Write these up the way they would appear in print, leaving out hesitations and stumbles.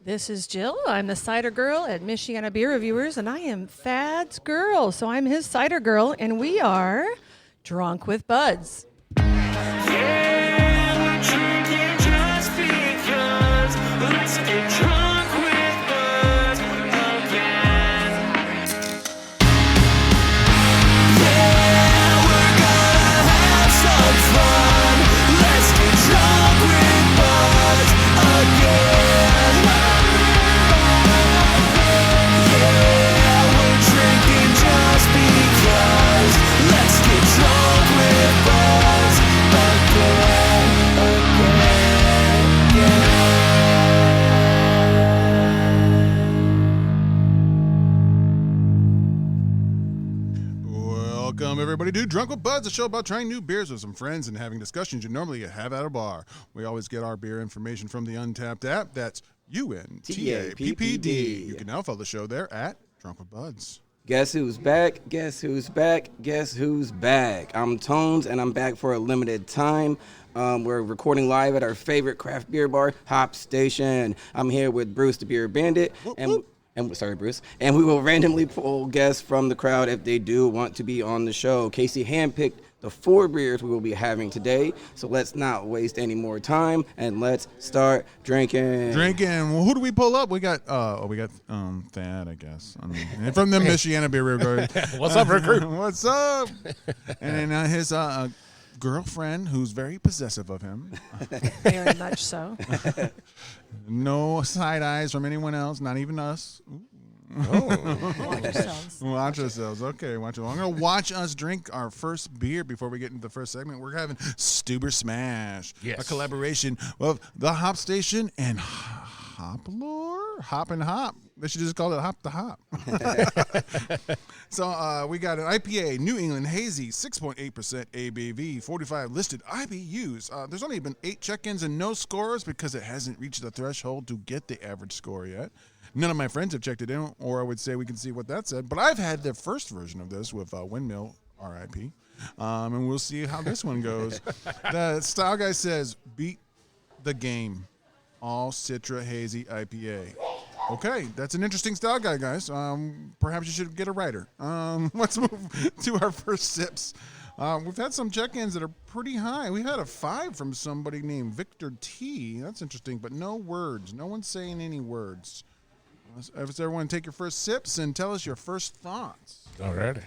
This is Jill. I'm the cider girl at Michiana Beer Reviewers, and I am Thad's girl. So I'm his cider girl, and we are drunk with buds. Yeah, we're drinking just because. Let's get drunk with buds again. Yeah, we're gonna have some fun. Let's get drunk with buds again. Yeah, we're drinking just because. Let's get drunk with buds again, Welcome, everybody, to Drunk with Buds, a show about trying new beers with some friends and having discussions you normally have at a bar. We always get our beer information from the Untapped app. That's UNTAPPD. You can now follow the show there at Drunk with Buds. Guess who's back? Guess who's back? Guess who's back? I'm Tones, and I'm back for a limited time. We're recording live at our favorite craft beer bar, Hop Station. I'm here with Bruce, the Beer Bandit, sorry, Bruce. And we will randomly pull guests from the crowd if they do want to be on the show. Casey handpicked the 4 beers we will be having today, so let's not waste any more time and let's start drinking. Well, who do we pull up? We got Thad, I guess. From the Michiana Beer Reviewers. What's up, recruit? What's up? And then his girlfriend, who's very possessive of him. Very much so. No side eyes from anyone else, not even us. Watch yourselves. Watch ourselves. Okay, watch it. I'm going to watch us drink our first beer before we get into the first segment. We're having Stuber Smash, a collaboration of the Hop Station and Hoplore? Hop and Hop. They should just call it Hop the Hop. So we got an IPA, New England Hazy, 6.8% ABV, 45 listed IBUs. There's only been 8 check-ins and no scores because it hasn't reached the threshold to get the average score yet. None of my friends have checked it in, or I would say we can see what that said. But I've had the first version of this with Windmill, RIP, and we'll see how this one goes. The style guy says, beat the game. All Citra Hazy IPA. Okay, that's an interesting style guide, guys. Perhaps you should get a writer. Let's move to our first sips. We've had some check-ins that are pretty high. We had a 5 from somebody named Victor T. That's interesting, but no words. No one's saying any words. Does everyone take your first sips and tell us your first thoughts? Alrighty.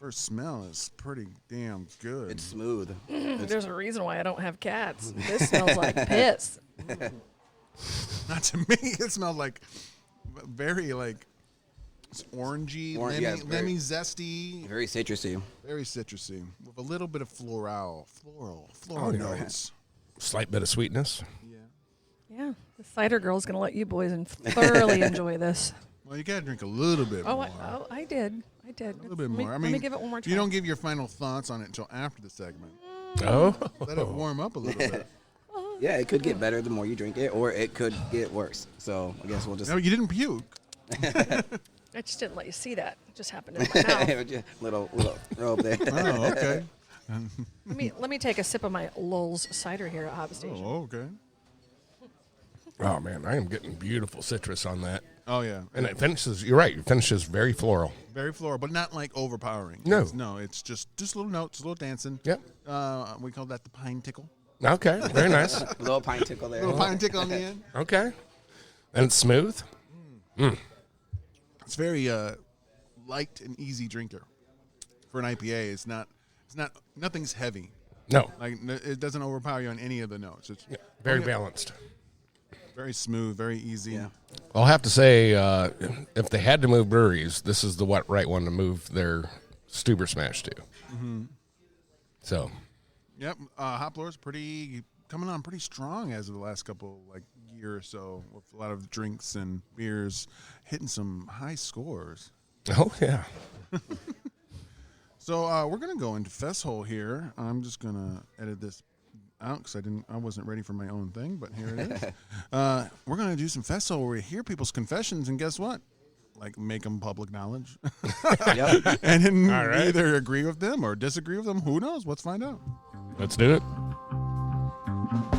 First smell is pretty damn good. It's smooth. There's a reason why I don't have cats. This smells like piss. Not to me. It smells like very it's orangey, lemony, zesty. Very citrusy. Very citrusy. With a little bit of floral notes. Slight bit of sweetness. Yeah, the cider girl's going to let you boys thoroughly enjoy this. Well, you got to drink a little bit more. I did. A little bit more. Let me give it one more try. You don't give your final thoughts on it until after the segment. Oh. Let it warm up a little bit. Yeah, it could get better the more you drink it, or it could get worse. So I guess we'll just... No, you didn't puke. I just didn't let you see that. It just happened in my mouth. little robe there. Oh, okay. Let me take a sip of my Lulz cider here at Hop Station. Oh, okay. Oh, man, I am getting beautiful citrus on that. Oh, yeah. And it finishes, you're right, it finishes very floral. Very floral, but not like overpowering. No. It's just little notes, a little dancing. Yep. We call that the pine tickle. Okay, very nice. Little pine tickle there. Little pine tickle on the end. Okay. And it's smooth? It's very light and easy drinker. For an IPA, it's not nothing's heavy. No. It doesn't overpower you on any of the notes. It's Very balanced. very smooth, very easy. Yeah. I'll have to say, if they had to move breweries, this is the right one to move their Stuber Smash to. Mm-hmm. So. Yep. Hoplore's coming on pretty strong as of the last couple year or so, with a lot of drinks and beers hitting some high scores. Oh yeah. So we're gonna go into Fesshole here. I'm just gonna edit this out because I wasn't ready for my own thing, but here it is. We're gonna do some Fesshole where we hear people's confessions, and guess what? Make them public knowledge. Yep. And then All right. either agree with them or disagree with them. Who knows? Let's find out. Let's do it.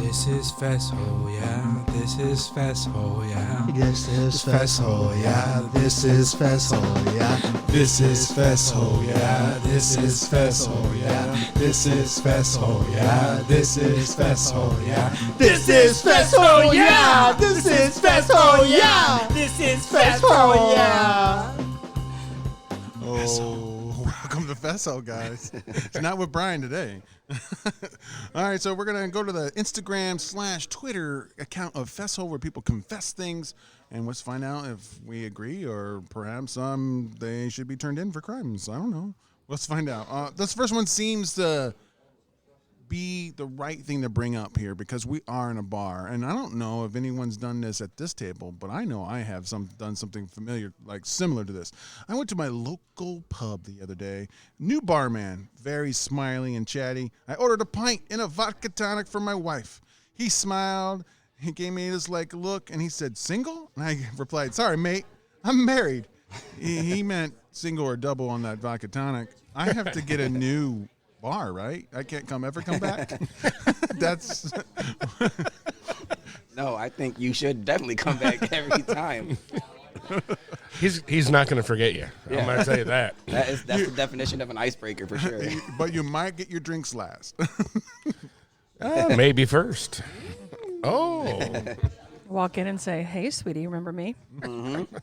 This is Fesshole, yeah. This is Fesshole, yeah. This is Fesshole, yeah. This is Fesshole, yeah. This is Fesshole, yeah. This is Fesshole, yeah. This is Fesshole, yeah. This is Fesshole, yeah. This is Fesshole, yeah. This is Fesshole, yeah. This is Fesshole, yeah. Oh, welcome to Fesshole, guys. It's not with Brian today. All right, so we're going to go to the Instagram/Twitter account of Fesshole where people confess things, and let's find out if we agree or perhaps they should be turned in for crimes. I don't know. Let's find out. This first one seems to be the right thing to bring up here because we are in a bar, and I don't know if anyone's done this at this table, but I know I have done something familiar, like similar to this. I went to my local pub the other day. New barman, very smiley and chatty. I ordered a pint and a vodka tonic for my wife. He smiled. He gave me this look, and he said, "Single?" And I replied, "Sorry, mate, I'm married." He meant single or double on that vodka tonic. I have to get a new bar, right? I can't ever come back. That's No, I think you should definitely come back every time. He's not going to forget you. Yeah. I'm going to tell you that. That's the definition of an icebreaker for sure. but you might get your drinks last. Maybe first. Oh. Walk in and say, "Hey, sweetie, remember me?" Mm-hmm.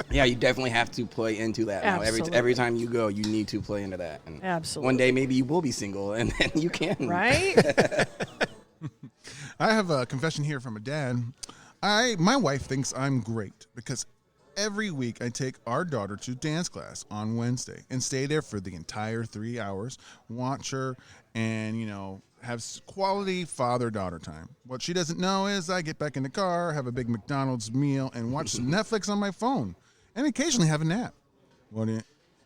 Yeah, you definitely have to play into that. Now. Every time you go, you need to play into that. And Absolutely. one day maybe you will be single, and then you can. Right? I have a confession here from a dad. My wife thinks I'm great because every week I take our daughter to dance class on Wednesday and stay there for the entire 3 hours, watch her, and, have quality father-daughter time. What she doesn't know is I get back in the car, have a big McDonald's meal, and watch some Netflix on my phone, and occasionally have a nap.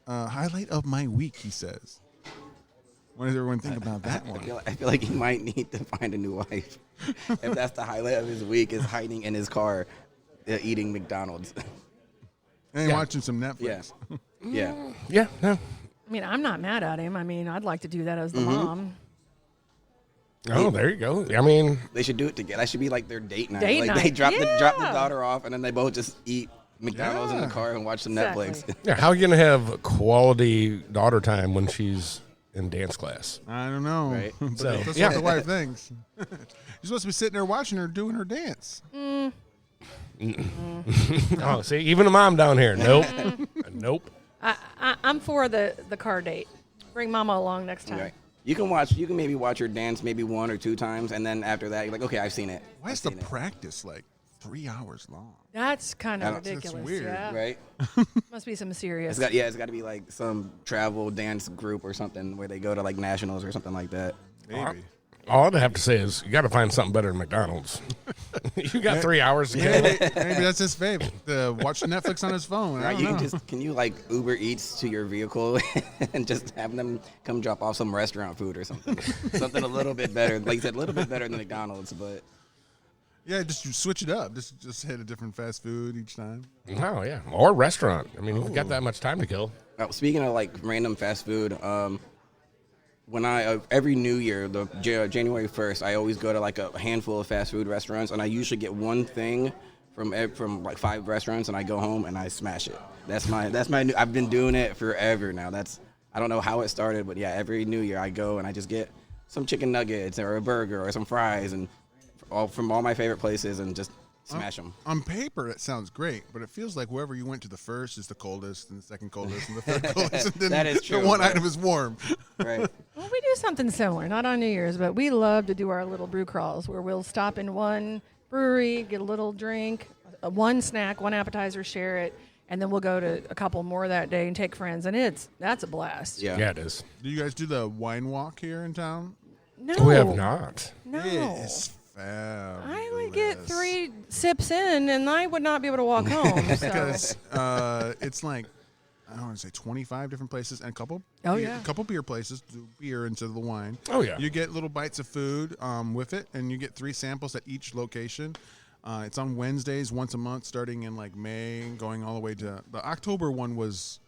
Highlight of my week, he says. What does everyone think about that one? I feel like he might need to find a new wife. If that's the highlight of his week, is hiding in his car, eating McDonald's. And watching some Netflix. Yeah. Yeah. No. I mean, I'm not mad at him. I mean, I'd like to do that as the mom. Oh, there you go. I mean, They should do it together. That should be like their date night. Date They night. drop the Yeah. daughter off, and then they both just eat McDonald's in the car and watch some Exactly. Netflix. yeah, how are you going to have quality daughter time when she's in dance class? I don't know. Right. But So, that's yeah. what the wife thinks. You're supposed to be sitting there watching her doing her dance. Oh, see, even a mom down here. Nope. Nope. I'm for the car date. Bring mama along next time. Right. You can maybe watch her dance maybe 1 or 2 times, and then after that, you're like, okay, I've seen it. Why I've is the seen it. practice 3 hours long? That's kind of That's ridiculous. weird, Yeah. Right? Must be some serious. It's got to be like some travel dance group or something where they go to like nationals or something like that. Maybe. All I'd have to say is you got to find something better than McDonald's. You got 3 hours to kill. Maybe that's his favorite. Watch Netflix on his phone. I Right, don't you know. can you like Uber Eats to your vehicle and just have them come drop off some restaurant food or something. Something a little bit better. Like you said, a little bit better than McDonald's, but Yeah, just you switch it up. Just hit a different fast food each time. Oh, yeah. Or restaurant. I mean, you've got that much time to kill. speaking of like random fast food, when I every New Year, the January 1st, I always go to like a handful of fast food restaurants, and I usually get one thing from like 5 restaurants, and I go home and I smash it. That's my new. I've been doing it forever now. I don't know how it started, but yeah, every New Year I go and I just get some chicken nuggets or a burger or some fries and from all my favorite places and just smash them. On paper, it sounds great, but it feels like wherever you went to the first is the coldest, and the second coldest, and the third coldest, and then That is true, the one right. item is warm. Right. Well, we do something similar, not on New Year's, but we love to do our little brew crawls where we'll stop in one brewery, get a little drink, one snack, one appetizer, share it, and then we'll go to a couple more that day and take friends, and that's a blast. Yeah. Yeah, it is. Do you guys do the wine walk here in town? No, We have not. No, It is fabulous. I would get 3 sips in, and I would not be able to walk home. So. Because it's like, I don't want to say 25 different places and a couple beer places do beer instead of the wine. Oh, yeah. You get little bites of food with it, and you get 3 samples at each location. It's on Wednesdays once a month starting in like May, going all the way to the October one was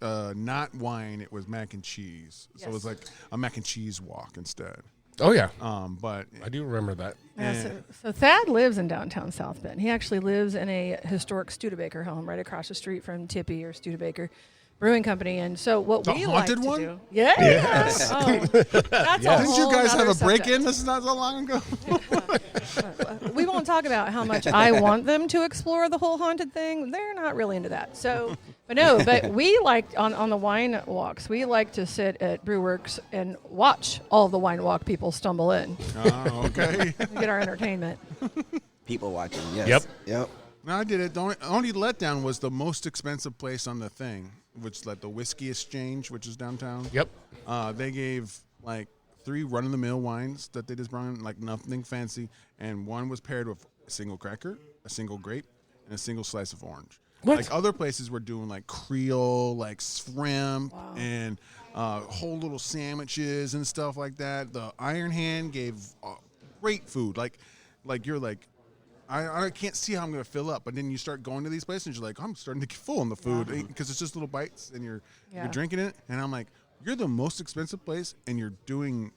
not wine, it was mac and cheese. So it was Yes. like a mac and cheese walk instead. Oh yeah, But I do remember that. Yeah, so Thad lives in downtown South Bend. He actually lives in a historic Studebaker home right across the street from Tippy or Studebaker Brewing Company. And so what The we like haunted to one? do, yes. Oh, that's a didn't you whole guys have nother a break-in? subject. This is not so long ago. We won't talk about how much I want them to explore the whole haunted thing. They're not really into that. So, but we like on the wine walks. We like to sit at Brewworks and watch all the wine walk people stumble in. Oh, okay. We get our entertainment. People watching. Yes. Yep. No, I did it. The only letdown was the most expensive place on the thing, which is like the Whiskey Exchange, which is downtown. Yep. They gave like 3 run-of-the-mill wines that they just brought in, like nothing fancy, and one was paired with a single cracker, a single grape, and a single slice of orange. What? Like other places were doing like Creole, like shrimp, and whole little sandwiches and stuff like that. The Iron Hand gave great food. Like you're like, I can't see how I'm going to fill up. But then you start going to these places, and you're like, I'm starting to get full on the food because it's just little bites, and you're drinking it. And I'm like, you're the most expensive place, and you're doing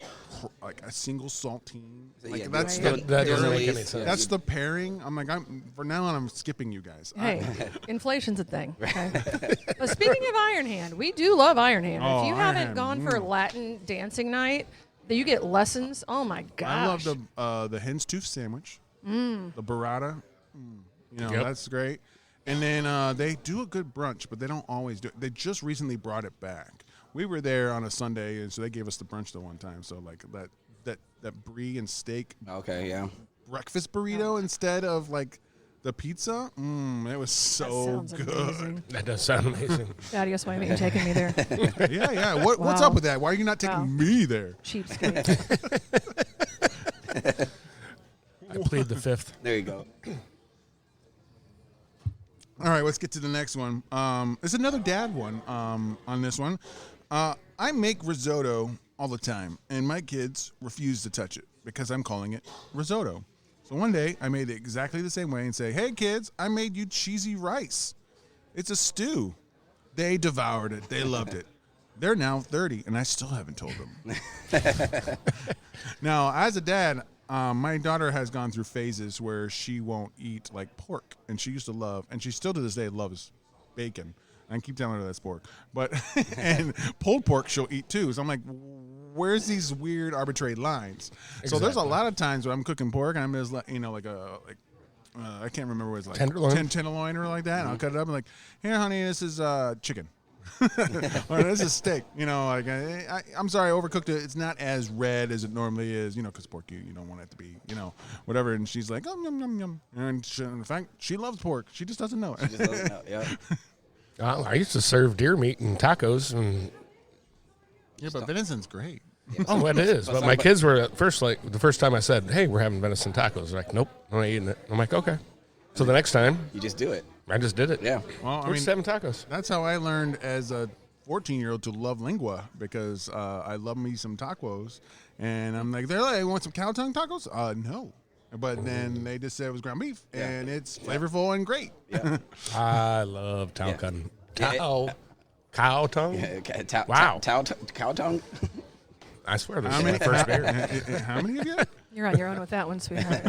like a single saltine. Like that's That doesn't make any sense. That's the pairing. I'm like, for now on, I'm skipping you guys. Hey, inflation's a thing. Okay? But speaking of Iron Hand, we do love Iron Hand. Oh, If you Iron haven't Hand, gone for Latin dancing night, you get lessons. Oh my gosh! I love the hen's tooth sandwich, the burrata. That's great. And then they do a good brunch, but they don't always do it. They just recently brought it back. We were there on a Sunday, and so they gave us the brunch the one time. So like that brie and steak Okay. Yeah. breakfast burrito instead of like the pizza. It was so Sounds good. amazing. That does sound amazing. Thaddeus, why haven't you taken me there? Yeah. What's Wow. up with that? Why are you not taking me there? Cheapskate. I plead the fifth. There you go. All right, let's get to the next one. It's another dad one on this one. I make risotto all the time, and my kids refuse to touch it because I'm calling it risotto. So one day, I made it exactly the same way and say, hey, kids, I made you cheesy rice. It's a stew. They devoured it. They loved it. They're now 30, and I still haven't told them. Now, as a dad, my daughter has gone through phases where she won't eat like pork, and she used to love, and she still to this day loves bacon. I keep telling her that's pork, but and pulled pork she'll eat too. So I'm like, where's these weird arbitrary lines? Exactly. So there's a lot of times when I'm cooking pork and I'm just like, I can't remember what it's like, Tenderloin? tenderloin or like that. And I'll cut it up and like, here, honey, this is chicken. Or this is steak. I'm sorry, I overcooked it. It's not as red as it normally is, because pork you don't want it to be, whatever. And she's like, oh, yum, yum, yum. And in fact, she loves pork. She just doesn't know it. Just doesn't know. Yeah. I used to serve deer meat and tacos, and Yeah, but venison's great. oh, it is. But my kids were at first like the first time I said, "Hey, we're having venison tacos." They're like, "Nope, I'm not eating it." I'm like, "Okay." So the next time, You just do it. I just did it. Yeah. Well, We're just having tacos. that's how I learned as a 14-year-old to love lingua because I love me some tacos. And I'm like, they're like, want some cow tongue tacos? No. But then they just said it was ground beef, and it's flavorful and great. Yeah. I love cow tongue. Cow tongue. Yeah, Wow. Cow tongue. I swear, this How is many, my first beer. how many of you? You're on your own with that one, sweetheart.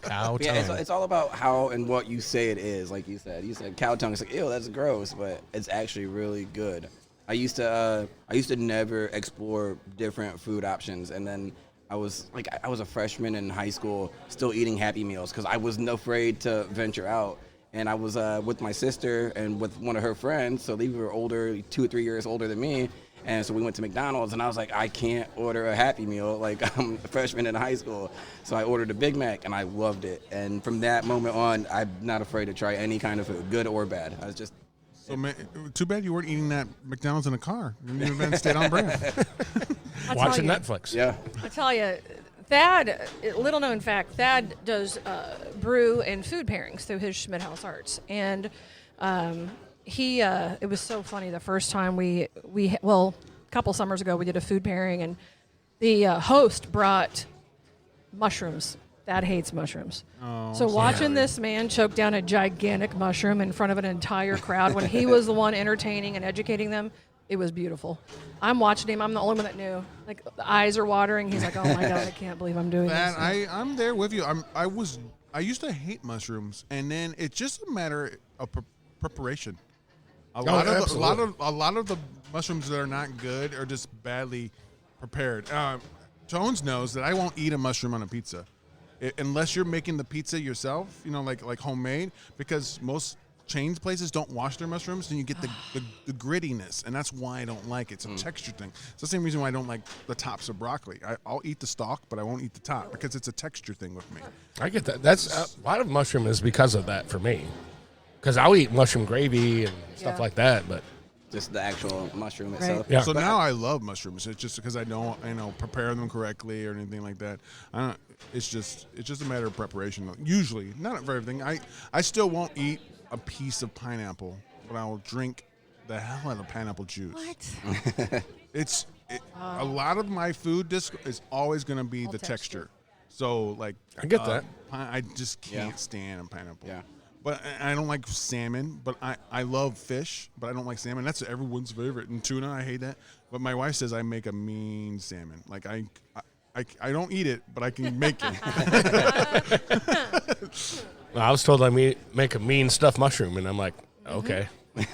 Cow Yeah, tongue. it's all about how and what you say it is. Like you said cow tongue. It's like, ew, that's gross, but it's actually really good. I used to never explore different food options, and then I was a freshman in high school, still eating Happy Meals because I wasn't afraid to venture out. And I was with my sister and with one of her friends, so they were older, 2 or 3 years older than me. And so we went to McDonald's, and I was like, I can't order a Happy Meal. Like, I'm a freshman in high school. So I ordered a Big Mac, and I loved it. And from that moment on, I'm not afraid to try any kind of food, good or bad. I was just... So, too bad you weren't eating that McDonald's in a car. You would have been stayed on brand. Watching Netflix. Yeah. I tell you, Thad, little known fact, Thad does brew and food pairings through his Schmidt House Arts. And it was so funny the first time a couple summers ago, we did a food pairing, and the host brought mushrooms. Thad hates mushrooms. So watching this man choke down a gigantic mushroom in front of an entire crowd when he was the one entertaining and educating them, It was beautiful. I'm watching him. I'm the only one that knew. Like, the eyes are watering. He's like, oh, my God, I can't believe I'm doing Man, this. I'm there with you. I used to hate mushrooms, and then it's just a matter of preparation. A lot of the mushrooms that are not good are just badly prepared. Tones knows that I won't eat a mushroom on a pizza unless you're making the pizza yourself. Like homemade, because most chains places don't wash their mushrooms, and you get the grittiness, and that's why I don't like it. It's a texture thing. It's the same reason why I don't like the tops of broccoli. I'll eat the stalk, but I won't eat the top because it's a texture thing with me. I get that. That's a lot of mushroom is because of that for me. Because I'll eat mushroom gravy and stuff like that, but just the actual mushroom itself. Yeah. So now I love mushrooms. It's just because I don't, prepare them correctly or anything like that. It's just a matter of preparation. Usually, not for everything. I still won't eat a piece of pineapple, but I will drink the hell out of pineapple juice. What? A lot of my food is always going to be the texture. So like I get that. I just can't stand pineapple. Yeah. But I don't like salmon, but I love fish, but I don't like salmon. That's everyone's favorite. And tuna, I hate that. But my wife says I make a mean salmon. Like I don't eat it, but I can make it. Well, I was told I make a mean stuffed mushroom, and I'm like, okay,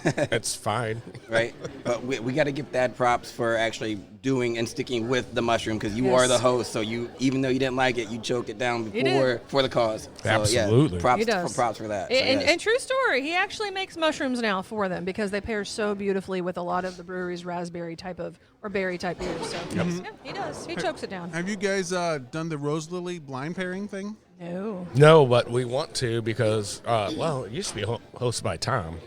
that's fine. Right? But we got to give Thad props for actually doing and sticking with the mushroom, because you are the host. So even though you didn't like it, you choked it down before for the cause. So, Absolutely. Yeah, props for that. So, And true story, he actually makes mushrooms now for them because they pair so beautifully with a lot of the brewery's raspberry type or berry type beers. So yeah, he does. He chokes it down. Have you guys done the Rose Lily blind pairing thing? No. No, but we want to because, it used to be hosted by Tom.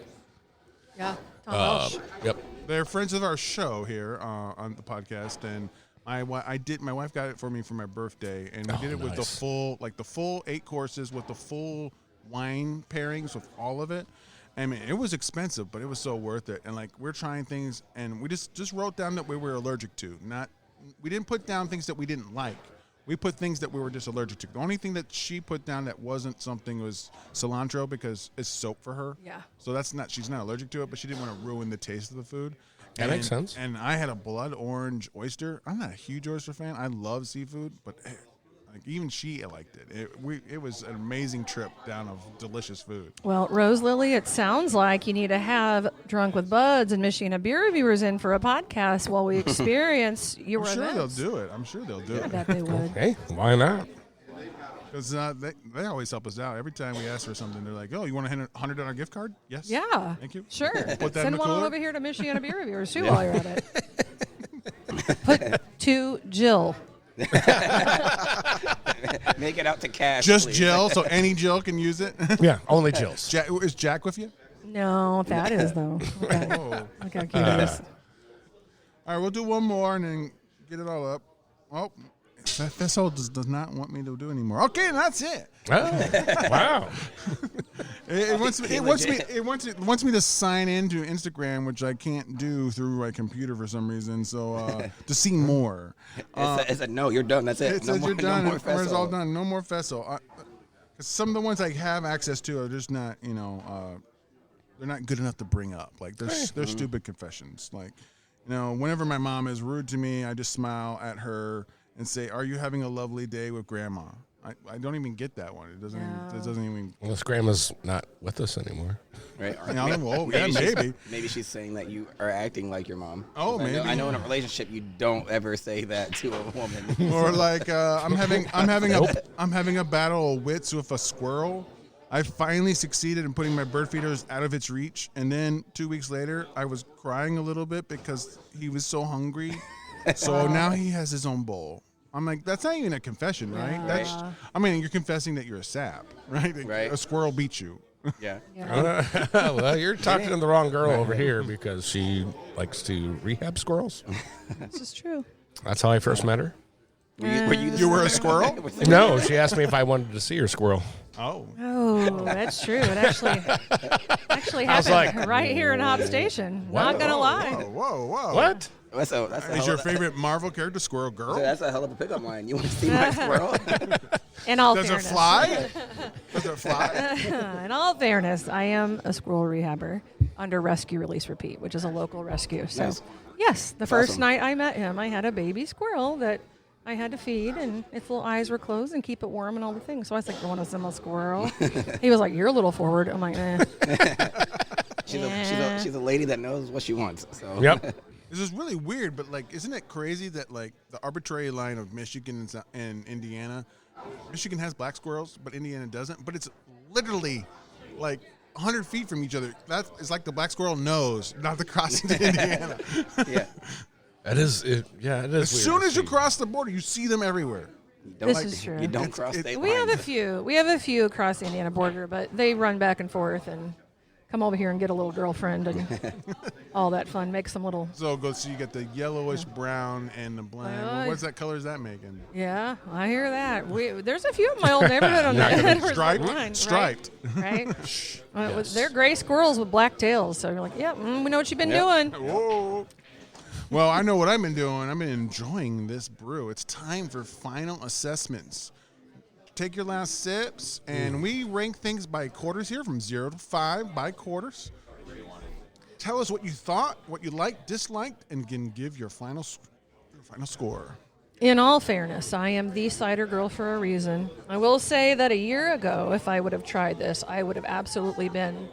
Yeah. Tom Welsh. Yep. They're friends of our show here on the podcast, and my wife got it for me for my birthday, and we did it with the full 8 courses with the full wine pairings with all of it. I mean, it was expensive, but it was so worth it. And like, we're trying things, and we just wrote down that we were allergic to. We didn't put down things that we didn't like. We put things that we were just allergic to. The only thing that she put down that wasn't something was cilantro, because it's soap for her. Yeah. So she's not allergic to it, but she didn't want to ruin the taste of the food. That makes sense. And I had a blood orange oyster. I'm not a huge oyster fan. I love seafood, but like, even she liked it. It was an amazing trip down of delicious food. Well, Rose Lily, it sounds like you need to have Drunk with Buds and Michiana beer reviewers in for a podcast while we experience your I'm sure events. they'll do it. I'm sure they'll do I it. bet they would. Hey, why not? Because they always help us out. Every time we ask for something, they're like, "Oh, you want a $100 gift card?" Yes. Yeah. Thank you. Sure. Put that in Send the one cooler. over here to Michiana beer reviewers too while you're at it. Put to Jill. Make it out to cash. Just please. Jill, so any Jill can use it. Yeah, only Jill's. Is Jack with you? No, that is though. Okay. Oh. Okay, keep this. All right, we'll do one more and then get it all up. Oh, Fesshole does not want me to do anymore. Okay, that's it. Oh, wow. It wants me to sign into Instagram, which I can't do through my computer for some reason. So to see more. It said no, you're done. That's it. It says you're done. No more It's all Fesshole. done. No more Fesshole. Some of the ones I have access to are just not, they're not good enough to bring up. Like they're stupid confessions. Like, whenever my mom is rude to me, I just smile at her and say, "Are you having a lovely day with Grandma?" I don't even get that one. It doesn't. No. It doesn't even. Unless Grandma's not with us anymore. Right. Maybe. Maybe she's saying that you are acting like your mom. Oh, 'Cause maybe. I know in a relationship you don't ever say that to a woman. Or like I'm having a battle of wits with a squirrel. I finally succeeded in putting my bird feeders out of its reach, and then 2 weeks later, I was crying a little bit because he was so hungry. So now he has his own bowl. I'm like, that's not even a confession, right? Yeah. You're confessing that you're a sap, right? Right. A squirrel beat you. Yeah. Well, you're talking to the wrong girl over here because she likes to rehab squirrels. This is true. That's how I first met her. You were a squirrel? No, she asked me if I wanted to see her squirrel. Oh. Oh, that's true. It actually I was happened like, right here in Hop Station. Not gonna lie. Whoa. What? That's a Is hell your of- favorite Marvel character Squirrel Girl? That's a hell of a pickup line. You want to see my squirrel? In all Does it fairness, fly? Does it fly? in all fairness, I am a squirrel rehabber. under Rescue Release Repeat, which is a local rescue. So, Nice. yes, the first awesome. night I met him, I had a baby squirrel that I had to feed, and its little eyes were closed and keep it warm and all the things. So I was like, "You want to send a squirrel?" He was like, "You're a little forward." I'm like, "Eh." She's a lady that knows what she wants. So. Yep. This is really weird, but like, isn't it crazy that like the arbitrary line of Michigan and Indiana, Michigan has black squirrels, but Indiana doesn't. But it's literally like 100 feet from each other. That is like the black squirrel knows not to cross into Indiana. Yeah. It is. It is. As weird soon to as you see. cross the border, you see them everywhere. This is true. You don't cross state We have lines. a few. We have a few across the Indiana border, but they run back and forth and come over here and get a little girlfriend and all that fun. Make some little. So you get the yellowish brown and the blend. Well, What's that color is that making? Yeah, I hear that. There's a few in my old neighborhood on that. Striped? Striped. Right? They're gray squirrels with black tails. So you're like, yeah, we know what you've been doing. Whoa. Well, I know what I've been doing. I've been enjoying this brew. It's time for final assessments. Take your last sips, and we rank things by quarters here, from 0 to 5 by quarters. Tell us what you thought, what you liked, disliked, and can give your final score. In all fairness, I am the cider girl for a reason. I will say that a year ago, if I would have tried this, I would have absolutely been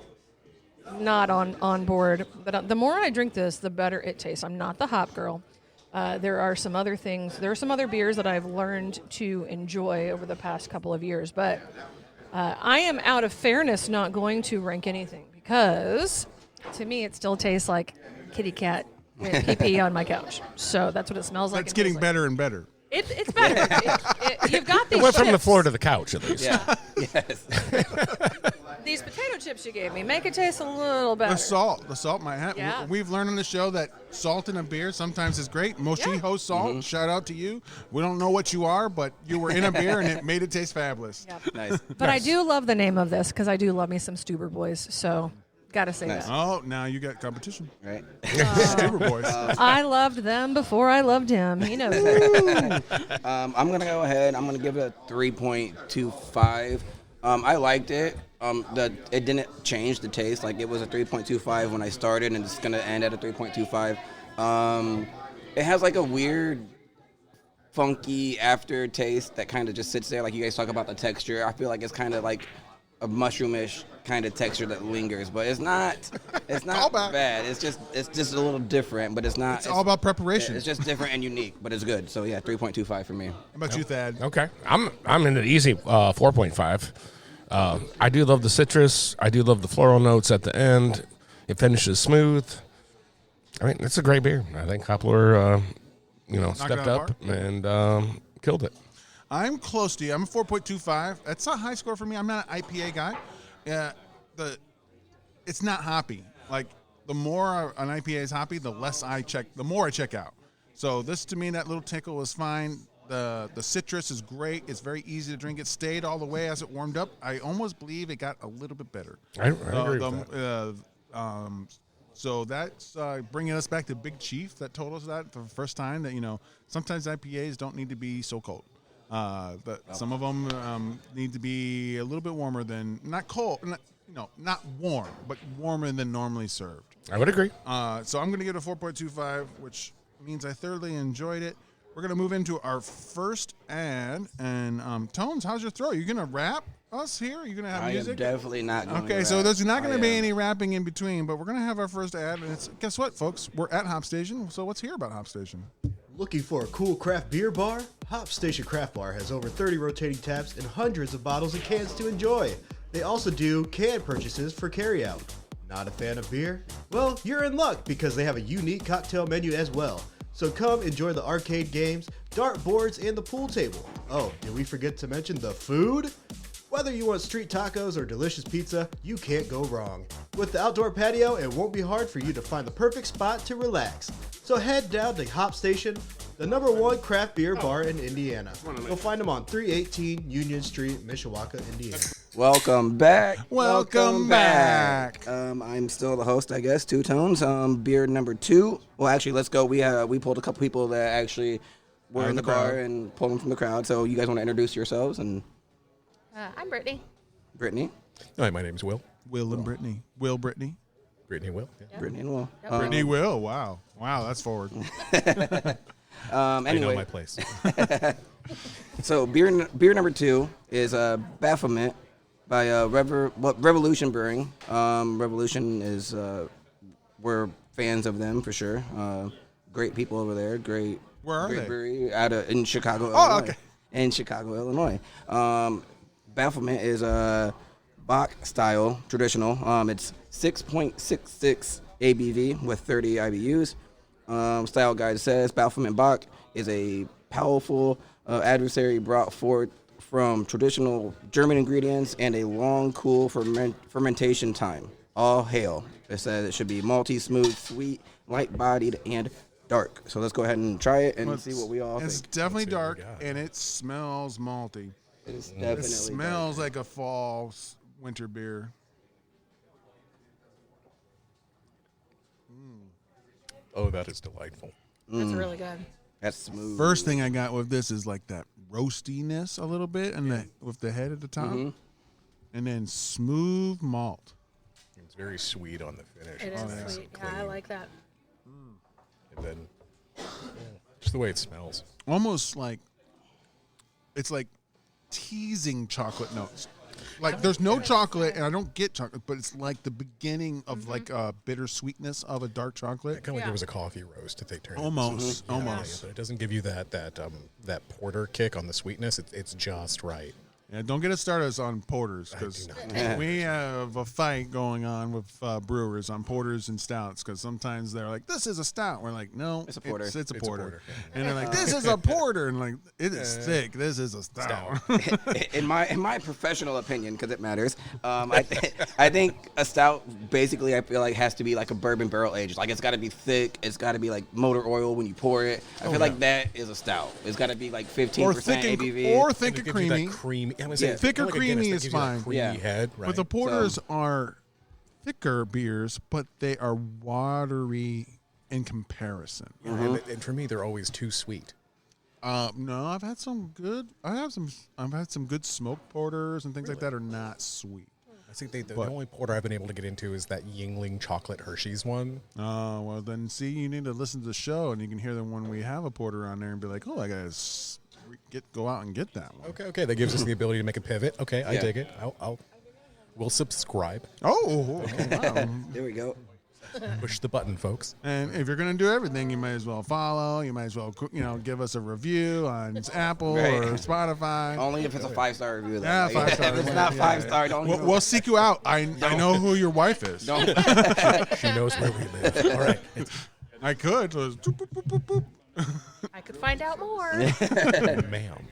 not on board. But the more I drink this, the better it tastes. I'm not the hop girl. There are some other things. There are some other beers that I've learned to enjoy over the past couple of years. But I am, out of fairness, not going to rank anything because, to me, it still tastes like kitty cat pee on my couch. So that's what it smells like. It's getting better and better. It's better. You've got these It went from the chips. floor to the couch, at least. Yeah. Yes. These potato chips you gave me make it taste a little better. The salt might have. Yeah. We've learned on the show that salt in a beer sometimes is great. Moshiho salt, shout out to you. We don't know what you are, but you were in a beer and it made it taste fabulous. Yep. Nice. But I do love the name of this because I do love me some Stuber boys. So, gotta say Nice. that. Oh, now you got competition. Right. Stuber boys. I loved them before I loved him. He knows it. I'm going to go ahead. I'm going to give it a 3.25. I liked it. It didn't change the taste. Like, it was a 3.25 when I started, and it's going to end at a 3.25. It has, like, a weird, funky aftertaste that kind of just sits there. Like, you guys talk about the texture. I feel like it's kind of like a mushroomish kind of texture that lingers, but it's not bad. It's just a little different, but it's not. It's all about preparation. It's just different and unique, but it's good. So yeah, 3.25 for me. How about you, Thad? Okay, I'm in an easy 4.5. I do love the citrus. I do love the floral notes at the end. It finishes smooth. I mean, it's a great beer. I think Hopler, stepped up and killed it. I'm close to you. I'm a 4.25. That's a high score for me. I'm not an IPA guy. It's not hoppy. Like, the more an IPA is hoppy, the more I check out. So this, to me, that little tickle was fine. The citrus is great. It's very easy to drink. It stayed all the way as it warmed up. I almost believe it got a little bit better. I agree with that. So that's bringing us back to Big Chief that told us that for the first time that, sometimes IPAs don't need to be so cold. Some of them need to be a little bit warmer than, not cold, not warm, but warmer than normally served. I would agree. So I'm going to give it a 4.25, which means I thoroughly enjoyed it. We're going to move into our first ad. And Tones, how's your throat? Are you going to rap us here? Are you going to have I music? am definitely not going Okay, to so rap. there's not going to I be am. any rapping in between, but we're going to have our first ad. And guess what, folks? We're at Hop Station, so let's hear about Hop Station. Looking for a cool craft beer bar? Hop Station Craft Bar has over 30 rotating taps and hundreds of bottles and cans to enjoy. They also do can purchases for carryout. Not a fan of beer? Well, you're in luck because they have a unique cocktail menu as well. So come enjoy the arcade games, dart boards, and the pool table. Oh, did we forget to mention the food? Whether you want street tacos or delicious pizza, you can't go wrong. With the outdoor patio, it won't be hard for you to find the perfect spot to relax. So head down to Hop Station, the #1 craft beer bar in Indiana. You'll find them on 318 Union Street, Mishawaka, Indiana. Welcome back. Welcome back. I'm still the host, I guess. 2Tones. Beer number 2. Well, actually, let's go. We pulled a couple people that actually were in the bar and pulled them from the crowd. So you guys want to introduce yourselves? And I'm Brittany. Brittany. Hi, my name's Will. Will and Brittany. Will Brittany. Brittany will. Yeah. Brittany and Will. Yep. Brittany will. Wow. Wow, that's forward. I know Anyway, my place. so beer number 2 is Baphomet by Revolution Brewing. Revolution is we're fans of them for sure. Great people over there. Great. Where are great they? Brewery in Chicago, Oh, Illinois. okay. In Chicago, Illinois. Baphomet is Bach style traditional. It's 6.66 ABV with 30 IBUs. Style guide says Baphomet Bach is a powerful adversary brought forth from traditional German ingredients and a long, cool fermentation time. All hail. It says it should be malty, smooth, sweet, light-bodied, and dark. So let's go ahead and try it and see what we all It's think. definitely Let's see what dark, we got. and it smells malty. It's definitely It smells like a fall winter beer. Oh, that is delightful. That's really good. That's smooth. First thing I got with this is like that roastiness a little bit, and with the head at the top, and then smooth malt. It's very sweet on the finish. It It's is nice sweet. and Yeah, I clean. like that. And then just the way it smells. Almost like it's like teasing chocolate notes. Like there's no chocolate, and I don't get chocolate, but it's like the beginning of like a bitter sweetness of a dark chocolate. Kind of like Yeah. it was a coffee roast if they turned Almost, it. Yeah, almost. but it doesn't give you that porter kick on the sweetness. It's just right. Yeah, don't get us started on porters because we have a fight going on with brewers on porters and stouts because sometimes they're like, "This is a stout." We're like, "No, It's a porter. It's a It's a porter." porter. And they're like, "This is a porter," and like, "It is thick. This is a stout." in my professional opinion, because it matters, I think a stout basically I feel like has to be like a bourbon barrel aged. Like it's got to be thick. It's got to be like motor oil when you pour it. I feel like that is a stout. It's got to be like 15% or thick and ABV. or And thick it and gives you that creamy. creamy. I would Yeah. say Thicker like a creamy Guinness, that is gives you that fine. creamy Yeah. head, right? But the porters are thicker beers, but they are watery in comparison. And for me, they're always too sweet. No, I've had some good. I've had some good smoked porters and things like that are not sweet. I think the only porter I've been able to get into is that Yingling chocolate Hershey's one. Oh, well, then see, you need to listen to the show, and you can hear them when we have a porter on there and be like, oh, I got to go out and get that one. Okay, that gives us the ability to make a pivot. Okay, I Yeah. dig it. We'll subscribe. Oh, wow. There we go. Push the button, folks. And if you're going to do everything, you might as well follow. You might as well, give us a review on Apple Right. or Spotify. Only if it's a 5-star review. Though. Yeah, 5-star. If it's not 5-star, don't. We'll, we'll seek you out. I know who your wife is. don't. She knows where we live. All right. I could. So it's boop, boop, boop, boop, boop. I could find out more. Ma'am.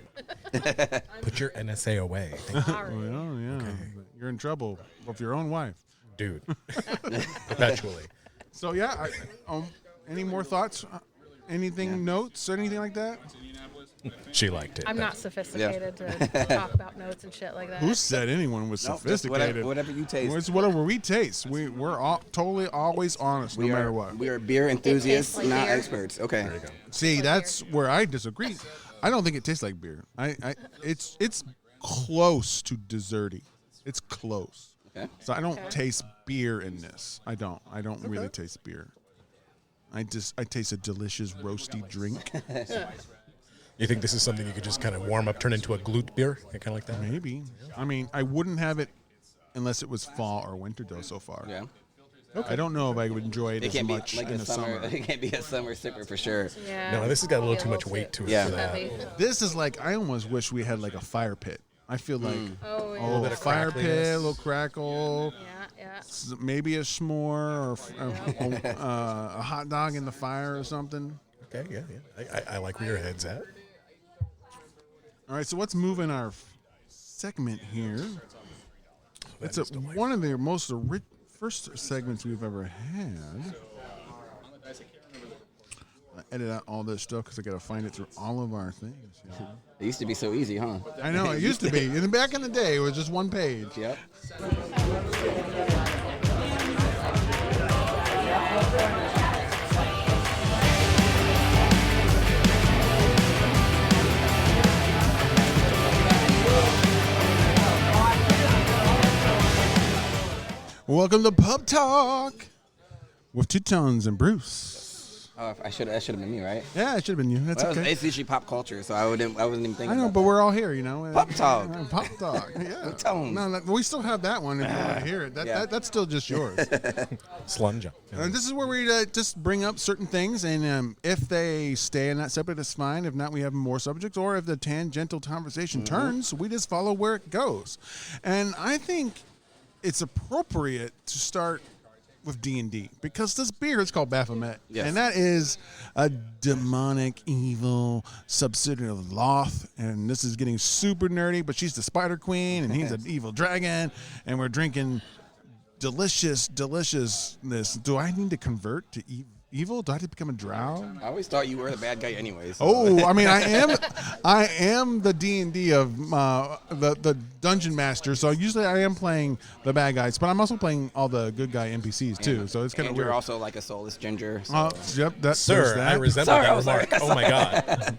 Put your NSA away. Thank you. All right. Well, yeah. You're in trouble with your own wife. Dude. Perpetually. So, yeah. Any more thoughts? Anything, notes, or anything like that? She liked it. I'm not sophisticated to talk about notes and shit like that. Who said anyone was Nope, just sophisticated? whatever you taste. It's whatever we taste. We're totally always honest, no matter what. We are beer enthusiasts, like not beer. experts. Okay. There you go. See, that's where I disagree. I don't think it tastes like beer. It's close to desserty. It's close. Okay. So I don't taste beer in this. I don't really taste beer. I taste a delicious roasty drink. You think this is something you could just kind of warm up, turn into a glute beer? Kind of like that? Maybe. I mean, I wouldn't have it unless it was fall or winter though so far. Yeah. I don't know if I would enjoy it It as can't be much like in a the summer. summer. It can't be a summer sipper for sure. Yeah. No, this has got a little Be too much weight to it Yeah. for that. heavy. This is like, I almost wish we had like a fire pit. I feel like Oh, yeah. a little bit of fire pit, crackliness. a little crackle, Yeah. maybe a s'more or a hot dog in the fire or something. Okay, yeah. I like where your head's at. All right, so let's move in our segment here. It's one of the most first segments we've ever had. I edit out all this stuff because I got to find it through all of our things. It used to be so easy, huh? I know, it used to be. Back in the day, it was just one page. Yep. Welcome to Pub Talk. with 2Tones and Bruce. Oh, that should have been me, right? Yeah, it should have been you. That's okay. It's usually pop culture, so I wasn't even thinking. I know, about but that. we're all here, you know. Pop talk. Pop talk. Yeah. Tones. No, we still have that one if you want to hear it. That's still just yours. Slunja. And this is where we just bring up certain things, and if they stay in that subject, it's fine. If not, we have more subjects. Or if the tangential conversation turns, we just follow where it goes. And I think it's appropriate to start with D&D because this beer is called Baphomet, and that is a demonic, evil subsidiary of Loth. And this is getting super nerdy, but she's the Spider Queen, and he's an evil dragon, and we're drinking deliciousness. Do I need to convert to evil? Do I have to become a drow? I always thought you were the bad guy anyway. So. Oh, I mean, I am the D&D of the dungeon master. So usually I am playing the bad guys, but I'm also playing all the good guy NPCs too. So it's kind of weird. You're also like a soulless ginger. So. Yep. Sir, I resemble that remark. Oh my god.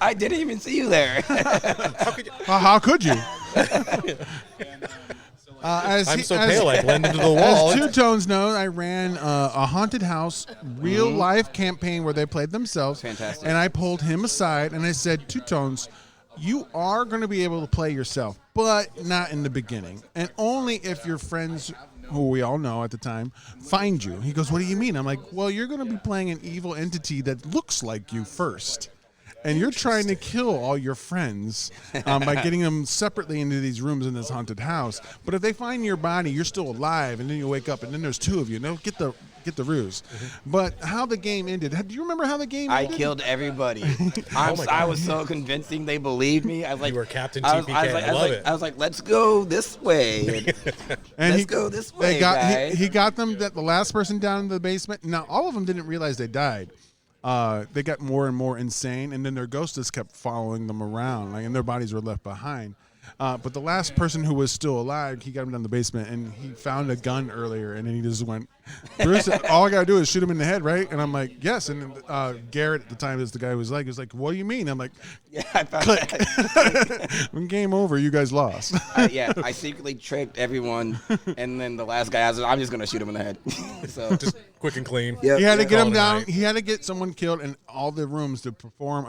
I didn't even see you there. How could you? I'm so pale I blend into the wall. As 2Tones know, I ran a haunted house real life campaign where they played themselves. Fantastic. And I pulled him aside and I said, 2Tones, you are going to be able to play yourself, but not in the beginning. And only if your friends, who we all know at the time, find you. He goes, what do you mean? I'm like, well, you're going to be playing an evil entity that looks like you first. And you're trying to kill all your friends by getting them separately into these rooms in this haunted house. But if they find your body, you're still alive, and then you wake up, and then there's two of you. No, get the ruse. But how the game ended? Do you remember how the game ended? I killed everybody. I was so convincing they believed me. I was like, you were Captain TPK. I love it. I was like, let's go this way. Let's go this way, guys. He got them. The last person down in the basement. Now all of them didn't realize they died. They got more and more insane, and then their ghosts just kept following them around, and their bodies were left behind. But the last person who was still alive, he got him down the basement, and he found a gun earlier, and then he just went, Bruce, all I got to do is shoot him in the head, right? And I'm like, yes. And Garrett at the time is the guy who was like, what do you mean? I'm like, yeah, I found click. When game over, you guys lost. I secretly tricked everyone, and then the last guy, I'm just going to shoot him in the head. So just quick and clean. Yep. He had to get him down. He had to get someone killed in all the rooms to perform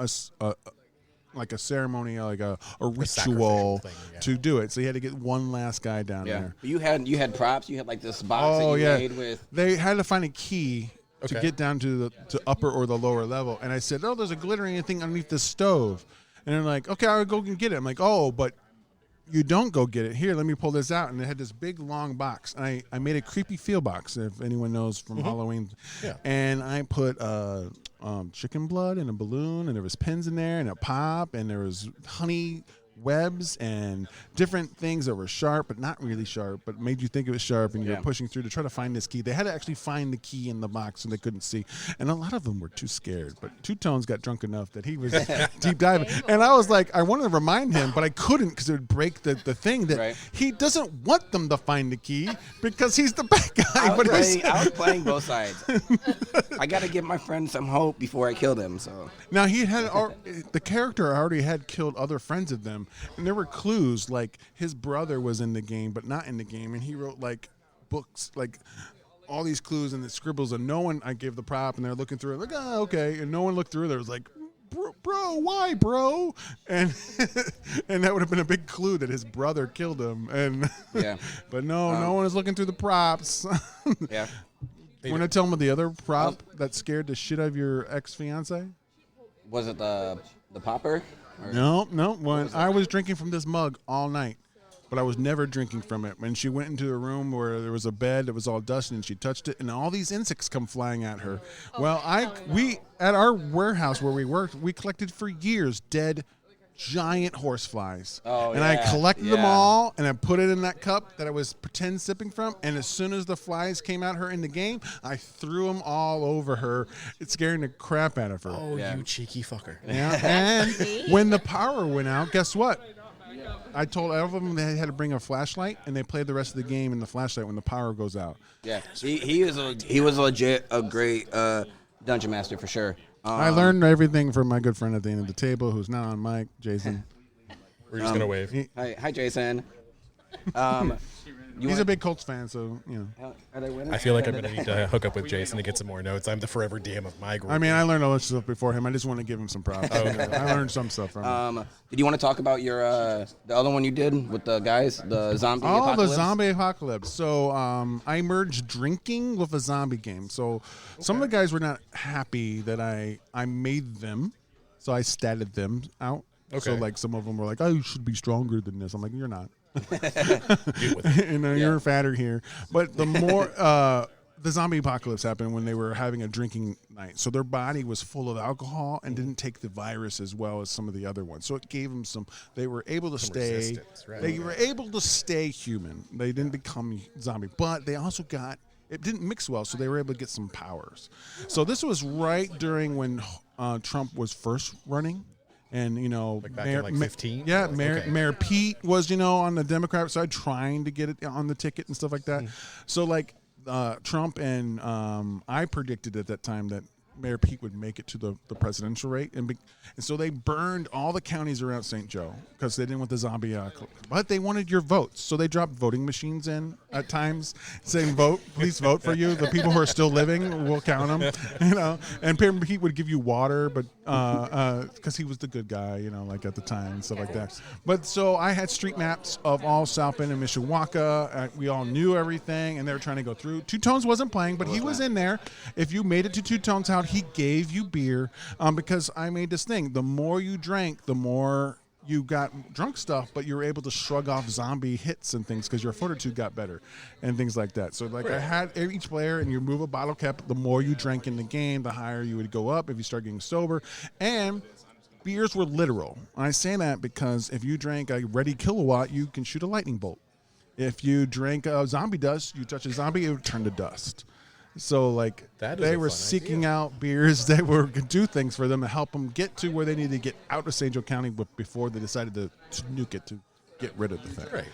like a ceremony, like a ritual to do it. So he had to get one last guy down there. You had props. You had like this box that you made with. They had to find a key to get down to the upper or the lower level. And I said, oh, there's a glittering thing underneath the stove. And they're like, okay, I'll go and get it. I'm like, oh, but you don't go get it. Here, let me pull this out. And they had this big, long box. And I made a creepy feel box, if anyone knows from Halloween. Yeah. And I put chicken blood and a balloon, and there was pins in there, and a pop, and there was honey webs and different things that were sharp but not really sharp, but made you think it was sharp, and you're pushing through to try to find this key. They had to actually find the key in the box, and they couldn't see, and a lot of them were too scared. But 2Tones got drunk enough that he was deep diving, and I was like, I wanted to remind him, but I couldn't because it would break the thing that he doesn't want them to find the key because he's the bad guy. I was playing both sides. I got to give my friend some hope before I kill them. So now the character already had killed other friends of them. And there were clues, like his brother was in the game, but not in the game. And he wrote like books, like all these clues and the scribbles. And no one, I gave the prop, and they're looking through it, like, oh, okay. And no one looked through it. There was like, bro, why, bro? And and that would have been a big clue that his brother killed him. And but no one is looking through the props. Yeah. Want to tell them the other prop that scared the shit out of your ex-fiance? Was it the popper? No. When I was drinking from this mug all night, but I was never drinking from it. When she went into a room where there was a bed that was all dusty, and she touched it, and all these insects come flying at her. Well, we at our warehouse where we worked, we collected for years dead giant horseflies. I collected them all, and I put it in that cup that I was pretend sipping from, and as soon as the flies came at her in the game, I threw them all over her. It's scaring the crap out of her. Oh, you cheeky fucker. Yeah. And when the power went out, guess what? I told all of them they had to bring a flashlight, and they played the rest of the game in the flashlight when the power goes out. Yeah, he was legit a great dungeon master for sure. I learned everything from my good friend at the end of the table, who's not on mic, Jason. We're just gonna wave. Hi, Jason. He's a big Colts fan, so Are they winning? I feel like I'm going to need to hook up with Jason to get some more notes. I'm the forever DM of my group. I mean, I learned all this stuff before him. I just want to give him some props. I learned some stuff from him. Did you want to talk about your the other one you did with the guys, the zombie apocalypse? The zombie apocalypse. So I merged drinking with a zombie game. So some of the guys were not happy that I made them, so I statted them out. Okay. So like some of them were like, "Oh, you should be stronger than this." I'm like, "You're not." You're fatter here. But the more the zombie apocalypse happened when they were having a drinking night, so their body was full of alcohol and didn't take the virus as well as some of the other ones. So it gave them some. They were able to stay. Right. They were able to stay human. They didn't become zombie, but they also got. It didn't mix well, so they were able to get some powers. So this was right during when Trump was first running. And, like back in 15? Yeah, Mayor Pete was, on the Democrat side trying to get it on the ticket and stuff like that. So, like, Trump and I predicted at that time that Mayor Pete would make it to the presidential rate. And so they burned all the counties around St. Joe because they didn't want the zombie. But they wanted your votes. So they dropped voting machines in at times saying, please vote for you. The people who are still living, we'll count them. And Mayor Pete would give you water, but because he was the good guy, like at the time and stuff like that. But so I had street maps of all South Bend and Mishawaka. We all knew everything, and they were trying to go through. 2Tones wasn't playing, but he was in there. If you made it to 2Tones house, he gave you beer because I made this thing. The more you drank, the more you got drunk stuff, but you were able to shrug off zombie hits and things because your fortitude got better and things like that. So I had each player, and you move a bottle cap. The more you drank in the game, the higher you would go up if you start getting sober. And beers were literal. I say that because if you drank a ready kilowatt, you can shoot a lightning bolt. If you drank a zombie dust, you touch a zombie, it would turn to dust. So, they were seeking out beers that were going to do things for them to help them get to where they needed to get out of St. Joe County before they decided to nuke it to get rid of the thing. Right.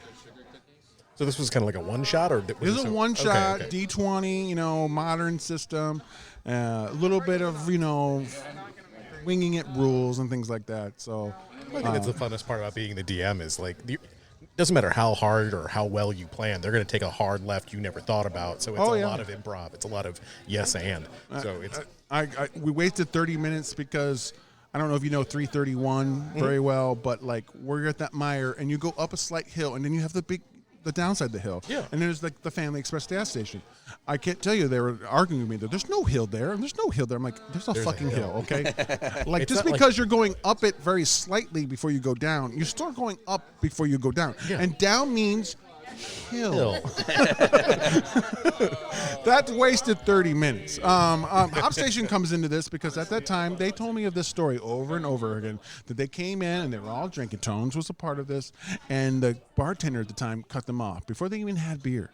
So this was kind of like a one-shot? Or It was a one-shot, okay. D20, modern system, a little bit of, winging it rules and things like that. So I think that's the funnest part about being the DM is, doesn't matter how hard or how well you plan, they're going to take a hard left you never thought about. So it's a lot of improv. It's a lot of yes and. So it's we wasted 30 minutes because I don't know if you know 331 very well, but we're at that mire and you go up a slight hill and then you have the downside of the hill. Yeah. And there's the Family Express gas station. I can't tell you, they were arguing with me that there's no hill there. And there's no hill there. I'm like, there's a fucking hill, okay? Just because you're going up it very slightly before you go down, you start going up before you go down. Yeah. And down means hill. That's wasted 30 minutes. Hop Station comes into this because at that time they told me of this story over and over again that they came in and they were all drinking. Tones was a part of this, and the bartender at the time cut them off before they even had beer.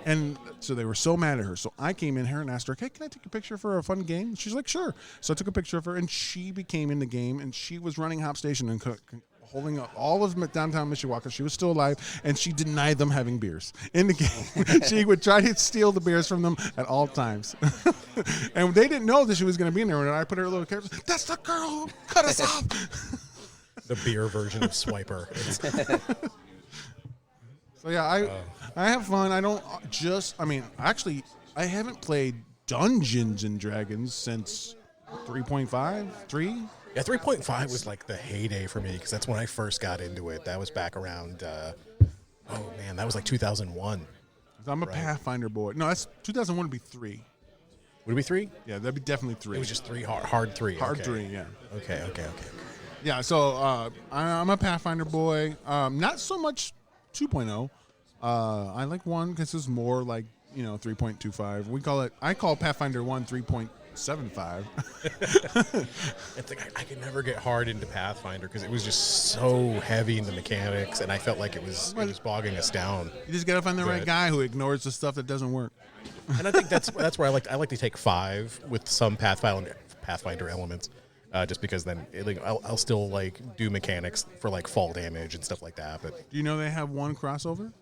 And so they were so mad at her. So I came in here and asked her, "Hey, can I take a picture for a fun game?" She's like, "Sure." So I took a picture of her, and she became in the game, and she was running Hop Station and holding up all of downtown Mishawaka. She was still alive, and she denied them having beers in the game. She would try to steal the beers from them at all times. And they didn't know that she was going to be in there. When I put her little character, that's the girl who cut us off. the beer version of Swiper. So yeah, I have fun. Actually, I haven't played Dungeons and Dragons since 3.5, 3. Yeah, 3.5 was like the heyday for me because that's when I first got into it. That was back around, that was like 2001. I'm a Pathfinder boy. No, that's 2001 would be 3. Would it be 3? Yeah, that'd be definitely 3. It was just 3, hard 3. Hard 3, yeah. Okay. Yeah, so I'm a Pathfinder boy. Not so much 2.0. I like 1 because it's more like, 3.25. I call Pathfinder 1 3.75. It's like I could never get hard into Pathfinder because it was just so heavy in the mechanics, and I felt like it was bogging us down. You just gotta find the right guy who ignores the stuff that doesn't work. And I think that's where I like to take 5 with some Pathfinder elements, just because then I'll still do mechanics for fall damage and stuff like that. But do you know they have 1 crossover?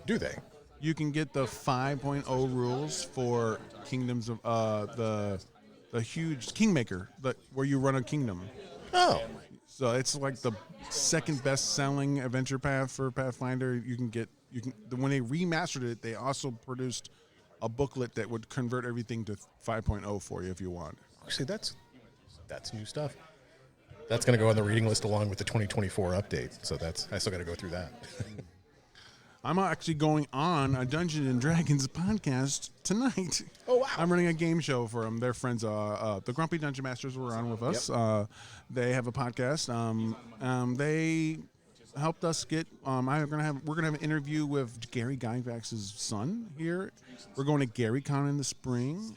Do they? You can get the 5.0 rules for Kingdoms of the huge Kingmaker, where you run a kingdom. Oh. So it's like the second best-selling adventure path for Pathfinder. When they remastered it, they also produced a booklet that would convert everything to 5.0 for you if you want. Actually, that's new stuff. That's going to go on the reading list along with the 2024 update. So I still got to go through that. I'm actually going on a Dungeons and Dragons podcast tonight. Oh, wow. I'm running a game show for them. They're friends. The Grumpy Dungeon Masters were on with us. Yep. They have a podcast. They helped us get. We're gonna have an interview with Gary Gyvax's son here. We're going to GaryCon in the spring.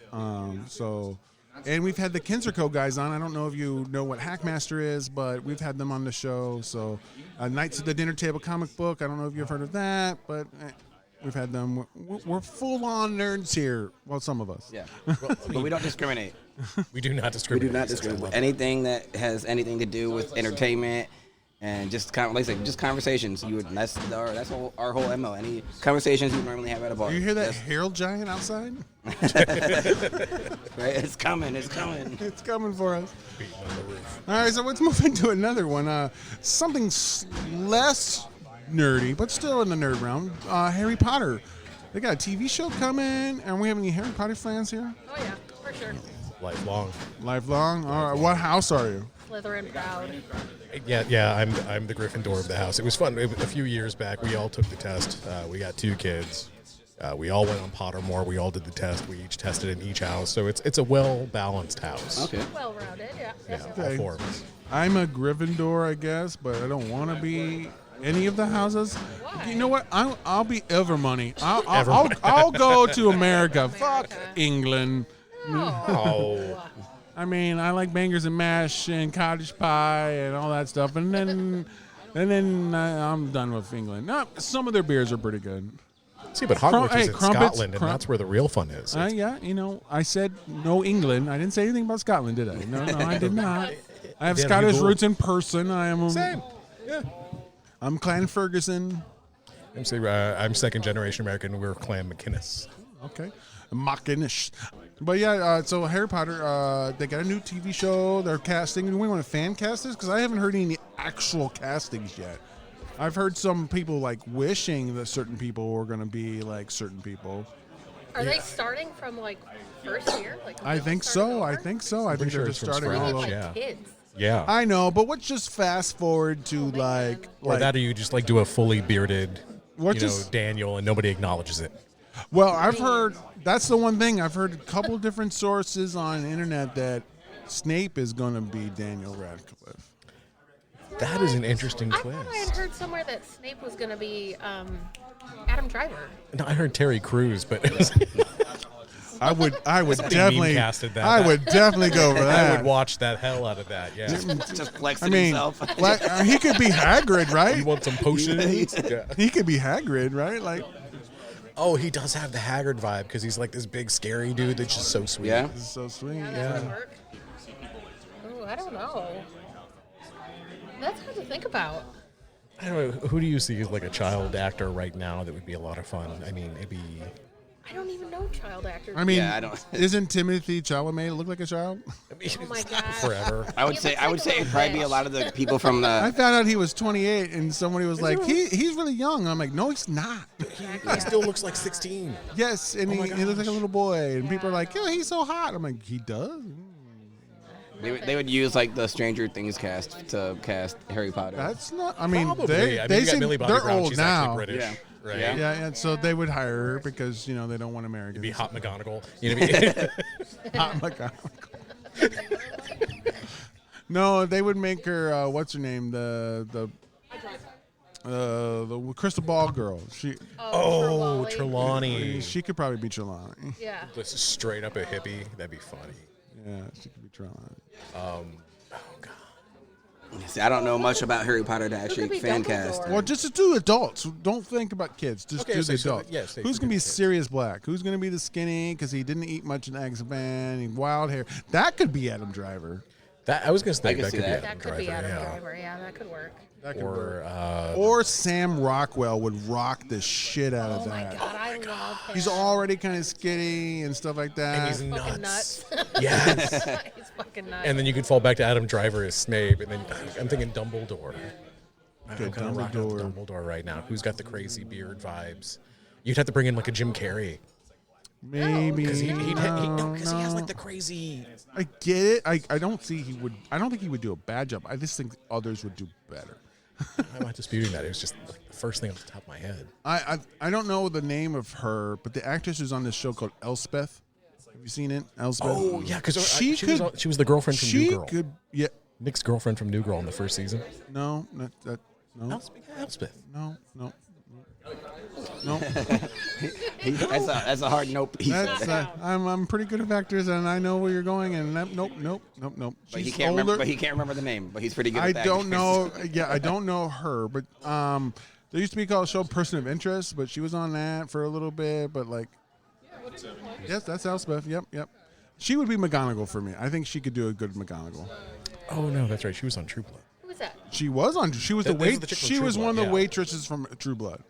And we've had the Kinzerco guys on. I don't know if you know what Hackmaster is, but we've had them on the show. So, Knights of the Dinner Table comic book. I don't know if you've heard of that, but we've had them. We're full-on nerds here. Well, some of us. Yeah, but we don't discriminate. We do not discriminate. We do not discriminate. Anything that has anything to do with entertainment and just like I said, just conversations. That's our whole MO. Any conversations you normally have at a bar. You hear that Herald Giant outside? Right? It's coming. It's coming. It's coming for us. All right, so let's move into another one. Something less nerdy, but still in the nerd realm. Harry Potter. They got a TV show coming, and we have any Harry Potter fans here? Oh yeah, for sure. Lifelong. All right. What house are you? Slytherin proud. Yeah. I'm the Gryffindor of the house. It was fun. A few years back, we all took the test. We got 2 kids. We all went on Pottermore. We all did the test. We each tested in each house. So it's a well-balanced house. Okay. Well-rounded, yeah. Yeah, Definitely. all 4 of us. I'm a Gryffindor, I guess, but I don't want to be any of the houses. Why? You know what? I'll be Evermoney. I'll go to America. Fuck England. Oh. I mean, I like bangers and mash and cottage pie and all that stuff, and then I'm done with England. No, some of their beers are pretty good. See, but Hogwarts is in crumpets, Scotland, and that's where the real fun is. Yeah, I said no England. I didn't say anything about Scotland, did I? No, I did not. I have Scottish roots in person. I am Same. Yeah. I'm Clan Ferguson. I'm second-generation American. We're Clan McInnes. Okay. Mockinish. But yeah, so Harry Potter, they got a new TV show. They're casting. Do we want to fan cast this? Because I haven't heard any actual castings yet. I've heard some people like wishing that certain people were going to be like certain people. Are they starting from like first year? I think so. I think they're just starting all over. Yeah. Kids. Yeah. I know, but let's just fast forward to Or that, or you just do a fully bearded, just Daniel, and nobody acknowledges it. Well, I've heard that's the one thing. I've heard a couple different sources on the internet that Snape is going to be Daniel Radcliffe. That is an interesting I twist. thought I had heard somewhere that Snape was going to be Adam Driver. No, I heard Terry Crews, but I would definitely meme-casted that. I would definitely go for that. I would watch that hell out of that. Yeah. Just flexing himself. He could be Hagrid, right? You want some potions? Yeah. He could be Hagrid, right? Like, oh, he does have the Haggard vibe because he's like this big scary dude that's just so sweet. Yeah. this is so sweet. That would work. Oh, I don't know. That's hard to think about. I don't know. Who do you see as like a child actor right now that would be a lot of fun? I mean, it'd be. I don't even know child actors. I mean, Yeah, I don't- isn't Timothy Chalamet look like a child? Oh my God. Forever. I would say it'd probably be a lot of the people from I the. found out he was 28, and somebody was like, he's really young. I'm like, no, he's not. He still looks like 16. Yes, and he looks like a little boy, and people are like, yeah, he's so hot. I'm like, he does? They would use like the Stranger Things cast to cast Harry Potter. That's not, I mean, Probably. they you got seem, Millie Bobby they're Brown. old She's now. actually British. Yeah. Right. Yeah. Yeah, and so they would hire her because, they don't want Americans. Be Hot McGonagall. You know what I mean? Hot McGonagall. No, they would make her, what's her name? The crystal ball girl. Oh, Trelawney. She could probably be Trelawney. Yeah. This is straight up a hippie. That'd be funny. Yeah, she could be Trelawney. Oh, God. See, I don't know much about Harry Potter to actually could be fan Dumbledore? cast. Well, just do adults. Don't think about kids. Just Okay, do the so adults. yes, Who's going to be Sirius Black? Who's going to be the skinny because he didn't eat much in X-Men? He wild hair. That could be Adam Driver. I was going to say I can that see could be that. Adam That could Driver. be Adam yeah. Driver. Yeah, that could work. That could work. Or Or Sam Rockwell would rock the shit out of Oh my that. God, I love love him. He's already kind of skinny and stuff like that. And he's fucking nuts. nuts. Yes. He's fucking nuts. And then you could fall back to Adam Driver as Snape, and then I'm thinking Dumbledore. Okay, I'm kind of rocking with Dumbledore right now. Who's got the crazy beard vibes? You'd have to bring in like a Jim Carrey. Maybe Because he no. has like the crazy. I get it. I don't think he would do a bad job. I just think others would do better. I'm not disputing that. It was just like the first thing off the top of my head. I don't know the name of her, but the actress who's on this show called Elspeth. Have you seen it? Elspeth. Oh yeah, because she was the girlfriend from New Girl. Yeah. Nick's girlfriend from New Girl in the first season. No, not that. No. Elspeth. No. That's a hard nope. I'm pretty good at actors, and I know where you're going. And nope. But he can't remember. But he can't remember the name. But he's pretty good. I at don't actors. know. Yeah, I don't know her. But there used to be called a show Person of Interest, but she was on that for a little bit. But like, yes, that's Elspeth. Yep. She would be McGonagall for me. I think she could do a good McGonagall. Oh no, that's right. She was on True Blood. Who was that? She was on. She was That was the chick from She True was one of Blood, the yeah. waitresses from True Blood.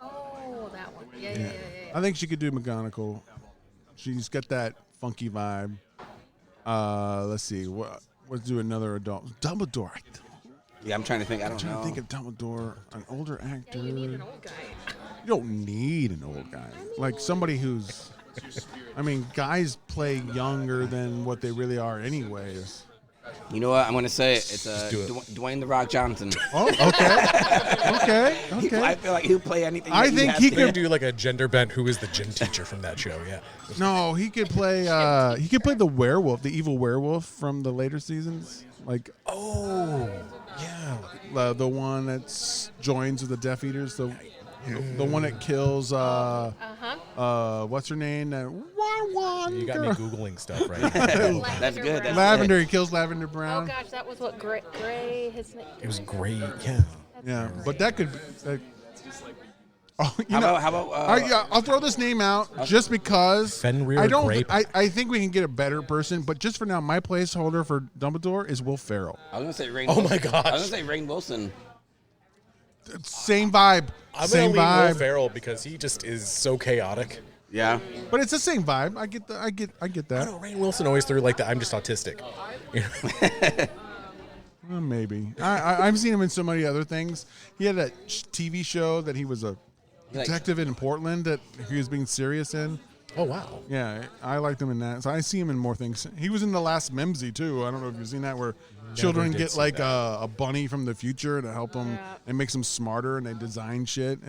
Oh, that one. Yeah. I think she could do McGonagall. She's got that funky vibe. Let's see. Let's do another adult. Dumbledore. Yeah, I'm trying to think. I don't know. Think of Dumbledore, an older actor. You need an old guy. You don't need an old guy. Like somebody who's. I mean, guys play younger than what they really are, anyways. You know what? I'm gonna say it. It's do it. Dwayne the Rock Johnson. Oh, okay. I feel like he'll play anything. I that think has he to. We could do like a gender bent. Who is the gym teacher from that show? Yeah. No, he could play. He could play the werewolf, the evil werewolf from the later seasons. Like, Oh, yeah. the one that joins with the Death Eaters, the one that kills. What's her name? One. You got me girl. googling stuff right now. That's good. That's Lavender. He kills Lavender Oh Brown. gosh, that was what Gray his name. It was great. Yeah. Yeah, but that could. How about I'll throw this name out just because Fenrir I don't. Grape. I think we can get a better person, but just for now, my placeholder for Dumbledore is Will Ferrell. I was gonna say Rainn. Oh Wilson. my gosh. I was gonna say Rainn Wilson. Same vibe. I'm same gonna leave Will vibe. Ferrell because he just is so chaotic. Yeah. But it's the same vibe. I get I that. know Rainn Wilson always threw like the I'm just autistic. You know? Well, maybe. I've seen him in so many other things. He had that TV show that he was a detective in Portland that he was being serious in. Oh wow. Yeah, I liked him in that. So I see him in more things. He was in The Last Mimsy, too. I don't know if you've seen that, where children did get see like that. a bunny from the future to help them and makes them smarter, and they design shit.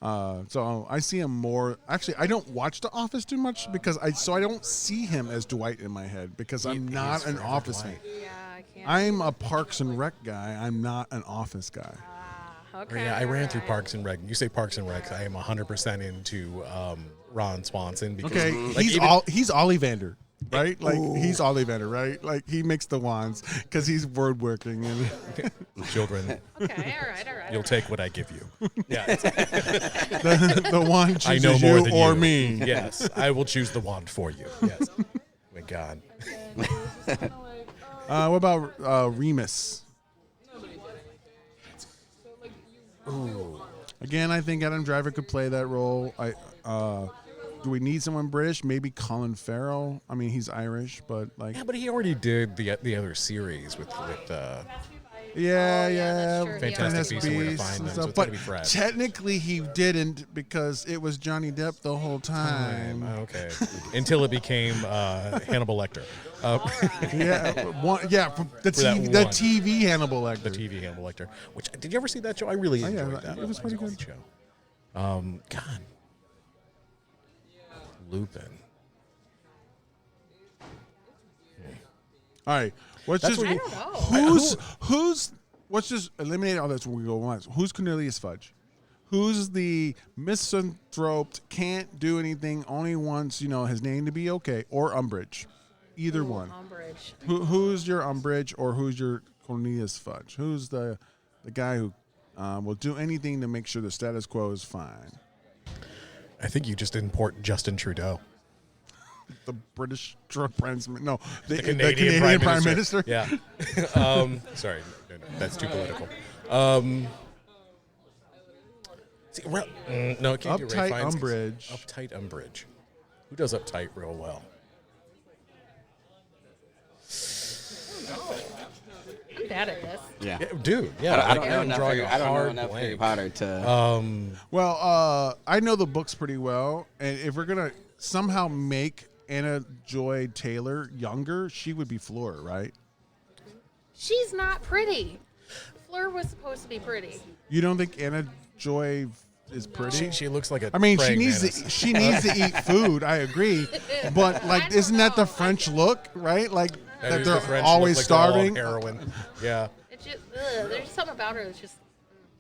So I see him more. Actually, I don't watch The Office too much because I don't see him as Dwight in my head because I'm not an Office fan. Yeah, I can't. I'm a Parks and Rec guy. I'm not an Office guy. Okay. Yeah, I ran through Parks and Rec. You say Parks and Rec, I am 100% into Ron Swanson because Okay, like, he's Ollivander, right? Like he's Ollivander, right? Like he makes the wands because he's word working and children. Okay, all right. You'll take what I give you. Yeah, the wand I chooses know more you than or you. me. Yes, I will choose the wand for you. Yes. My God. What about Remus? Again, I think Adam Driver could play that role. Do we need someone British? Maybe Colin Farrell. I mean, he's Irish, but like, Yeah, but he already did the other series with yeah, true. Fantastic Beasts and Where to and Find Them. So stuff. it's gotta But be fresh. technically, he didn't because it was Johnny Depp the whole time. Okay. Until it became Hannibal Lecter. The that TV, one. TV Hannibal Lecter. The TV Hannibal Lecter. Which did you ever see that show? I really yeah, enjoyed that. it was pretty a good. great show. God. Lupin. All right, That's what I don't know. who's let's just eliminate all this when we go once. Who's Cornelius Fudge? Who's the misanthroped, can't do anything, only wants, his name to be okay, or Umbridge? Either one. Umbridge. Who's your Umbridge or who's your Cornelius Fudge? Who's the guy who will do anything to make sure the status quo is fine? I think you just import Justin Trudeau. The British Prime Minister. No, the Canadian Prime Minister. Yeah. Sorry, no, that's too political. See, no, it can't do Uptight Ray Fiennes. Umbrage. Uptight Umbrage. Who does Uptight real well? I'm bad at this. Yeah. Yeah, dude. Yeah, I don't know I'm enough. drawing a I don't know hard enough Harry blank. Potter to. Well, I know the books pretty well, and if we're gonna somehow make Anna Joy Taylor younger, she would be Fleur, right? She's not pretty. Fleur was supposed to be pretty. You don't think Anna Joy is pretty? She looks like a. I mean, she praying needs mantis. to she needs to eat food. I agree, but like, isn't that the French look, right? Like That that is the they're French always look, like they're all on starving. heroin. Yeah. It's just there's something about her that's just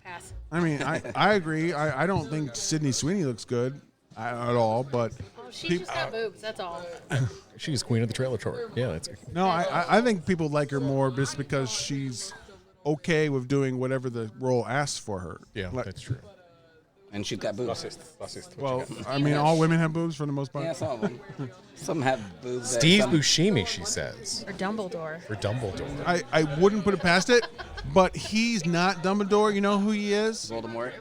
pass. I mean, I agree. I don't think Sydney Sweeney looks good at all, but Oh, she peop- just got boobs. That's all. She's queen of the trailer court. Yeah, that's. no, I think people like her more just because she's okay with doing whatever the role asks for her. Yeah, Like- that's true. And she's got boobs. Well, I mean, all women have boobs for the most part. Yeah, some of them. Some have boobs. that Steve some- Buscemi, she says, Or Dumbledore. for Dumbledore. I wouldn't put it past it, but he's not Dumbledore. You know who he is? Voldemort.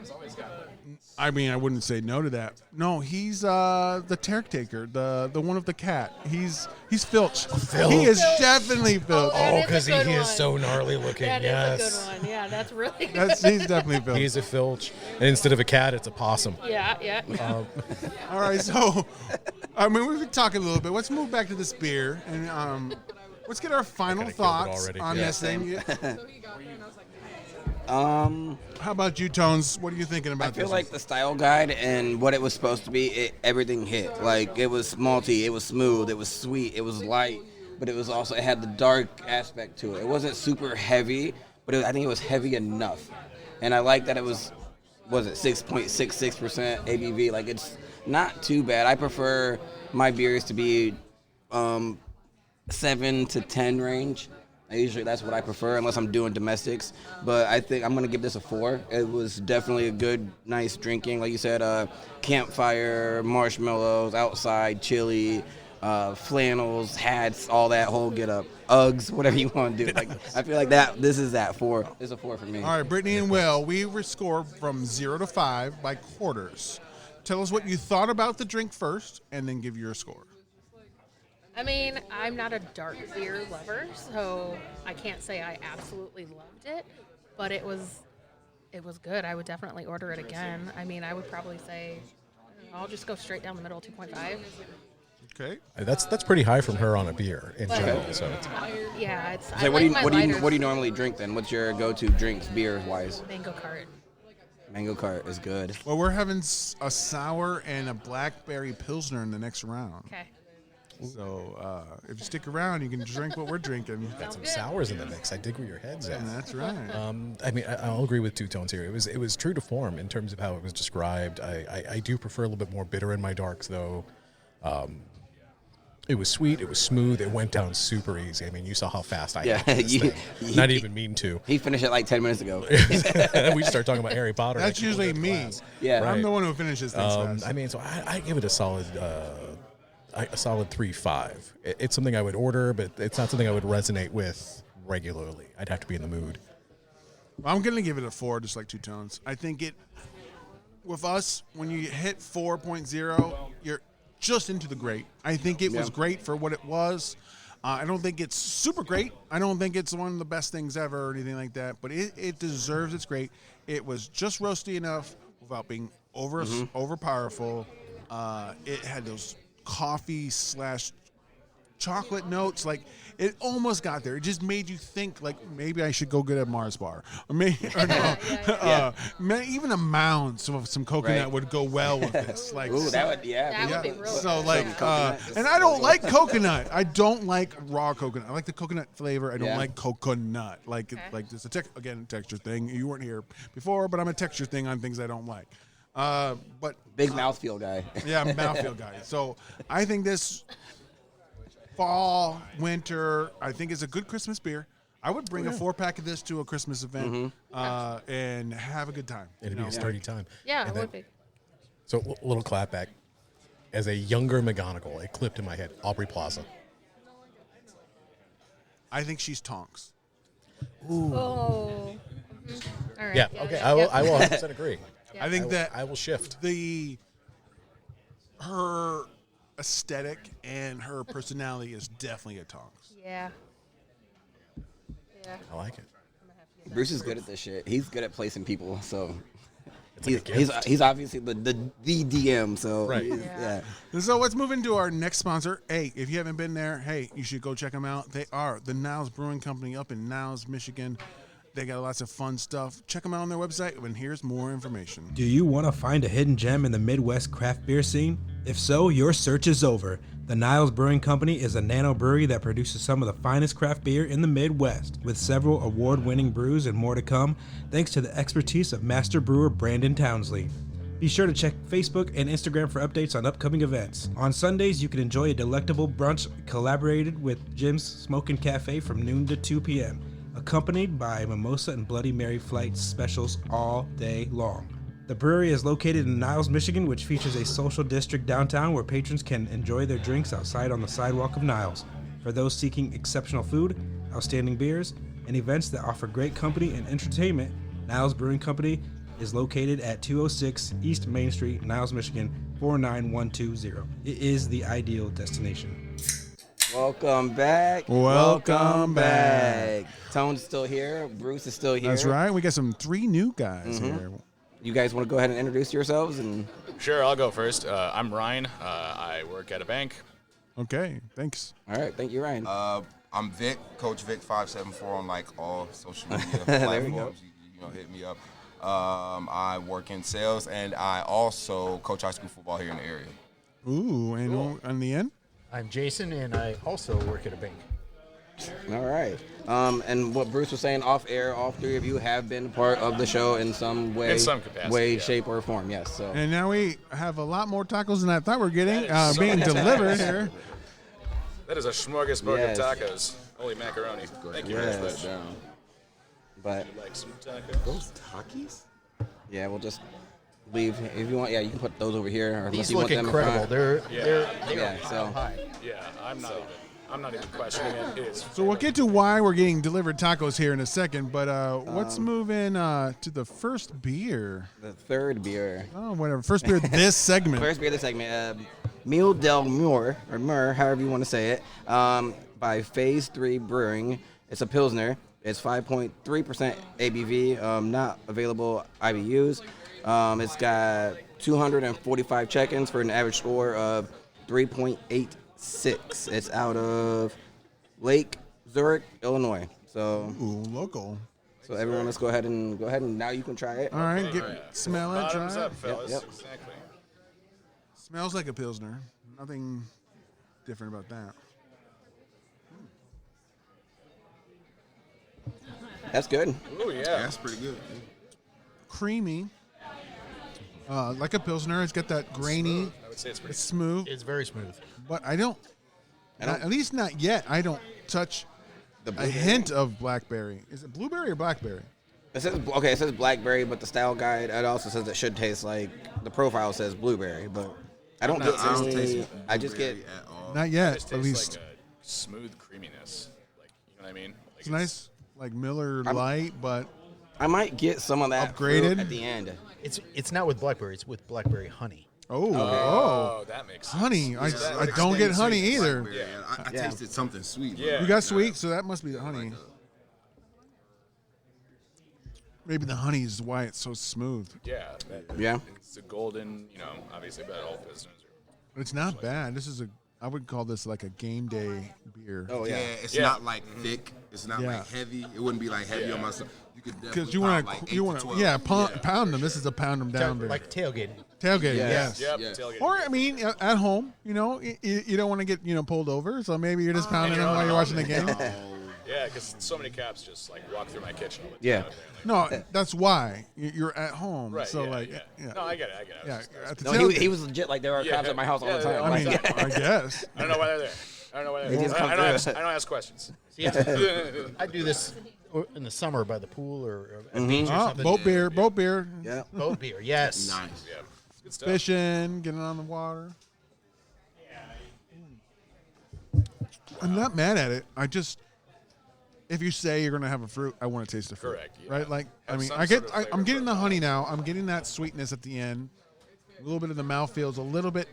I mean, I wouldn't say no to that. No, he's the caretaker, the one with the cat. He's Filch. He is definitely Filch. That Oh, is a because he good is one. so gnarly looking. That is Yes. a good one. Yeah, that's really good. He's definitely Filch. He's a filch. And instead of a cat, it's a possum. Yeah, yeah. All right, so I mean, we've been talking a little bit. Let's move back to this beer and let's get our final kinda killed it thoughts already. on Yeah. this thing. Um, How about you, Tones? What are you thinking about I feel this? like the style guide and what it was supposed to be, everything hit. Like, it was malty, it was smooth, it was sweet, it was light, but it had the dark aspect to it. It wasn't super heavy, but I think it was heavy enough. And I like that it was it 6.66% ABV? Like, it's not too bad. I prefer my beers to be 7 to 10 range. Usually that's what I prefer unless I'm doing domestics. But I think I'm going to give this a 4. It was definitely a good, nice drinking. Like you said, campfire, marshmallows, outside, chili, flannels, hats, all that whole get up. Uggs, whatever you want to do. Like, I feel like this is that 4. It's a 4 for me. All right, Brittany and Will, we were scored from 0 to 5 by quarters. Tell us what you thought about the drink first, and then give your score. I mean, I'm not a dark beer lover, so I can't say I absolutely loved it, but it was good. I would definitely order it again. I mean, I would probably say I'll just go straight down the middle, 2.5. Okay. That's pretty high from her on a beer in general. So it's, Yeah, it's. So I what do like you my what do you lighters. what do you normally drink then? What's your go-to drinks beer wise? Mango cart. Mango Cart is good. Well, we're having a sour and a blackberry pilsner in the next round. Okay. So if you stick around, you can drink what we're drinking. got some sours in the mix. I dig where your head's at. And that's right. I mean, I'll agree with 2Tones here. It was true to form in terms of how it was described. I do prefer a little bit more bitter in my darks, though. It was sweet. It was smooth. It went down super easy. I mean, you saw how fast I ate this thing. Not even mean to. He finished it like 10 minutes ago. We start talking about Harry Potter. That's like, usually look at me. class. Yeah. I'm Right. the one who finishes things fast. I mean, so I give it a solid 3.5. It's something I would order, but it's not something I would resonate with regularly. I'd have to be in the mood. I'm going to give it a 4, just like 2Tones. I think with us, when you hit 4.0, you're just into the great. I think it was great for what it was. I don't think it's super great. I don't think it's one of the best things ever or anything like that, but it deserves its great. It was just roasty enough without being overpowerful. It had those coffee / chocolate notes. Like, it almost got there. It just made you think, like, maybe I should go get a Mars bar. Or maybe, or no, even a Mounds of some coconut would go well with this. Like, Ooh, that would, That would be real so good. like, coconut. and I don't like coconut. I don't like raw coconut. I like the coconut flavor. I don't Yeah. like coconut. Like, like it's a texture thing. You weren't here before, but I'm a texture thing on things I don't like. But Big mouthfeel guy. yeah, I'm a mouthfeel guy. So I think this fall, winter, I think is a good Christmas beer. I would bring a 4-pack of this to a Christmas event and have a good time. It'd be a sturdy time. Yeah, And it then- would be. So a little clap back. As a younger McGonagall, it clipped in my head. Aubrey Plaza. I think she's Tonks. Oh. Mhm. All right. Yeah. Okay. I will 100% agree. I think that I will shift. Her aesthetic and her personality is definitely a Tonks. Yeah. Yeah. I like it. Bruce is good at this shit. He's good at placing people, so It's like a gift. he's obviously the DM. So Right. yeah. So let's move into our next sponsor. Hey, if you haven't been there, hey, you should go check them out. They are the Niles Brewing Company up in Niles, Michigan. They got lots of fun stuff. Check them out on their website, and here's more information. Do you want to find a hidden gem in the Midwest craft beer scene? If so, your search is over. The Niles Brewing Company is a nano brewery that produces some of the finest craft beer in the Midwest, with several award-winning brews and more to come, thanks to the expertise of master brewer Brandon Townsley. Be sure to check Facebook and Instagram for updates on upcoming events. On Sundays, you can enjoy a delectable brunch collaborated with Jim's Smokin' Cafe from noon to 2 p.m., accompanied by mimosa and Bloody Mary flight specials all day long. The brewery is located in Niles, Michigan, which features a social district downtown where patrons can enjoy their drinks outside on the sidewalk of Niles. For those seeking exceptional food, outstanding beers, and events that offer great company and entertainment, Niles Brewing Company is located at 206 East Main Street, Niles, Michigan, 49120. It is the ideal destination. Welcome back. Welcome back. Tone's still here. Bruce is still here. That's right. We got some 3 new guys here. You guys want to go ahead and introduce yourselves? And Sure, I'll go first. I'm Ryan. I work at a bank. Okay, thanks. all right, thank you, Ryan. I'm Vic, Coach Vic 574 on like all social media There we go. platforms. You know, hit me up. I work in sales, and I also coach high school football here in the area. Ooh, and on the end? I'm Jason, and I also work at a bank. All right. And what Bruce was saying off air, all 3 of you have been part of the show in some way, In some capacity, yeah. shape, or form. Yes. So And now we have a lot more tacos than I thought we were getting That is so being many delivered tacos. here. That is a smorgasbord Yes. of tacos. Holy macaroni. Thank you very much. but Like some tacos. Those Takis? yeah, we'll just leave if you want. Yeah, you can put those over here. Or unless These you look want them in incredible. front. They're Yeah, so high. Yeah, I'm not even questioning it. It is. So we'll get to why we're getting delivered tacos here in a second, but let's move in to the first beer. the third beer. Oh, whatever. First beer this segment. First beer of the segment, Miel del Mur, or Mur, however you want to say it, by Phase 3 Brewing. It's a Pilsner. It's 5.3% ABV, not available IBUs. It's got 245 check-ins for an average score of 3.86. It's out of Lake Zurich, Illinois. So, Ooh, local. so everyone, let's go ahead and now you can try it. All right, smell it, Bottoms try it. up, fellas. Yep. Exactly. Smells like a Pilsner. Nothing different about that. That's good. Oh yeah. That's pretty good. Creamy. Like a Pilsner. It's got that grainy. I would say it's pretty. It's smooth. It's very smooth. But I don't, at least not yet, I don't touch The a blueberry? hint of blackberry. Is it blueberry or blackberry? It says it says blackberry, but the style guide it also says it should taste like the profile says blueberry, but I don't get I don't any. taste I just get blueberry at all. Not It yet, just at tastes least. like a smooth creaminess. Like, you know what I mean? Like It's nice, like Miller Light, but I might get some of that Upgraded? fruit at the end. It's not with blackberry. It's with blackberry honey. Oh, that makes sense. honey. I That don't get explains honey sweet either. blackberry, and I Yeah. tasted something sweet. Yeah. You got sweet, so that must be the honey. Maybe the honey is why it's so smooth. Yeah. Yeah. It's a golden, obviously, but all Pilsners are. It's not bad. This is I would call this like a game day beer. Oh Yeah, yeah. it's Yeah. not like thick. It's not Yeah. like heavy. It wouldn't be like heavy on my stomach. You could definitely Because you pound want like to, you 8 want to to, 12. yeah, pound them. This is a pound them down beer. Like tailgating. Tailgating, Yes. yes. Yep. Yes. Tailgate. Or I mean, at home, you don't want to get pulled over, so maybe you're just pounding them while you're watching the game. Yeah, because so many cops just like walk through my kitchen all the time. Yeah. apparently. No, that's why you're at home. Right. So yeah, like, yeah. No, I get it. I get it. yeah, I was just- at the No, tailgate. he was legit. Like there are cops at my house all the Yeah, time. yeah, I mean, Like, I guess. I don't know why they're there. I don't know why They they're just there. come I don't through. ask questions. See, I do this in the summer by the pool or at beach or Oh, something. boat beer. yeah. Boat beer, yes. Nice. Yeah. It's good stuff. Fishing, getting on the water. I'm not mad at it. if you say you're going to have a fruit, I want to taste the fruit. Correct, yeah. Right? Like, Have I mean, some I get, sort of flavor I'm getting the profile. honey now. I'm getting that sweetness at the end. A little bit of the mouthfeel is a little bit.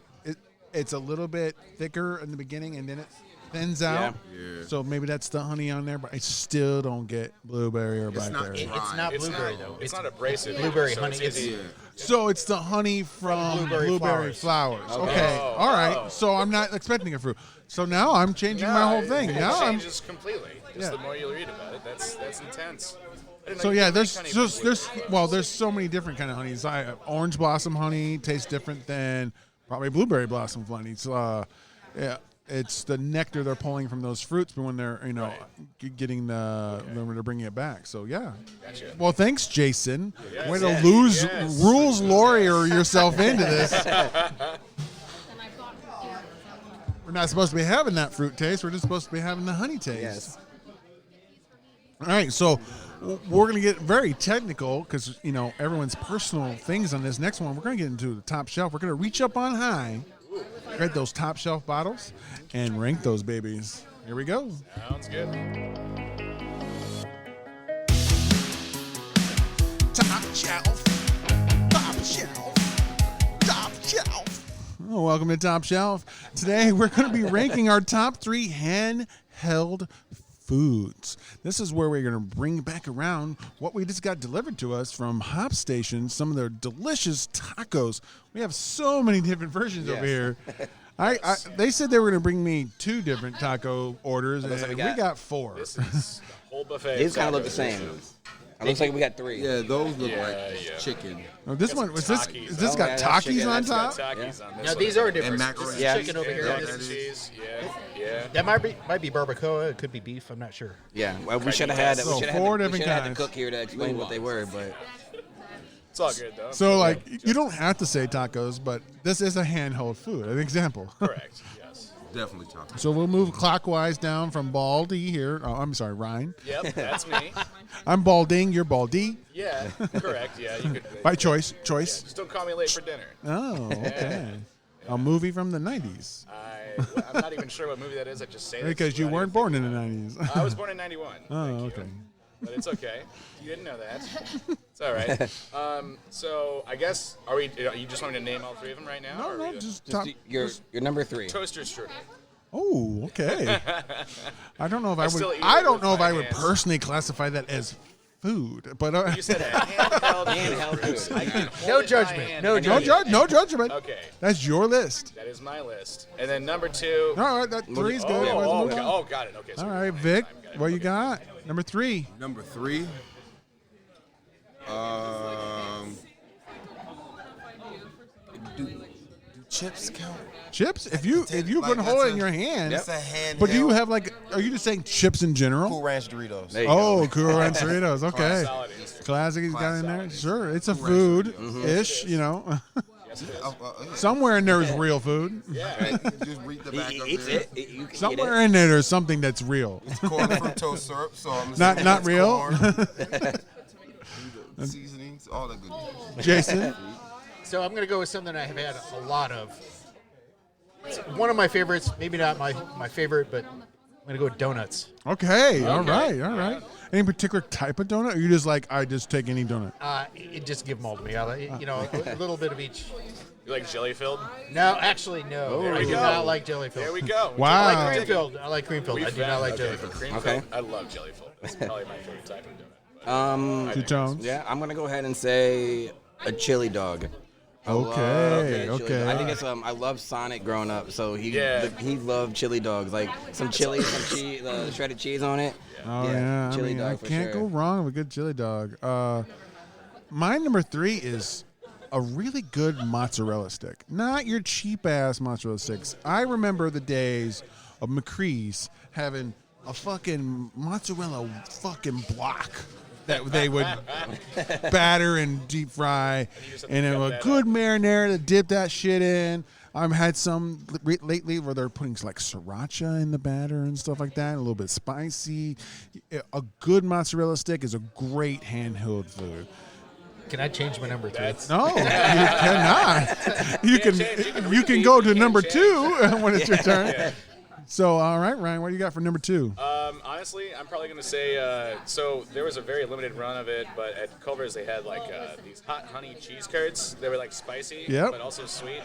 It's a little bit thicker in the beginning, and then it thins out. Yeah. So maybe that's the honey on there, but I still don't get blueberry or blackberry. It's not blueberry though. It's not abrasive. Blueberry so honey. It's, So it's the honey from blueberry flowers. Okay. Oh, All right. oh. So I'm not expecting a fruit. So now I'm changing my whole thing. It Now I'm. changes completely. Just the more you read about it, that's intense. I didn't know So you yeah, could there's make honey just from there's so many different kind of honeys. Orange blossom honey tastes different than probably blueberry blossom honey. So yeah, it's the nectar they're pulling from those fruits when they're getting when they're bringing it back. So yeah. Gotcha. Well, thanks, Jason. Yes, Way to yes, lose yes. rules lawyer yourself into this. We're not supposed to be having that fruit taste. We're just supposed to be having the honey taste. Yes. All right, so we're going to get very technical because, everyone's personal things on this next one. We're going to get into the top shelf. We're going to reach up on high, grab those top shelf bottles, and rank those babies. Here we go. Sounds good. Top shelf. Top shelf. Top shelf. Oh, welcome to Top Shelf. Today, we're going to be ranking our top 3 handheld foods. This is where we're going to bring back around what we just got delivered to us from Hop Station, some of their delicious tacos. We have so many different versions over here. They said they were going to bring me 2 different taco orders, and we got 4. This is the whole buffet. These kind of look the same. It looks like we got 3. Yeah, those look like chicken. Oh, this one was this. Is this got Takis on top? No, these are different. macaroni. This is chicken over here. Mac This and is- cheese. Yeah. That might be barbacoa. It could be beef. I'm not sure. Yeah, well, we should have had So we should 4 have different had the kinds. cook here to explain what they were, but It's all good though. So, you don't have to say tacos, but this is a handheld food. An example. Correct. Yes. Definitely taco. So we'll move clockwise down from Baldy here. Oh, I'm sorry, Ryan. Yep, that's me. I'm Balding. You're Baldy. Yeah, correct. Yeah, you could. By choice. Yeah, Choice. just don't call me late for dinner. Oh, okay. A movie from the 90s. I'm not even sure what movie that is. I just say this Because you without weren't even born in thinking the about 90s. it. I was born in '91. Oh, Thank you. okay. But it's okay. You didn't know that. It's all right. So I guess are you just want me to name all 3 of them right now? No, or no, are we just just top. your number 3. toaster strudel. Oh, okay. I don't know if I still would. eat I it don't with know if my I would hands. personally classify that as food, but You said a handheld food. I can No hold it in my judgment. hand No and no eat judge, it. no judgment. Okay, That's your list. that is my list. And then number 2. All right, that 3's good. Let's Oh, move okay. on. Oh, got it. Okay. So All right, Vic, what you Okay. got? Number 3. Number 3. Do chips count? Chips? If you Like, can hold it that's in your hand. That's a handheld. But do you have are you just saying chips in general? Cool Ranch Doritos? There you Oh, go. Cool Ranch Doritos. Okay. Solid answer. Classic he's got Classic. in there. Sure, it's a Cool Ranch food-ish, Yes, it is. Somewhere in there is real food. Yeah. Just read the back He up eats there. it. You can Somewhere eat in there, there's something that's real. Corn fructose syrup. So I'm Not assuming not it's real. corn. Seasonings, all that good. Jason. So I'm going to go with something I have had a lot of. It's one of my favorites, maybe not my favorite, but I'm going to go with donuts. Okay. All right. Any particular type of donut? Or you just I just take any donut? It just give them all to me. A little bit of each. You like jelly filled? No, actually, no. There I we do go. not like jelly filled. There we go. Wow. I like cream filled. I do not like jelly filled. Cream Okay. filled. I love jelly filled. That's probably my favorite type of donut. 2-Tones. Yeah, I'm gonna go ahead and say a chili dog. I love Okay, chili okay. dog. I think it's I love Sonic growing up, so he loved chili dogs, like some chili, some cheese, shredded cheese on it. Oh yeah, chili I dog for can't sure. go wrong with a good chili dog. My number 3 is a really good mozzarella stick, not your cheap ass mozzarella sticks. I remember the days of McCree's having a fucking mozzarella fucking block that they would batter and deep fry, and it was a good marinara to dip that shit in. I've had some lately where they're putting sriracha in the batter and stuff like that, a little bit spicy. A good mozzarella stick is a great handheld food. Can I change my number 3? No, you cannot. You can go to number 2 when it's your turn. So, all right, Ryan, what do you got for number 2? I'm honestly, I'm probably going to say, so there was a very limited run of it, but at Culver's they had like these hot honey cheese curds. They were like spicy, but also sweet.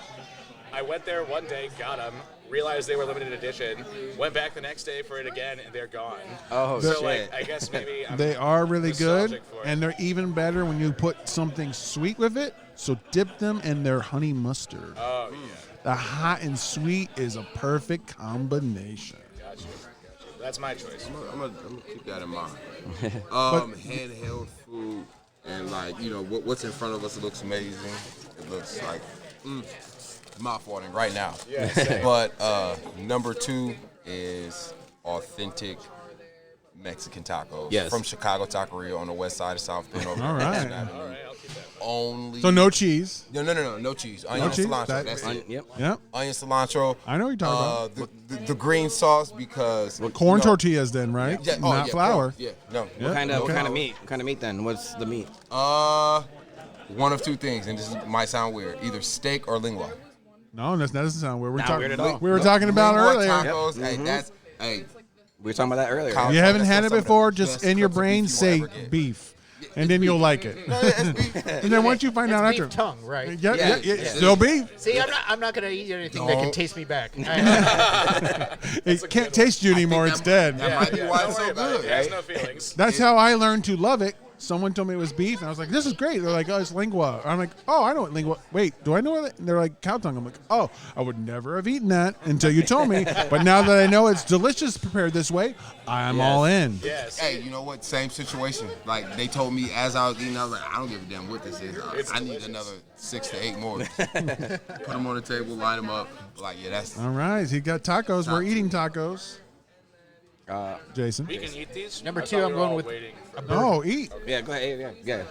I went there one day, got them, realized they were limited edition, went back the next day for it again, and they're gone. Oh, so shit. like, I guess maybe They are really good, nostalgic for it. and they're even better when you put something sweet with it. So dip them in their honey mustard. Oh, yeah. The hot and sweet is a perfect combination. Gotcha. That's my choice. I'm gonna keep that in mind. Handheld food and like what's in front of us. It looks amazing. It looks like mouth-watering right now. Yeah, same. But number 2 is authentic Mexican tacos from Chicago Taqueria on the west side of South Bend. All right. All right, I'll keep that. Only. So no cheese. No cheese. Onion cheese? cilantro. That's it. Yep. Onion cilantro. I know what you're talking about. The green sauce because corn tortillas then, right? Yeah, Not flour. Corn. Yeah. No. What kind of meat? What kind of meat then? What's the meat? One of two things, and this might sound weird: either steak or lingua. No, that doesn't sound weird. Not weird at all. We were talking about earlier. Tacos, hey, we were talking about that earlier. You haven't had it before, just in your brain say beef. And then you'll like it. And then once you find out beef after tongue, right? Yeah, still beef. See, I'm not gonna eat anything that can taste me back. It can't taste you anymore. It's dead. That might be why it's so good. There's no feelings. That's how I learned to love it. Someone told me it was beef, and I was like, "This is great." They're like, "Oh, it's lingua." I'm like, "Oh, I know what lingua." Wait, do I know what? And they're like, "Cow tongue." I'm like, "Oh, I would never have eaten that until you told me." But now that I know it's delicious prepared this way, I'm all in. Yes. Hey, you know what? Same situation. Like they told me as I was eating, I was like, I don't give a damn what this is. I need another 6 to 8 more. Put them on the table, line them up. Like, yeah, that's All right, he got tacos. We're eating tacos. Jason. We can eat these. Number I 2, thought I'm we were going all with waiting for Oh, eat. Yeah, go ahead. Yeah.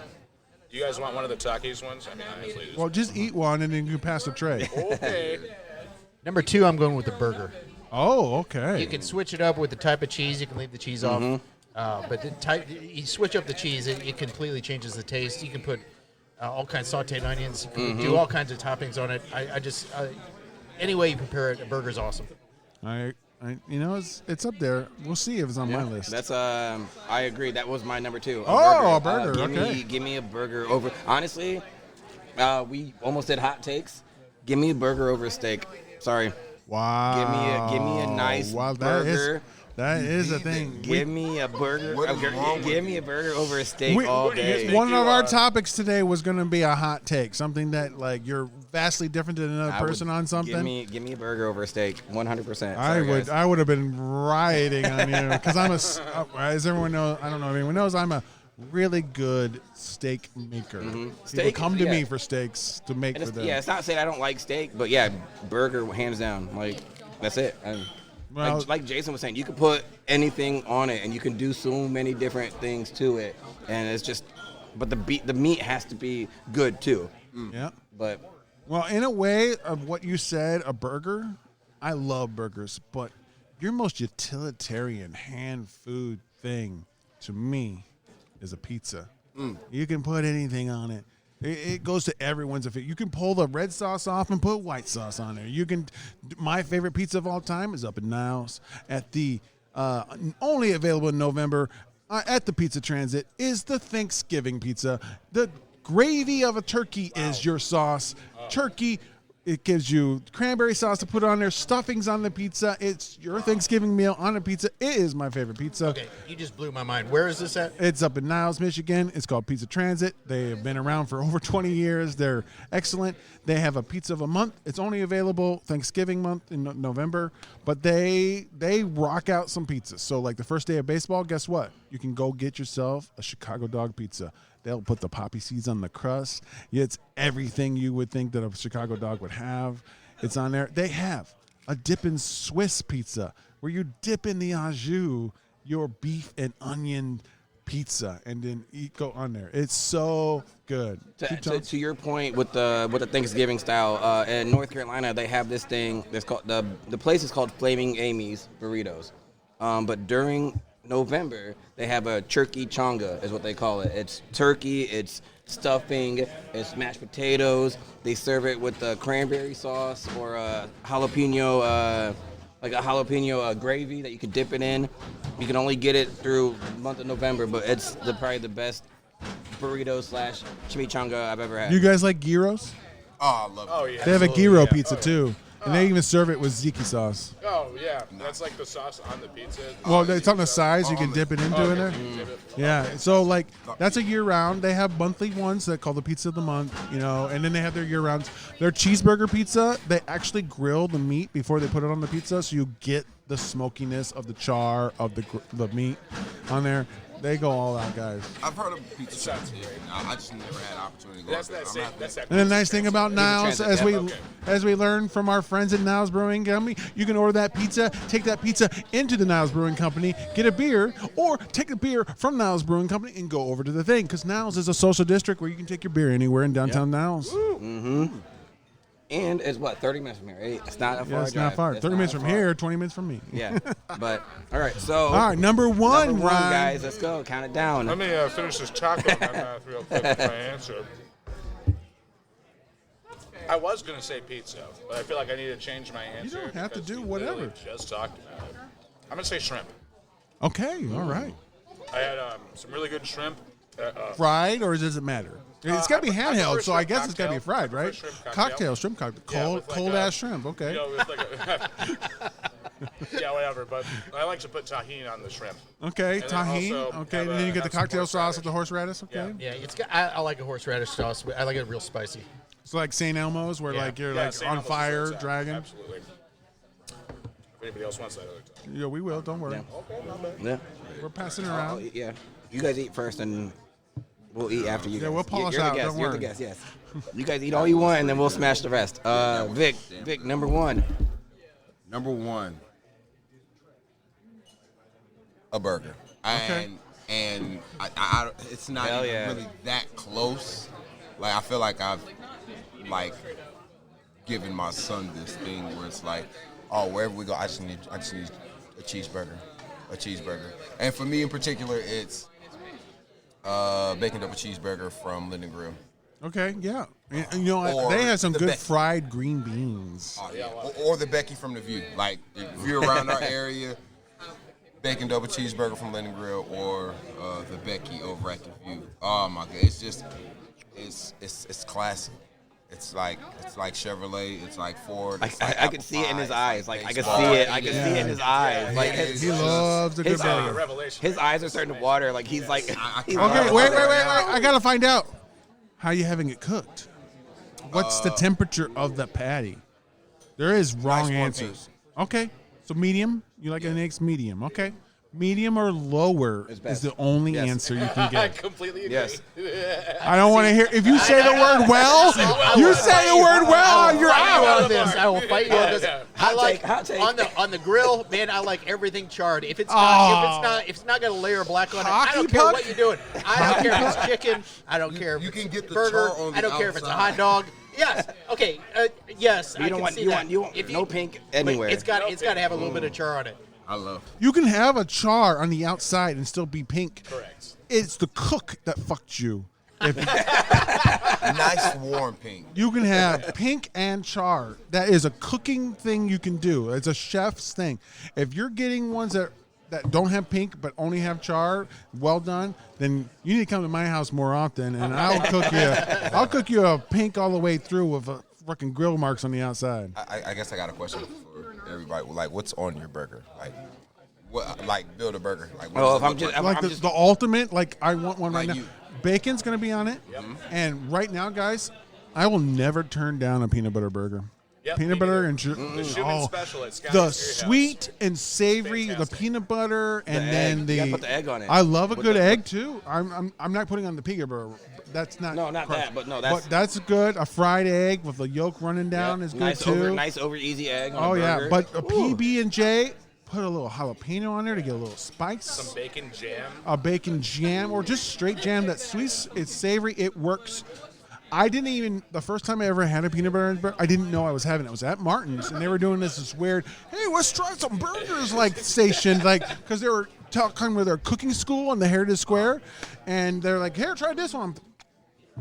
Do you guys want one of the Takis ones? I mean, honestly. Well, just eat one, and then you can pass the tray. Okay. Number 2, I'm going with the burger. Oh, okay. You can switch it up with the type of cheese. You can leave the cheese off. But the type, you switch up the cheese, it completely changes the taste. You can put all kinds of sauteed onions. You can do all kinds of toppings on it. Any way you prepare it, a burger's awesome. It's up there. We'll see if it's on my list. That's I agree. That was my number 2. A burger. Okay. Give me a burger over. Honestly, we almost did hot takes. Give me a burger over a steak. Sorry. Wow. Give me a nice burger. That is a thing. Give me a burger. Give me a burger over a steak all day. One of our topics today was going to be a hot take, something that like you're vastly different than another person on something. Give me a burger over a steak, 100%. I would have been rioting on you because as everyone knows, I don't know if anyone knows, I'm a really good steak maker. People come to me for steaks to make for them. Yeah, it's not saying I don't like steak, but yeah, burger hands down. Like that's it. Like Jason was saying, you can put anything on it, and you can do so many different things to it, and it's just. But the meat has to be good too. Yeah. But. Well, in a way of what you said, a burger. I love burgers, but your most utilitarian hand food thing to me is a pizza. You can put anything on it. It goes to everyone's. You can pull the red sauce off and put white sauce on there. You can. My favorite pizza of all time is up in Niles at the only available in November at the Pizza Transit is the Thanksgiving pizza. The gravy of a turkey is your sauce. Turkey. It gives you cranberry sauce to put on there, stuffings on the pizza. It's your Thanksgiving meal on a pizza. It is my favorite pizza. Okay, you just blew my mind. Where is this at? It's up in Niles, Michigan. It's called Pizza Transit. They have been around for over 20 years. They're excellent. They have a pizza of a month. It's only available Thanksgiving month in November, but they rock out some pizzas. So like the first day of baseball, guess what? You can go get yourself a Chicago dog pizza. They'll put the poppy seeds on the crust. It's everything you would think that a Chicago dog would have. It's on there. They have a dippin' Swiss pizza where you dip in the au jus your beef and onion pizza and then go on there. It's so good. To your point with the Thanksgiving style, in North Carolina they have this thing that's called the place is called Flaming Amy's Burritos, but during November, they have a turkey chonga, is what they call it. It's turkey, it's stuffing, it's mashed potatoes. They serve it with cranberry sauce or jalapeno, like a jalapeno gravy that you can dip it in. You can only get it through the month of November, but it's probably the best burrito / chimichanga I've ever had. You guys like gyros? Oh, I love it. Oh, yeah. They have a Absolutely, gyro yeah. pizza too, and they even serve it with ziti sauce. Oh, yeah. That's like the sauce on the pizza. Well, it's on the sides. You can dip it into in there. Yeah. So like that's a year round. They have monthly ones that call the pizza of the month, and then they have their year rounds. Their cheeseburger pizza, they actually grill the meat before they put it on the pizza, so you get the smokiness of the char of the meat on there. They go all out, guys. I've heard of pizza shops here. I just never had an opportunity to go. That's that. And the nice thing about Niles, as we learn from our friends at Niles Brewing Company, you can order that pizza, take that pizza into the Niles Brewing Company, get a beer, or take a beer from Niles Brewing Company and go over to the thing. Because Niles is a social district where you can take your beer anywhere in downtown Niles. Mm-hmm. And it's 30 minutes from here. It's not a far it's drive. not far. 30 minutes from here, 20 minutes from me. Yeah, but all right. So all right, number one, Ryan. guys. Let's go. Count it down. Let me finish this taco real quick with my answer. I was going to say pizza, but I feel like I need to change my answer. You don't have to do we whatever. literally just talked about it. I'm going to say shrimp. Okay, all right. I had some really good shrimp. Fried, or does it matter? It's got to be handheld, so I guess it's got to be fried, right? Shrimp cocktail. Cold ass shrimp. Okay. With yeah, whatever. But I like to put tahini on the shrimp. Okay, And tahini. also Okay, have and then you get the have some cocktail sauce horseradish. with the horseradish. Okay. Yeah, it's got, I like a horseradish sauce. I like it real spicy. It's like St. Elmo's, where like you're like St. on Elmo's fire, is where it's at. dragon. Absolutely. If anybody else wants that other time. Yeah, we will. Don't worry. Yeah. We're passing it around. Yeah. You guys eat first, and we'll eat after you. Yeah, guys. we'll polish You're out, the guest. don't You're worry. the guest. Yes. You guys eat all you want, and then we'll smash the rest. Vic, number one. Number one, a burger. Okay. And I it's not Hell even yeah. really that close. Like I feel like I've given my son this thing where it's like, oh, wherever we go, I just need a cheeseburger. And for me in particular, it's bacon double cheeseburger from Linden Grill. Okay, yeah. And, you know what? Or They have some the good Becky. fried green beans. Oh, yeah. Or the Becky from the View. Like if you're around our area, bacon double cheeseburger from Linden Grill or the Becky over at the View. Oh my God, it's just it's classic. It's like Chevrolet. It's like Ford. It's like I could see it in his eyes. Like I could see baseball. it. I could see it in his eyes. Like He loves a good burger. his eyes are starting to water. Like he's like. Okay, wait. I gotta find out. How you having it cooked? What's the temperature of the patty? There is wrong warm answers. Okay, so medium. You like an eggs medium? Okay, medium or lower is the only answer you can I get. completely agree. Yes. I don't want to hear. If you say the word well, you say the word well, you're out. On this, I will fight you on this. I like hot take. on the grill, man. I like everything charred. If it's not got a layer of black on it, I Hockey don't care puck? what you're doing. I don't care if it's chicken. I don't care if you it's can get the burger. char on the I don't care if it's a outside. hot dog. Yes. Okay. Yes. You I don't can want see you that. want you want If no pink but anywhere. It's got to have a little bit of char on it. I love. You can have a char on the outside and still be pink. Correct. It's the cook that fucked you. If Nice warm pink. you can have pink and char. That is a cooking thing you can do. It's a chef's thing. If you're getting ones that don't have pink but only have char, well done, then you need to come to my house more often, and I'll cook you. I'll cook you a pink all the way through with fucking grill marks on the outside. I guess I got a question for everybody. Like, what's on your burger? Like, what? Like, build a burger. Like, what Well, does if it I'm look just- like? Like I'm the ultimate, like I want one right Like now. you. Bacon's gonna be on it, and right now, guys, I will never turn down a peanut butter burger. Yep, Peanut me butter neither. and The Schumann special at Scotty's the Beer House. sweet and savory, Fantastic. the peanut butter, and egg. then You the. gotta put the egg on it. I love a With good the- egg too. I'm not putting on the peanut butter. That's not. No, not that, but no, that's- But that's good. A fried egg with the yolk running down is good nice too. nice over easy egg. On Oh a yeah, burger. but a Ooh. PB and J. Put a little jalapeno on there to get a little spice. Some bacon jam. A bacon jam or just straight jam that's sweet. It's savory. It works. I didn't even, the first time I ever had a peanut butter burger, I didn't know I was having it. I was at Martin's, and they were doing this weird, hey, let's try some burgers, like, station, like, because they were talking with their cooking school in the Heritage Square, and they're like, here, try this one.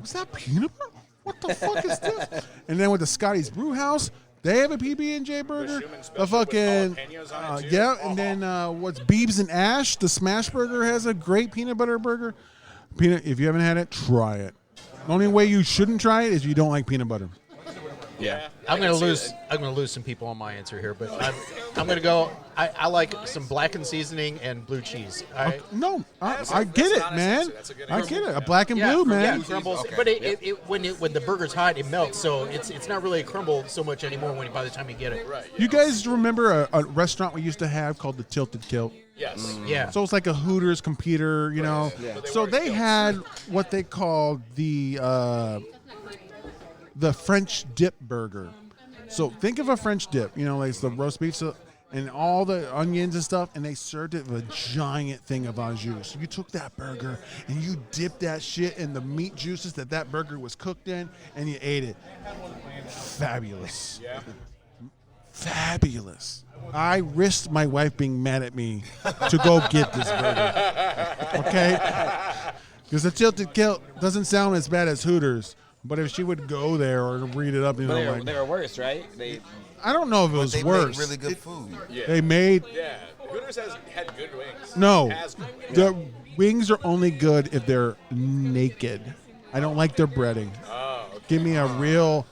Was that peanut butter? What the fuck is this? And then with the Scotty's Brew House, They have a PB&J burger. The fucking jalapenos on it, too. yeah, and then what's Beebs and Ash? The Smash Burger has a great peanut butter burger. If you haven't had it, try it. The only way you shouldn't try it is you don't like peanut butter. Yeah, I'm gonna lose some people on my answer here, but I'm gonna go. I like some blackened seasoning and blue cheese. I get it, man. I get it. A black and blue, man. Yeah, crumbles. Okay. But when the burger's hot, it melts. So it's not really a crumble so much anymore by the time you get it. Right. You guys remember a restaurant we used to have called the Tilted Kilt? Yes. Yeah. So it's like a Hooters competitor, you know. Yeah. So they had what they called the French dip burger. So think of a French dip, you know, like the roast beef and all the onions and stuff, and they served it with a giant thing of au jus. So you took that burger and you dipped that shit in the meat juices that burger was cooked in, and you ate it. Fabulous. Yeah. Fabulous. I risked my wife being mad at me to go get this burger. Okay? Because the Tilted Kilt doesn't sound as bad as Hooters. But if she would go there or read it up, you know, they were worse, right? I don't know if it was worse. They made really good food. Yeah. They made. Yeah. Hooters had good wings. No, Has good wings. the wings are only good if they're naked. I don't like their breading. Oh, okay. Give me a real,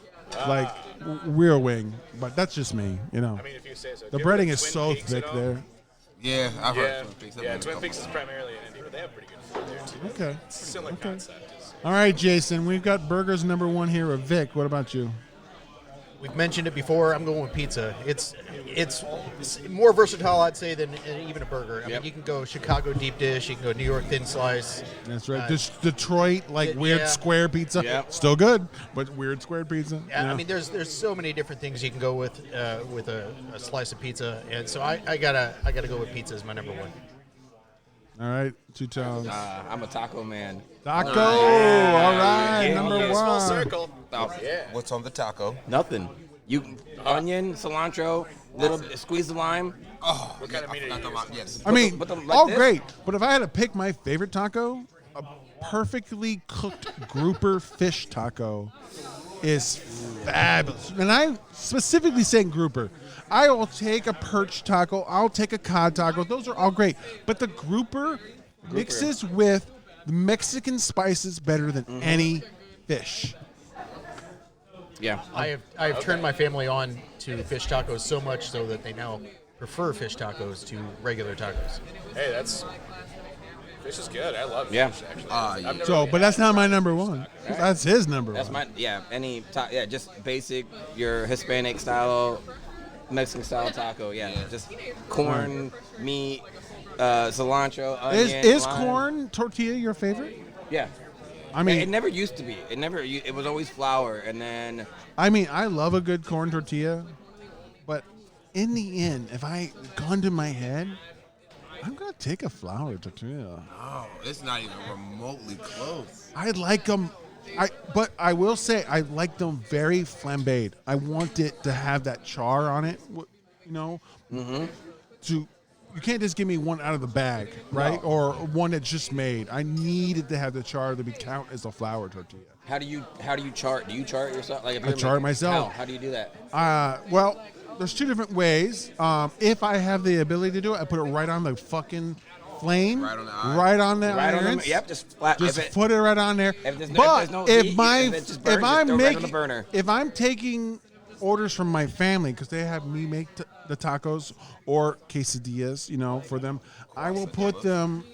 real wing. But that's just me, you know. I mean, if you say so. The Do you ever breading go is to so Twin Peaks thick at all? there. Yeah, I've heard Twin Peaks. Yeah, Twin Peaks is primarily in Indy, but they have pretty good food there too. Okay. It's a similar concept. All right, Jason, we've got burgers number one here with Vic. What about you? We've mentioned it before. I'm going with pizza. It's more versatile, I'd say, than even a burger. I mean, you can go Chicago deep dish. You can go New York thin slice. That's right. Detroit, weird square pizza. Yeah. Still good, but weird square pizza. Yeah, Yeah. I mean, there's so many different things you can go with a slice of pizza, and so I gotta go with pizza as my number one. All right, 2Tones. I'm a taco man. Taco. All right, Yeah, number yeah. one. Full circle. Yeah. What's on the taco? Nothing. Onion, cilantro, squeeze the lime. Oh, What kind of meat are you using? Yes. I mean, But like all this? great. But if I had to pick my favorite taco, a perfectly cooked grouper fish taco is fabulous. And I'm specifically saying grouper. I will take a perch taco. I'll take a cod taco. Those are all great. But the grouper mixes with the Mexican spices better than any fish. Yeah. I have turned my family on to fish tacos so much so that they now prefer fish tacos to regular tacos. Hey, fish is good. I love Yeah. fish, actually. Yeah. I've never So, really but had that's not my number one. That's his number That's one. just basic, your Hispanic style, Mexican style taco. Yeah, just corn, meat, cilantro, onion. Is lime. corn tortilla your favorite? Yeah. I mean, It never used to be. It was always flour, and then I love a good corn tortilla, but in the end, if I gun to my head, I'm gonna take a flour tortilla. Oh, it's not even remotely close. I like them, but I will say I like them very flambéed. I want it to have that char on it, you know. Mm-hmm. You can't just give me one out of the bag, right? No. Or one that's just made. I need it to have the char to be count as a flour tortilla. How do you char? Do you char it yourself? Like I char it myself. How do you do that? Well, there's two different ways. If I have the ability to do it, I put it right on the fucking flame, right on the irons. Yep, just flat. Just put it right on there. If I'm taking orders from my family because they have me make the tacos or quesadillas, you know, for them, I will put them.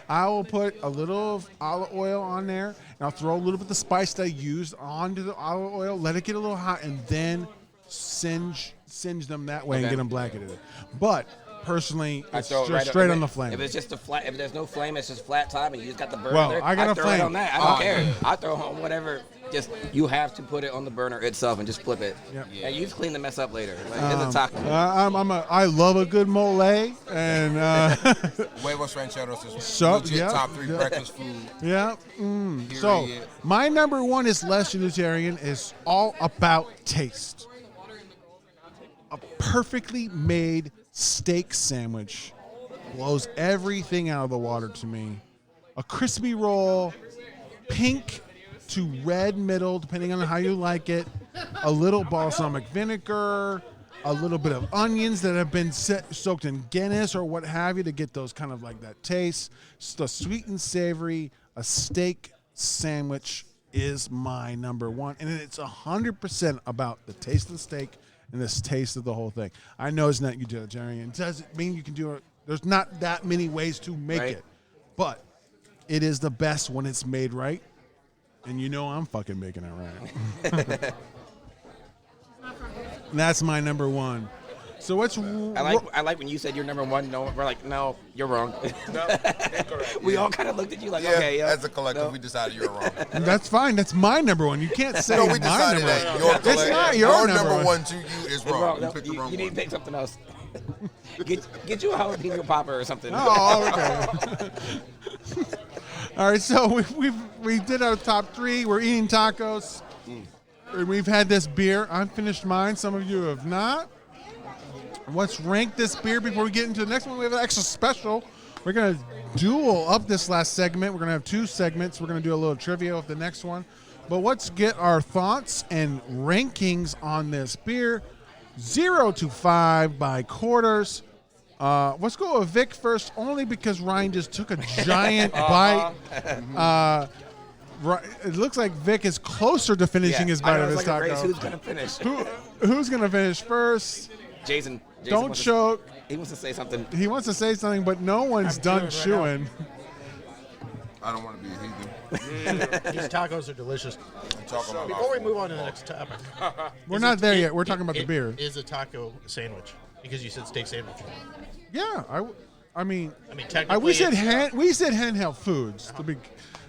I will put a little of olive oil on there, and I'll throw a little bit of the spice that I used onto the olive oil, let it get a little hot, and then singe them that way and get them blackened. But personally, it's just straight on the flame. If it's just a flat, if there's no flame, it's just flat top, and you just got the burner. Well, there, I got a throw flame. it on that. I don't care. I throw on whatever. Just you have to put it on the burner itself and just flip it. Yep. Yeah, you just clean the mess up later. Like, it's a taco. I love a good mole, and Huevos rancheros is so, legit top 3 breakfast food. Yeah. So my number one is less utilitarian. Is all about taste. A perfectly made steak sandwich blows everything out of the water to me. A crispy roll, pink to red middle, depending on how you like it. a little balsamic vinegar, a little bit of onions that have been soaked in Guinness or what have you to get those kind of like that taste. The sweet and savory, a steak sandwich is my number one. And it's 100% about the taste of the steak and the taste of the whole thing. I know it's not utilitarian. It doesn't mean you can do it. There's not that many ways to make it. But it is the best when it's made right. And you know I'm fucking making it right. That's my number one. So what's I like when you said you're number one. No, we're like, no, you're wrong. No, incorrect. We all kind of looked at you like, okay, yeah. As a collective, we decided you're wrong. That's fine. That's my number one. You can't say no, we decided my that number your one. It's not your number one to you is wrong. No, you picked the wrong you need one. to pick something else. Get you a jalapeno popper or something. Oh, okay. All right, so we did our top three. We're eating tacos. We've had this beer. I've finished mine. Some of you have not. Let's rank this beer before we get into the next one. We have an extra special. We're going to duel up this last segment. We're going to have two segments. We're going to do a little trivia of the next one. But let's get our thoughts and rankings on this beer. 0 to 5 by quarters. Let's go with Vic first, only because Ryan just took a giant bite. It looks like Vic is closer to finishing his bite of his taco. Who's going to finish? Who's going to finish first? Jason Don't choke. He wants to say something. He wants to say something, but no one's done chewing. I don't want to be a heathen. These tacos are delicious. Before we move on to the next topic, We're not there yet. We're talking about the beer. Is a taco a sandwich? Because you said steak sandwich. Yeah, I mean, technically, we said handheld foods.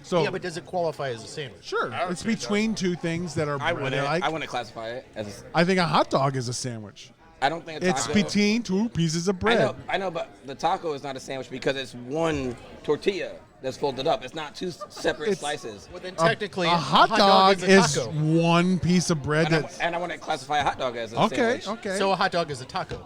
So yeah, but does it qualify as a sandwich? Sure, it's between two things that are. I wouldn't classify it as. I think a hot dog is a sandwich. I don't think a taco. It's between two pieces of bread. I know, but the taco is not a sandwich because it's one tortilla that's folded up. It's not two separate slices. Well, then technically, a hot dog is a taco. one piece of bread. And I wouldn't classify a hot dog as a sandwich. Okay. So a hot dog is a taco.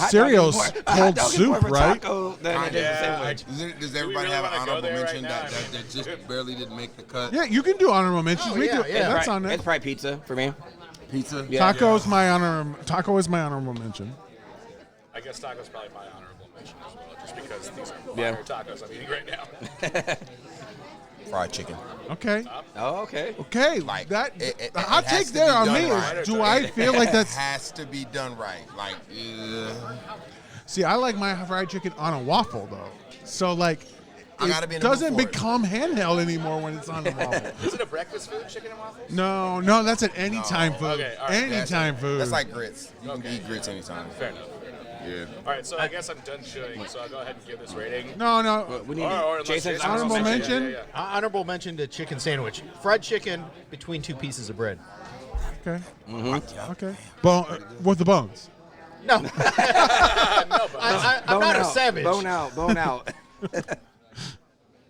Cereal's cold soup, right? Does everybody have an honorable mention that just barely didn't make the cut? Yeah, you can do honorable mentions. That's on there. It's probably pizza for me. Pizza? Yeah. Taco is my honorable mention. I guess taco's probably my honorable mention as well, just because these are fire tacos I'm eating right now. Fried chicken. Okay. Oh, okay. Okay. Like that. the hot take there on me is, do I feel like that's has to be done right? Like, see, I like my fried chicken on a waffle though. So like, it doesn't become handheld anymore when it's on a waffle. Is it a breakfast food, chicken and waffles? No, that's an anytime food. Okay, all right. Anytime food. That's like grits. You can eat grits anytime. Fair enough. Yeah. All right, so I guess I'm done chewing, so I'll go ahead and give this rating. No. We need Jason's honorable mention. Yeah. Honorable mention to chicken sandwich. Fried chicken between two pieces of bread. Okay. Mm-hmm. Okay. With the bones. No. I'm not a savage. Bone out.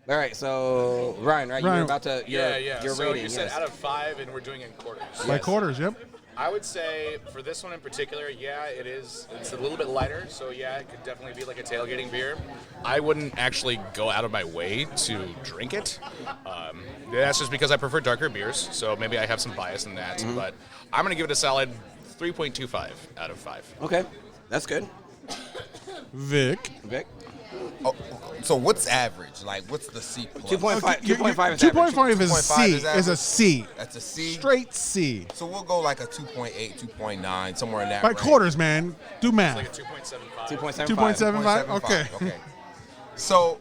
All right, so Ryan, right? You're about to your So rating. you said out of 5, and we're doing it in quarters. By quarters, yep. I would say for this one in particular, it's a little bit lighter, so yeah, it could definitely be like a tailgating beer. I wouldn't actually go out of my way to drink it. That's just because I prefer darker beers, so maybe I have some bias in that. Mm-hmm. But I'm going to give it a solid 3.25 out of 5. Okay, that's good. Vic. Oh, so what's average? Like, what's the C plus? 2.5. 2.5 is 2.5 is a 2.5 C. is Is a C. That's a C? Straight C. So we'll go like a 2.8, 2.9, somewhere in that By range. quarters, man. Do math. It's like a 2.75. 2.75? Okay. So,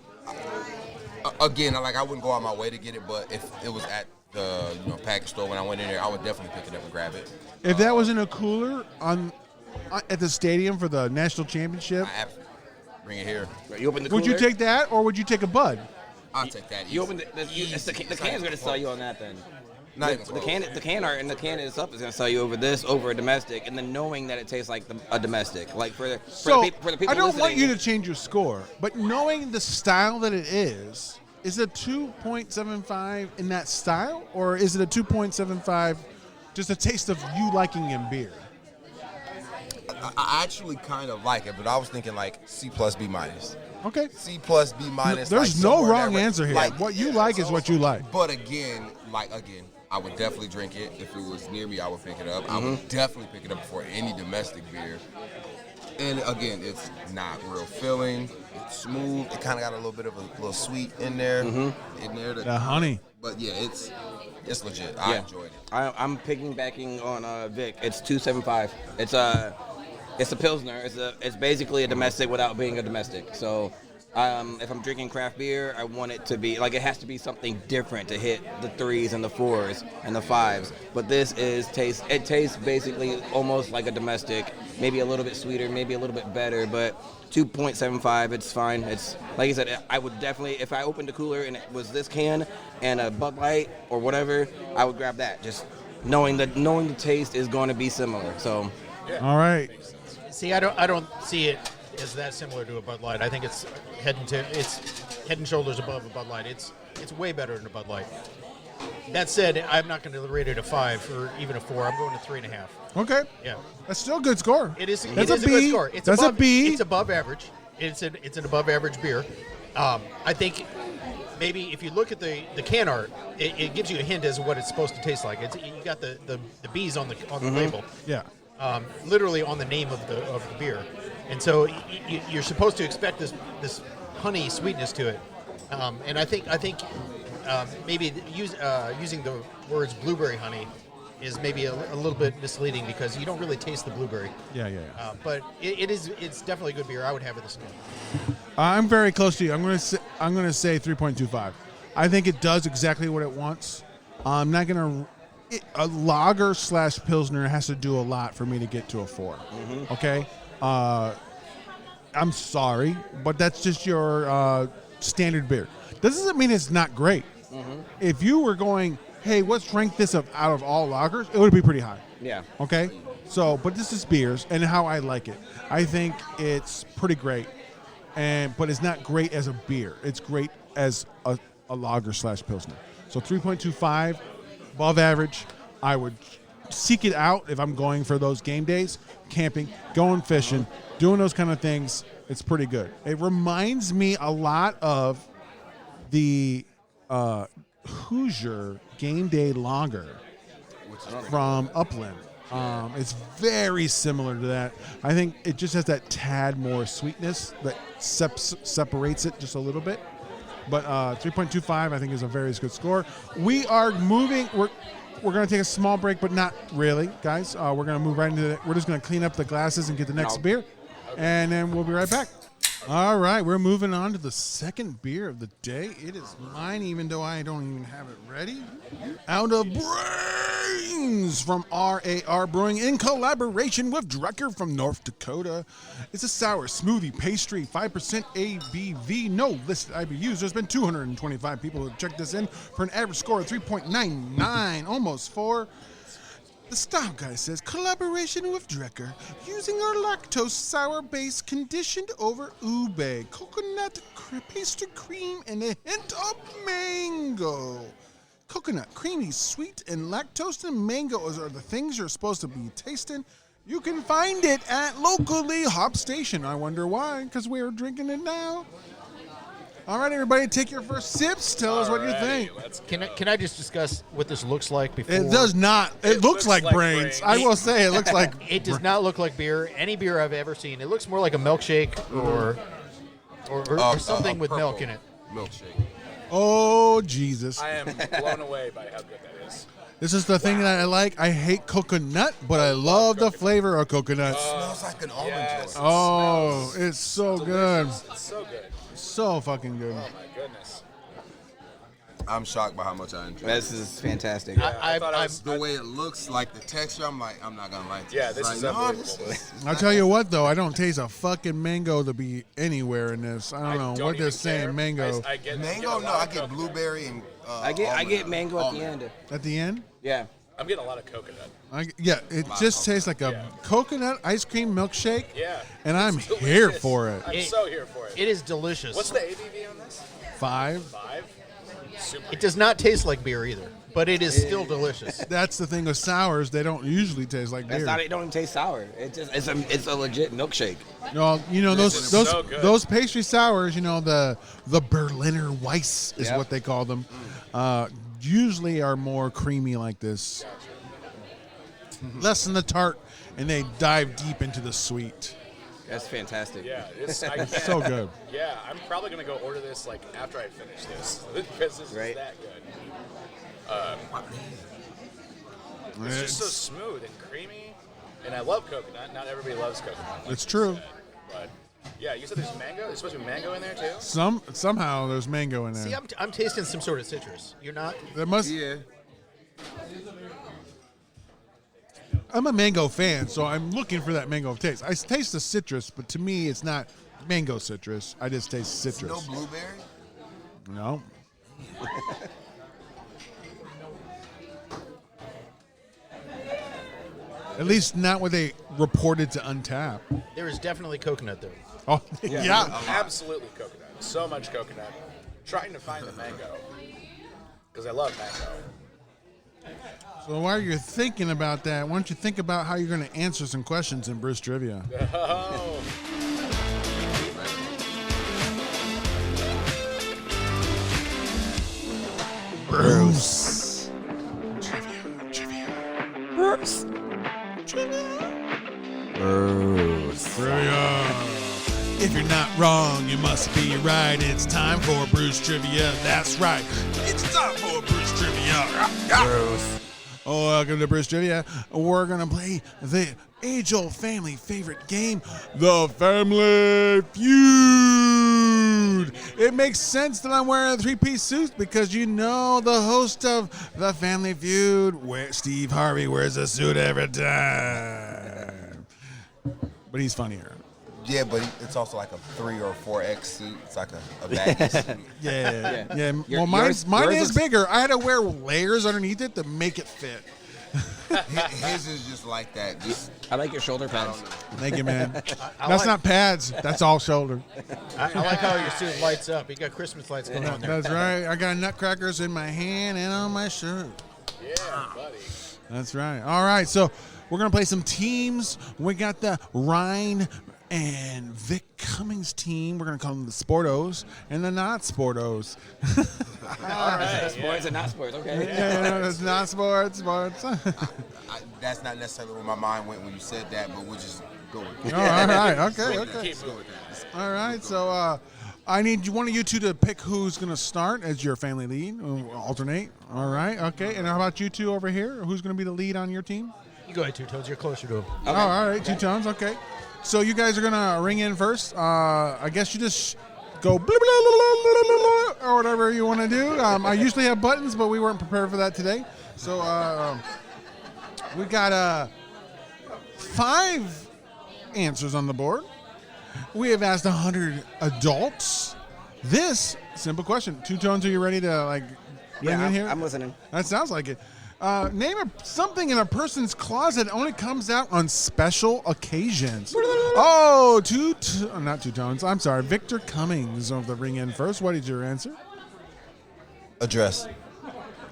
again, I wouldn't go out my way to get it, but if it was at the package store when I went in there, I would definitely pick it up and grab it. If that was in a cooler at the stadium for the national championship, bring it here. You open the cooler? would you take that or would you take a Bud? I'll take that. You open the can's going to sell you on that then. The can is up is going to sell you over a domestic, and then knowing that it tastes like a domestic, like for the people. I don't want you to change your score, but knowing the style that it is it a 2.75 in that style, or is it a 2.75 just a taste of you liking in beer? I actually kind of like it, but I was thinking like C plus B minus. Okay. C plus B minus. There's no wrong answer here. What you like is what you like. But again, I would definitely drink it. If it was near me, I would pick it up. I would definitely pick it up before any domestic beer. And again, it's not real filling. It's smooth. It kind of got a little bit of a little sweet in there. The honey. But yeah, it's legit. I enjoyed it. I'm piggybacking on Vic. It's 275. It's a Pilsner. It's basically a domestic without being a domestic. So if I'm drinking craft beer, I want it to be like it has to be something different to hit the 3s and the 4s and the 5s. But this tastes basically almost like a domestic, maybe a little bit sweeter, maybe a little bit better, but 2.75, it's fine. It's like I said, I would definitely, if I opened a cooler and it was this can and a Bud Light or whatever, I would grab that. Just knowing the taste is going to be similar. So, all right. See, I don't see it as that similar to a Bud Light. I think it's head and shoulders above a Bud Light. It's way better than a Bud Light. That said, I'm not going to rate it a 5 or even a 4. I'm going to 3.5. Okay. Yeah. That's still a good score. It is. That's a good score. It's That's above, a B. It's above average. It's an above average beer. I think maybe if you look at the can art, it gives you a hint as to what it's supposed to taste like. You got the bees on the label. Yeah. Literally on the name of the beer, and so you're supposed to expect this honey sweetness to it. And I think maybe using the words blueberry honey is maybe a little bit misleading because you don't really taste the blueberry. Yeah. But it's definitely a good beer. I would have it this morning. I'm very close to you. I'm going to say 3.25. I think it does exactly what it wants. I'm not going to. A lager / Pilsner has to do a lot for me to get to a 4. Okay? I'm sorry, but that's just your standard beer. This doesn't mean it's not great. If you were going, hey, let's rank this out of all lagers, it would be pretty high. Yeah. Okay? So, but this is beers and how I like it. I think it's pretty great, but it's not great as a beer. It's great as a lager / Pilsner. So 3.25. Above average. I would seek it out if I'm going for those game days, camping, going fishing, doing those kind of things. It's pretty good. It reminds me a lot of the Hoosier Game Day Lager from Upland. It's very similar to that. I think it just has that tad more sweetness that separates it just a little bit. But 3.25, I think, is a very good score. We are moving. We're going to take a small break, but not really, guys. We're going to move right into it. We're just going to clean up the glasses and get the next beer, and then we'll be right back. All right, we're moving on to the second beer of the day. It is mine, even though I don't even have it ready. Out of Brains from RAR Brewing in collaboration with Drekker from North Dakota. It's a sour smoothie pastry, 5% ABV, no listed IBUs. There's been 225 people who have checked this in for an average score of 3.99, almost 4. The style guy says, collaboration with Drekker, using our lactose sour base conditioned over ube, coconut pastry cream, and a hint of mango. Coconut, creamy, sweet, and lactose and mango are the things you're supposed to be tasting. You can find it at locally Hop Station. I wonder why, because we're drinking it now. All right, everybody, take your first sips. Tell us what you think. Can I just discuss what this looks like before? It does not. It looks like brains. I will say it looks like. It does not look like beer. Any beer I've ever seen. It looks more like a milkshake or something with milk in it. Milkshake. Oh, Jesus. I am blown away by how good that is. This is the thing that I like. I hate coconut, but I love the flavor of coconut. It smells like an almond joy. Oh, it's so good. It's so good. So fucking good. Oh, my goodness. I'm shocked by how much I enjoy This is fantastic. I thought the way it looks, like the texture, I'm like, I'm not going to like this. Yeah, this It's is like, unbelievable. I'll tell you what, though. I don't taste a fucking mango to be anywhere in this. I don't know what they're saying. Mango. I get Mango? No, I get blueberry and I get mango at the end. At the end? Yeah. I'm getting a lot of coconut. It just tastes like a coconut ice cream milkshake. Yeah. And I'm It's here delicious. for it. I'm so here for it. It is delicious. What's the ABV on this? 5. 5? Super. It does not taste like beer either, but it is still delicious. That's the thing with sours. They don't usually taste like beer. It don't even taste sour. It's a legit milkshake. No, you know This is so good. those pastry sours. You know the Berliner Weiss is what they call them. usually are more creamy like this. Less in the tart, and they dive deep into the sweet. That's fantastic. Yeah, so good. Yeah, I'm probably gonna go order this like after I finish this because this is that good. It's just so smooth and creamy, and I love coconut. Not everybody loves coconut. It's true. But yeah, you said there's mango. There's supposed to be mango in there too. Somehow there's mango in there. See, I'm tasting some sort of citrus. You're not. There must. Yeah. I'm a mango fan, so I'm looking for that mango taste. I taste the citrus, but to me, it's not mango citrus. I just taste citrus. No blueberry? No. At least not what they reported to Untap. There is definitely coconut there. Oh, yeah. Absolutely coconut. So much coconut. Trying to find the mango because I love mango. So while you're thinking about that, why don't you think about how you're going to answer some questions in Brews Trivia? Oh. Brews. Trivia. If you're not wrong, you must be right. It's time for Brews Trivia. That's right. It's time for Brews Trivia. Oh, welcome to Brews Trivia. We're going to play the age-old family favorite game, the Family Feud. It makes sense that I'm wearing a three-piece suit because you know the host of the Family Feud, Steve Harvey, wears a suit every time. But he's funnier. Yeah, but it's also like a 3 or 4X suit. It's like a baggy suit. Yeah. Well, mine is bigger. I had to wear layers underneath it to make it fit. His is just like that. I like your shoulder pads. Thank you, man. That's not pads. That's all shoulder. I like how your suit lights up. You got Christmas lights going on there. That's right. I got nutcrackers in my hand and on my shirt. Yeah, buddy. That's right. All right, so we're going to play some teams. We got the Ryan and Vic Cummings team. We're going to call them the Sportos and the Not Sportos. All right. Sports and not sports, okay. Yeah, it's not sports. That's not necessarily where my mind went when you said that, but we'll just go with it. Oh, all right. Okay. Keep going with that. All right, so I need one of you two to pick who's going to start as your family lead. Alternate. All right, okay. And how about you two over here? Who's going to be the lead on your team? You go ahead, 2Tones. You're closer to him. Okay. Oh, all right, 2Tones. Okay. So you guys are going to ring in first. I guess you just go blah, blah, blah, blah, blah, blah, or whatever you want to do. I usually have buttons, but we weren't prepared for that today. So we got 5 answers on the board. We have asked 100 adults this simple question. 2Tones, are you ready to ring in here? I'm listening. That sounds like it. Name something in a person's closet that only comes out on special occasions. Oh, not 2Tones. I'm sorry. Victor Cummings of the ring in first. What is your answer? A dress.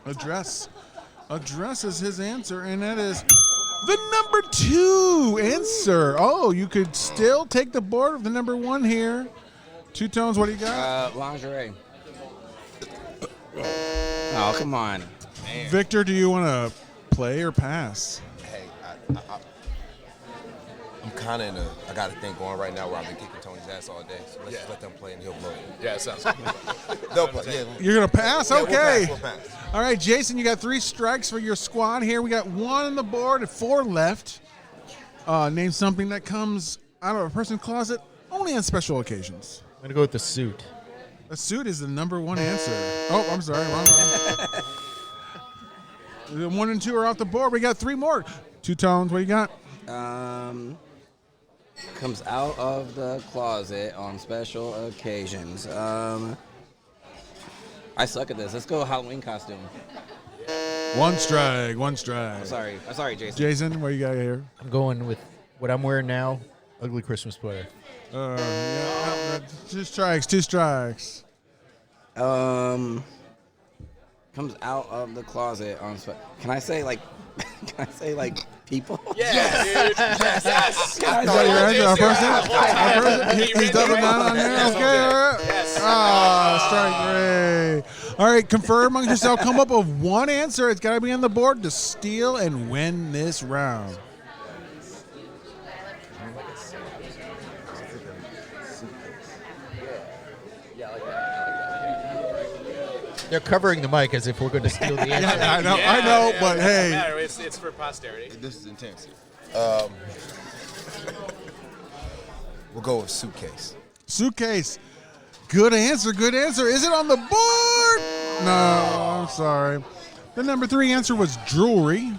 A dress. A dress is his answer, and that is the number 2 answer. Oh, you could still take the board of the number 1 here. 2Tones, what do you got? Lingerie. Oh, come on. Man. Victor, do you want to play or pass? Hey, I'm kind of in a I got a thing going right now where I've been kicking Tony's ass all day. So let's just let them play and he'll blow it. Yeah, it sounds good. They'll play. Yeah. You're going to pass? Yeah, Okay. We'll pass. All right, Jason, you got 3 strikes for your squad here. We got 1 on the board and 4 left. Name something that comes out of a person's closet only on special occasions. I'm going to go with the suit. A suit is the number 1 answer. Oh, I'm sorry. Wrong one. 1 and 2 are off the board. We got 3 more. 2Tones, what do you got? Comes out of the closet on special occasions. I suck at this. Let's go Halloween costume. 1 strike. I'm sorry, Jason. Jason, what do you got here? I'm going with what I'm wearing now, ugly Christmas sweater. 2 strikes. Comes out of the closet on Can I say people? Yeah, dude. Yes. Is that your answer? Our person? He's doubling down on there? Okay, all right. Yes. Strike 3. All right, confer among yourself. Come up with one answer. It's got to be on the board to steal and win this round. They're covering the mic as if we're going to steal the answer. I know, but hey. It doesn't matter. It's for posterity. This is intense. We'll go with suitcase. Suitcase. Good answer. Is it on the board? No, I'm sorry. The number 3 answer was jewelry.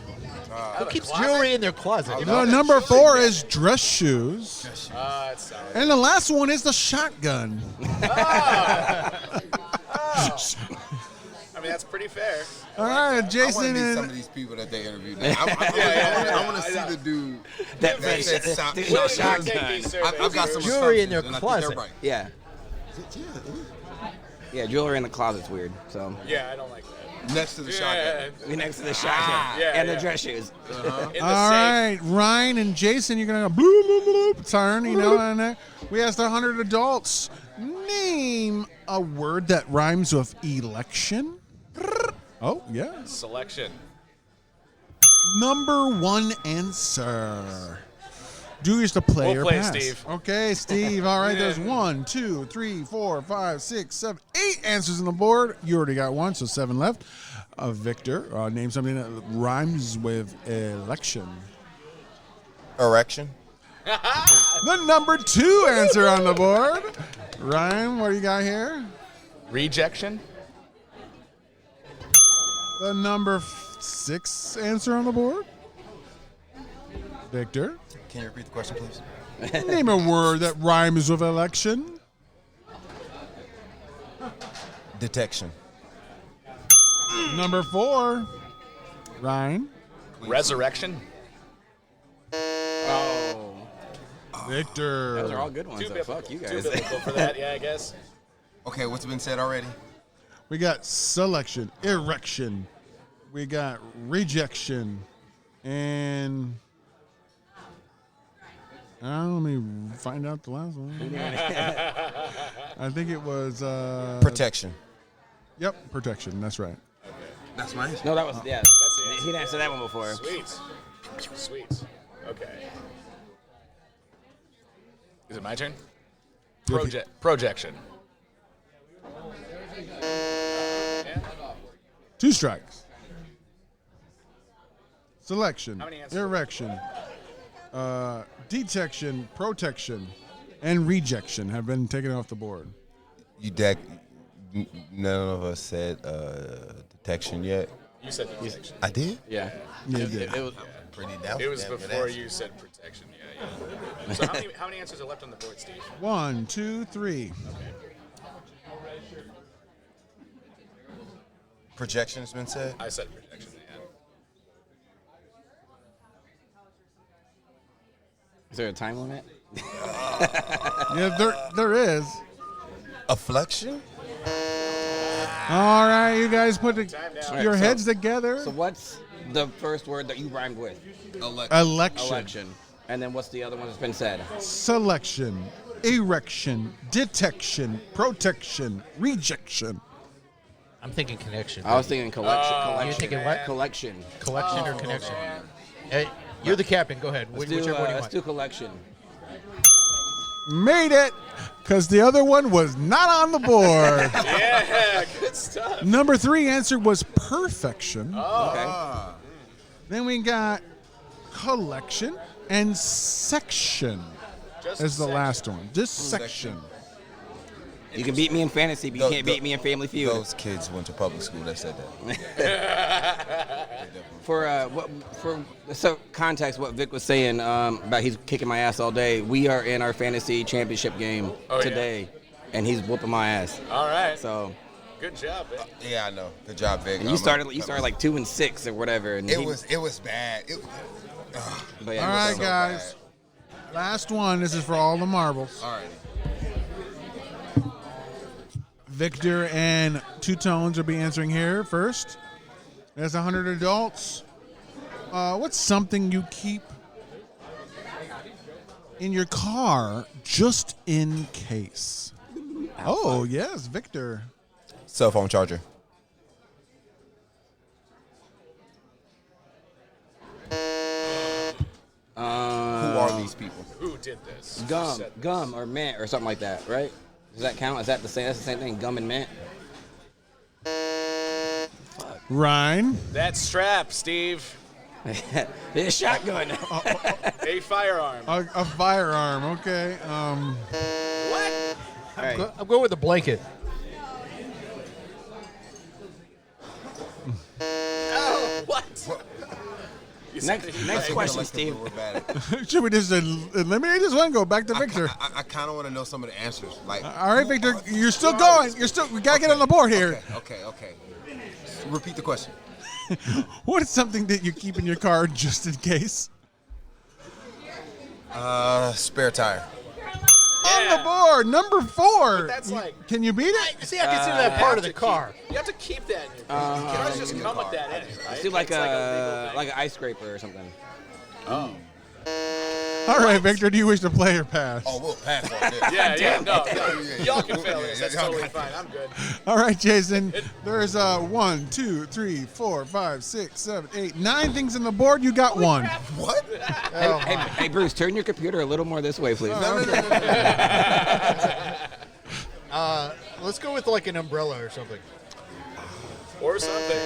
Who keeps jewelry in their closet? The number 4 is dress shoes. It's solid. And the last one is the shotgun. I mean, that's pretty fair. All right, Jason. I want to meet some of these people that they interviewed. I want to see the dude that said shotgun. I've got some jewelry in their assumptions, and I think closet. they're right. Yeah. Yeah, jewelry in the closet's weird. So. Yeah, I don't like that. Next to the shotgun. Next to the shotgun. And the dress shoes. All right, Ryan and Jason, you're gonna go bloop, bloop, bloop, turn. You know, and we asked 100 adults. Name a word that rhymes with election. Oh yeah. Selection. Number 1 answer. Do you to play We'll or play, pass? Steve. Okay, Steve. All right, there's 1, 2, 3, 4, 5, 6, 7, 8 answers on the board. You already got 1, so 7 left. Victor, name something that rhymes with election. Erection. The number 2 answer on the board. Ryan, what do you got here? Rejection. The number 6 answer on the board. Victor. Can you repeat the question, please? Name a word that rhymes with election. Detection. Number 4. Ryan. Resurrection. Victor. Those are all good ones. Too So biblical. fuck you Too guys. biblical for that, yeah, I guess. Okay, what's been said already? We got selection, erection. We got rejection. And let me find out the last one. I think it was Protection. Yep, protection. That's right. That's my answer. No, that was, yeah. That's the answer. He'd answered that one before. Sweet. Okay. Is it my turn? Projection. 2 strikes. Selection, How many answers? erection, detection, protection, and rejection have been taken off the board. None of us said detection yet. You said protection. I did? Yeah. Yeah, you did. It was Pretty doubtful. It was before you said protection. Yeah. So how many answers are left on the board, Steve? 1, 2, 3. Projection has been said? I said protection. Is there a time limit? Yeah, there is. Afflection? All right, you guys put your so- heads together. So what's the first word that you rhymed with? Election. Election. And then what's the other one that's been said? Selection, erection, detection, protection, rejection. I'm thinking connection. I was thinking collection. You're thinking what? Collection. Collection or connection? Hey, you're the captain. Go ahead. Whichever one you Let's want. do collection. Made it, because the other one was not on the board. Yeah, good stuff. Number 3 answer was perfection. Okay. Then we got collection and section Just as the section. last one. Just section. You can beat me in fantasy, but you can't beat me in Family Feud. Those kids went to public school. They said that. For so context, what Vic was saying about he's kicking my ass all day. We are in our fantasy championship game today, and he's whooping my ass. All right. So Good job, Vic. Yeah, I know. Good job, Vic. and you started like 2-6 or whatever. And It was bad. But yeah, All it was right, so guys. Last one. This is for all the marbles. All right. Victor and 2Tones will be answering here first. There's 100 adults. What's something you keep in your car just in case? Oh, yes, Victor. Cell phone charger. Who are these people? Who did this? Gum or mint or something like that, right? Does that count? Is that the same? That's the same thing. Gum and mint. Ryan. That strap, Steve. The shotgun. A firearm. A firearm. Okay. What? I'm going with the blanket. Oh, what? Next question, Steve. Should we just eliminate this one? Go back to Victor. I kind of want to know some of the answers. Like, all right, Victor, you're still going. We gotta get on the board here. Okay. Repeat the question. What is something that you keep in your car just in case? Spare tire. On the board, number 4. But that's like. Can you beat it? See, I consider that part of the car. You have to keep that in your car. You can't just come with that in, right? Let's do like an ice scraper or something. Oh. All right, Victor, do you wish to play or pass? Oh, we'll pass on this. Yeah. No. Y'all can fail this. That's totally fine. I'm good. All right, Jason. There's 1, 2, 3, 4, 5, 6, 7, 8, 9 things on the board. You got one. What? Hey, Bruce, turn your computer a little more this way, please. Let's go with like an umbrella or something. Or something.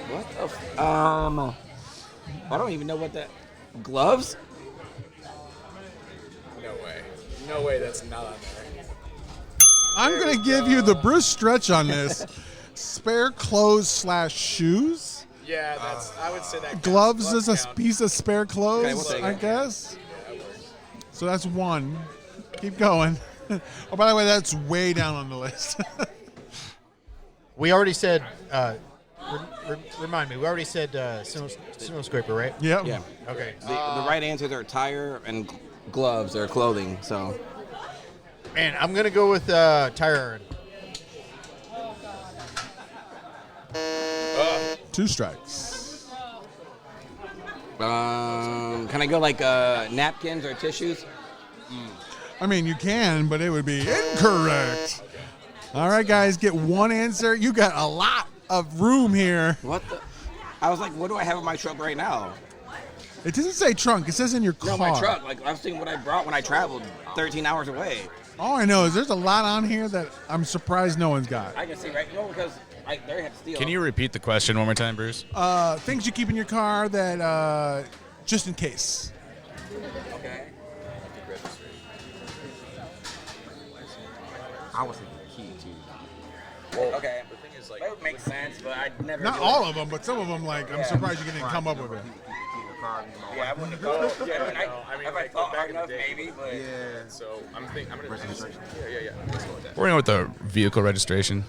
What the I don't even know what that. Gloves? No way that's not on there. I'm going to give you the Bruce stretch on this. Spare clothes / shoes. Yeah, I would say that. Gloves is a piece of spare clothes, Okay, we'll take I it. guess. So that's 1. Keep going. Oh, by the way, that's way down on the list. We already said. Remind me. We already said snow scraper, right? Yep. Yeah. Okay. The right answers are tire and gloves or clothing. So. And I'm gonna go with tire iron. 2 strikes. Can I go like napkins or tissues? I mean, you can, but it would be incorrect. All right, guys, get 1 answer. You got a lot of room here. What the? I was like, what do I have in my truck right now? It doesn't say trunk. It says in your car. No, my truck. Like I was thinking what I brought when I traveled 13 hours away. All I know is there's a lot on here that I'm surprised no one's got. I can see right now because they have to steal. Can you repeat the question one more time, Bruce? Things you keep in your car that just in case. Okay. I was thinking key too. Well, okay. The thing is, like, that would make sense, but I'd never. Not all of them, but some of them. Like, I'm surprised you didn't come up with it. Yeah, I wouldn't have thought. I mean, if I thought hard enough, maybe, but yeah. So I'm gonna. Yeah. Let's go with that. We're going with the vehicle registration.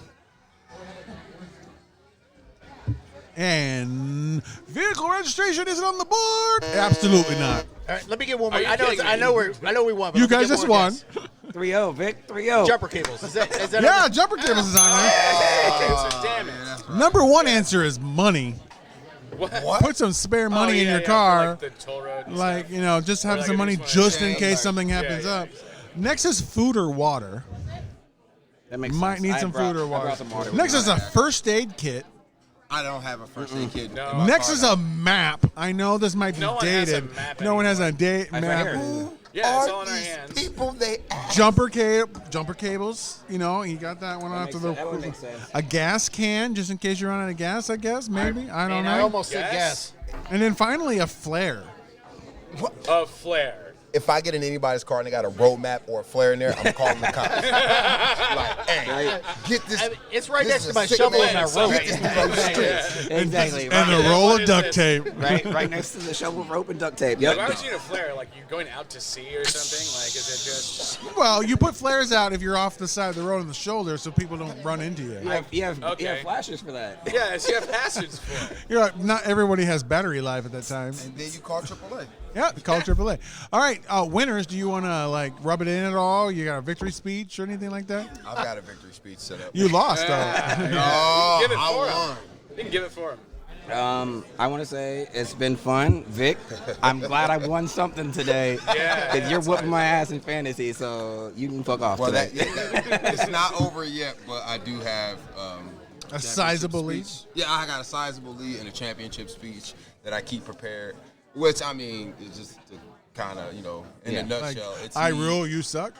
And vehicle registration isn't on the board. Absolutely not. All right, let me get one more. Are you I know we won. But You let me guys get just one won. guess. 3-0, Vic. 3-0. Jumper cables. Is that Yeah, jumper cables is on there. Damn it. Number 1 answer is money. What? Put some spare money in your For, car. like the toll road and Like, stuff. just have Or, like, some I money just wanna just in change, case like- something happens up. Next is food or water. That makes Might sense. need I some brought- food or I water. brought some water. Next is a first aid kit. I don't have a first aid kit. No. Next is a map. I know this might be No one has a dated. map No one has a anymore. map. Right here. Yeah, it's all in our hands. People they ask. Jumper cables. He got that one after That would make sense. a gas can just in case you run out of gas. I guess maybe I don't I know. almost said gas. And then finally a flare. A flare. If I get in anybody's car and they got a road map or a flare in there, I'm calling the cops. Like, hey, get this. I mean, it's right this next is to my a sick shovel man. and my rope. Get this man on the streets. Exactly. And Right, a roll What of is duct this? tape. right next to the shovel, rope, and duct tape. If Yep. I was seeing a flare, like you're going out to sea or something, like is it just? Well, you put flares out if you're off the side of the road on the shoulder so people don't run into you. You have Okay. flashes for that. Yes, you have hazards for it. You're like, not everybody has battery life at that time. And then you call AAA. Yeah, call AAA. All right, winners, do you want to like rub it in at all? You got a victory speech or anything like that? I've got a victory speech set up. You lost, though. No, Give it I for him. won. You can give it for him. I want to say it's been fun, Vic. I'm glad I won something today. Because you're whooping my ass in fantasy, so you can fuck off today. It's not over yet, but I do have a sizable lead. Yeah, I got a sizable lead and a championship speech that I keep prepared. Which I mean is just to kind of, in a nutshell, like, it's I rule, you suck.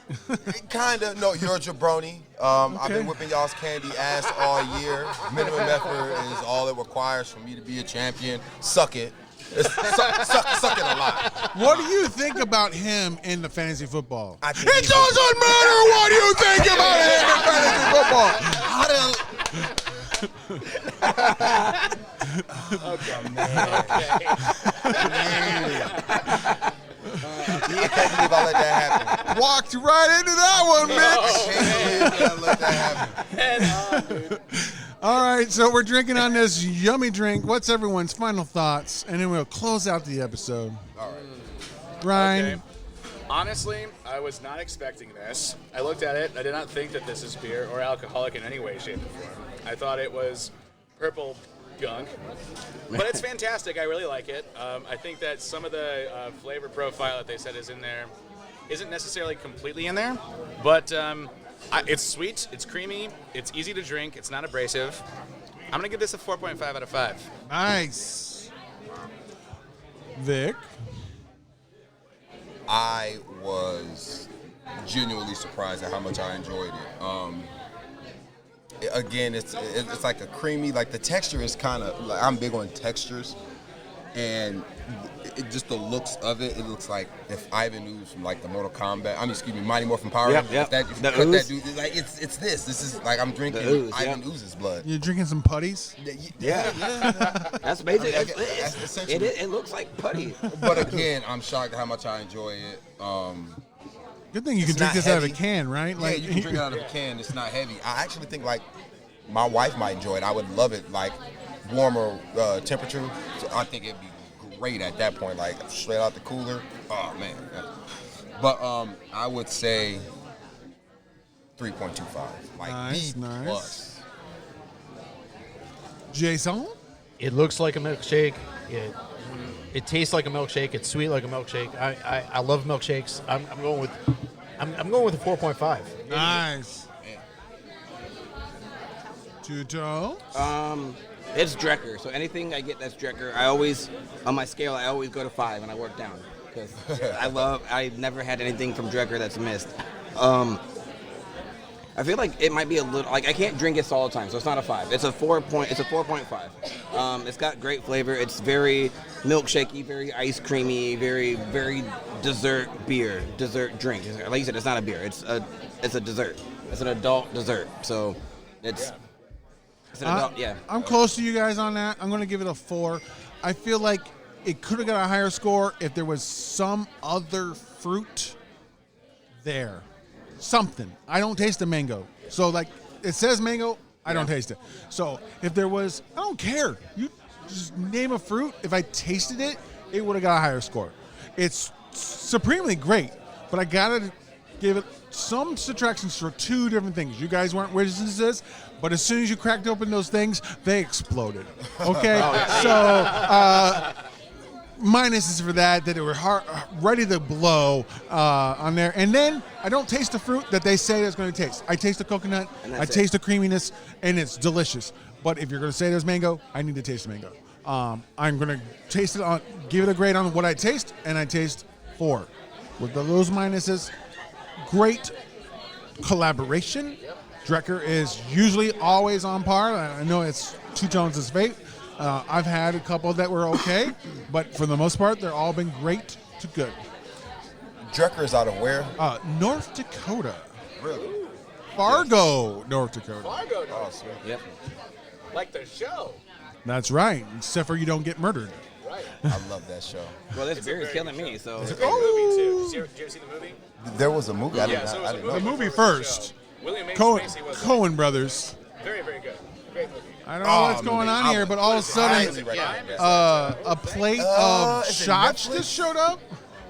Kind of. No, you're a jabroni. I've been whipping y'all's candy ass all year. Minimum effort is all it requires for me to be a champion. Suck it. Suck it a lot. What do you think about him in the fantasy football? It doesn't matter what you think about him in fantasy football. I can't believe I let that happen. Walked right into that one, Mitch. I can't believe I let that happen. All right, so we're drinking on this yummy drink. What's everyone's final thoughts? And then we'll close out the episode. All right. Ryan. Okay. Honestly, I was not expecting this. I looked at it. I did not think that this is beer or alcoholic in any way, shape, or form. I thought it was purple gunk. But it's fantastic. I really like it. I think that some of the flavor profile that they said is in there isn't necessarily completely in there. But it's sweet. It's creamy. It's easy to drink. It's not abrasive. I'm going to give this a 4.5 out of 5. Nice. Vic? I was genuinely surprised at how much I enjoyed it. Again, it's like a creamy, like the texture is kind of, like I'm big on textures, and just the looks of it, it looks like if Ivan Ooze from like the Mortal Kombat, Mighty Morphin Power Rangers, if you cut that dude, like it's this is like I'm drinking Ivan Ooze's blood. You're drinking some putties? Yeah. That's basically, it looks like putty. But again, I'm shocked at how much I enjoy it. Good thing you can drink this out of a can, right? Yeah, you can drink it out of a can. It's not heavy. I actually think like my wife might enjoy it. I would love it like warmer temperature. So I think it'd be great at that point, like straight out the cooler. Oh man. But I would say 3.25. Like nice, B+. Nice. Jason? It looks like a milkshake. It tastes like a milkshake. It's sweet like a milkshake. I love milkshakes. I'm going with a 4.5. Nice. 2Tones? It's Drekker. So anything I get that's Drekker, I always, on my scale, I always go to 5 and I work down. Because I've never had anything from Drekker that's missed. I feel like it might be a little, like I can't drink it all the time, so it's not a 5. It's a 4.5. It's got great flavor. It's very milkshakey, very ice creamy, very, very dessert drink. Like you said, it's not a beer. It's a dessert. It's an adult dessert. So it's an adult, yeah. I'm close to you guys on that. I'm going to give it a 4. I feel like it could have got a higher score if there was some other fruit there. Something. I don't taste the mango. So, like, it says mango, I don't taste it. So, if there was, I don't care. You just name a fruit. If I tasted it, it would have got a higher score. It's supremely great, but I got to give it some subtractions for 2 different things. You guys weren't witnesses, but as soon as you cracked open those things, they exploded. Okay? So, minuses for that they were ready to blow on there. And then I don't taste the fruit that they say it's going to taste. I taste the coconut, I taste the creaminess, and it's delicious. But if you're going to say there's mango, I need to taste the mango. I'm going to taste it give it a grade on what I taste, and I taste 4. With those minuses, great collaboration. Drekker is usually always on par. I know it's 2Tones' fate. I've had a couple that were okay, but for the most part, they're all been great to good. Drekker is out of where? North Dakota. Really? Fargo, yes. North Dakota. Fargo, North Dakota. Yep. Like the show. That's right, except for you don't get murdered. Right. I love that show. Well, this beer is killing me, so. It's a great movie, too. Did you ever see the movie? There was a movie. I didn't know. The movie first. William H. Macy was Coen Brothers. Very, very good. Great movie. I don't know what's going on here, but all of a sudden, a plate of shots just showed up.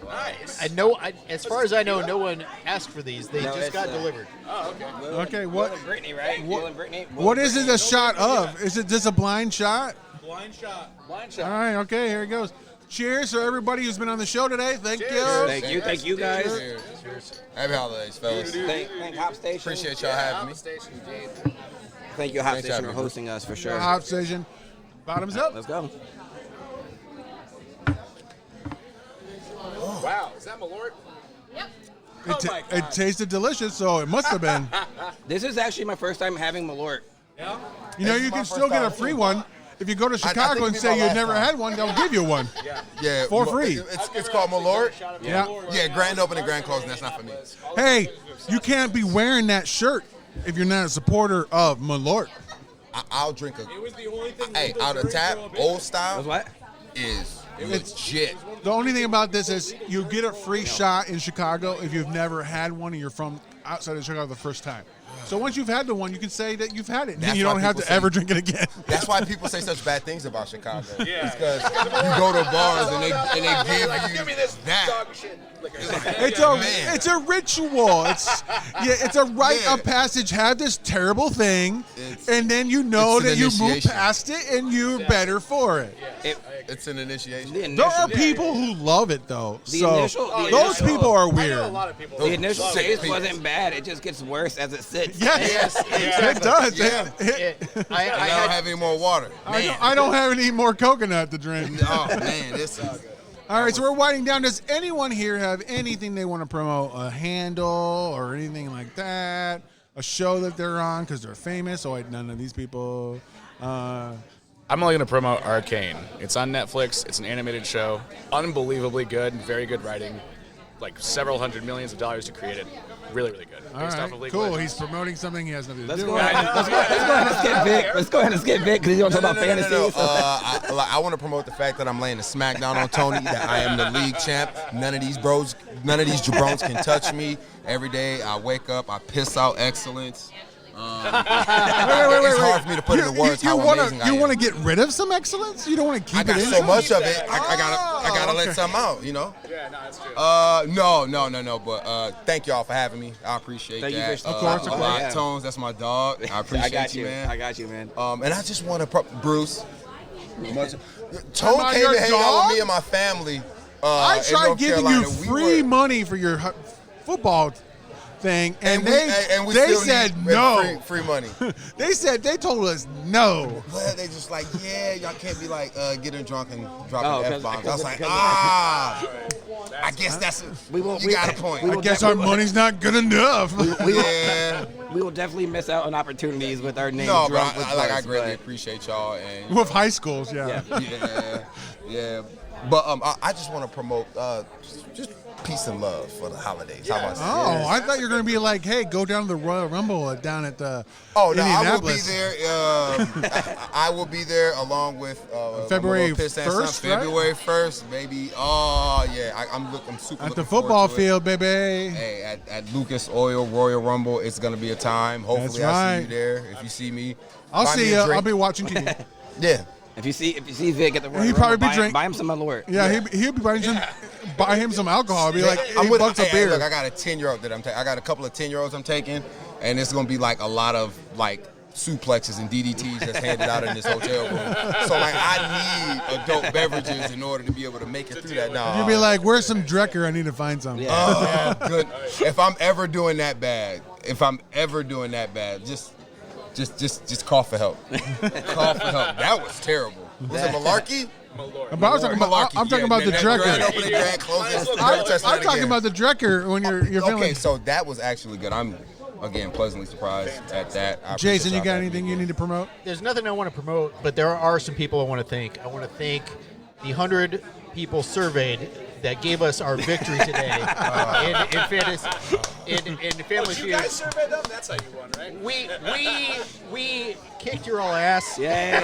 Nice. And no, as far as I know, no one asked for these. They just got delivered. Oh, okay. Okay, what? Brittany, right? What is it a shot of? Is it just a blind shot? Blind shot. All right, okay, here it goes. Cheers for everybody who's been on the show today. Thank you. Thank you guys. Cheers. Happy holidays, fellas. Thank Hop Station. Appreciate y'all having me. Thank you, Hop Station, for hosting us for sure. Hop Station. Bottoms up. Let's go. Wow, is that Malort? Yep. It tasted delicious, so it must have been. This is actually my first time having Malort. Yeah. You know, you can still get a free one. If you go to Chicago and say you've never had one, they'll give you one. Yeah. For free. It's called Malort. Yeah. Yeah, grand opening, grand closing. That's not for me. Hey, you can't be wearing that shirt if you're not a supporter of Malort. I'll drink a. Hey, out of tap, old style. What? Is legit. The only thing about this is you get a free shot in Chicago if you've never had one and you're from outside of Chicago the first time. So once you've had the one, you can say that you've had it. And you don't have to ever drink it again. That's why people say such bad things about Chicago. Yeah. It's because you go to bars and they give you that. Dog shit. It's a ritual. It's a rite of passage. Have this terrible thing, and then you know that you move past it and you're better for it. It's an initiation. There are people who love it though. Those people are weird. I know a lot of people. The initial taste wasn't bad. It just gets worse as it sits. Yes, it does. Yeah. I don't have any more water. I don't have any more coconut to drink. Oh man, this is. All right, so we're winding down. Does anyone here have anything they want to promote? A handle or anything like that? A show that they're on because they're famous? Oh, wait, none of these people. I'm only going to promote Arcane. It's on Netflix. It's an animated show. Unbelievably good. Very good writing. Like several hundred millions of dollars to create it. Really, really good. All right, cool. He's promoting something he has nothing to do with. Let's go ahead and skip Vic. Let's go ahead and skip Vic because you want to talk about fantasy. I want to promote the fact that I'm laying the smackdown on Tony, that I am the league champ. None of these jabrones can touch me. Every day I wake up, I piss out excellence. It's hard for me to put into words how amazing I am. You want to get rid of some excellence? You don't want to keep it in? I got so much of it. I gotta let some out, you know? Yeah, no, that's true. No. But thank y'all for having me. I appreciate that. Thank you Of course. 2Tones, that's my dog. I appreciate you, man. I got you, man. And I just want to, Bruce. Tone came and hang out with me and my family. I tried giving you Carolina. free money for your football thing, and they said no. Free money. They told us no. But they just like, yeah, y'all can't be like getting drunk and dropping F-bombs. I was like, I guess you got a point. I guess our money's not good enough. We will definitely miss out on opportunities with our name. No, but I greatly appreciate y'all. And with high schools, yeah. But I just want to promote just peace and love for the holidays. How about that? Oh, I thought you were going to be like, hey, go down to the Royal Rumble down at the Indianapolis. I will be there. I will be there along with February 1st, February 1st, maybe. Oh, yeah. I'm super at the football field, baby. Hey, at Lucas Oil Royal Rumble, it's going to be a time. Hopefully I see you there. If you see me, I'll see you. I'll be watching TV. Yeah. If you see Vic at the Royal he'd probably be drinking. Buy him some Malort. Yeah, he'll be buying some. Buy him some alcohol. It'll be like $8 a beer. Look, I got a 10-year-old that I'm taking. I got a couple of 10-year-olds I'm taking, and it's gonna be like a lot of like suplexes and DDTs that's handed out in this hotel room. So like, I need adult beverages in order to be able to make it through that. No, you'll be like, "Where's some Drekker? I need to find some." Yeah. Oh, good. If I'm ever doing that bad, just call for help. Call for help. That was terrible. Was it malarkey? I'm talking about the Drekker. I'm talking about the Drekker when you're feeling. Okay, so that was actually good. I'm again pleasantly surprised at that. Jason, you got anything you need to promote? There's nothing I want to promote, but there are some people I want to thank. I want to thank the 100 people surveyed that gave us our victory today in fantasy. In Family Feud. You guys surveyed them? That's how you won, right? We kicked your all ass. Yay!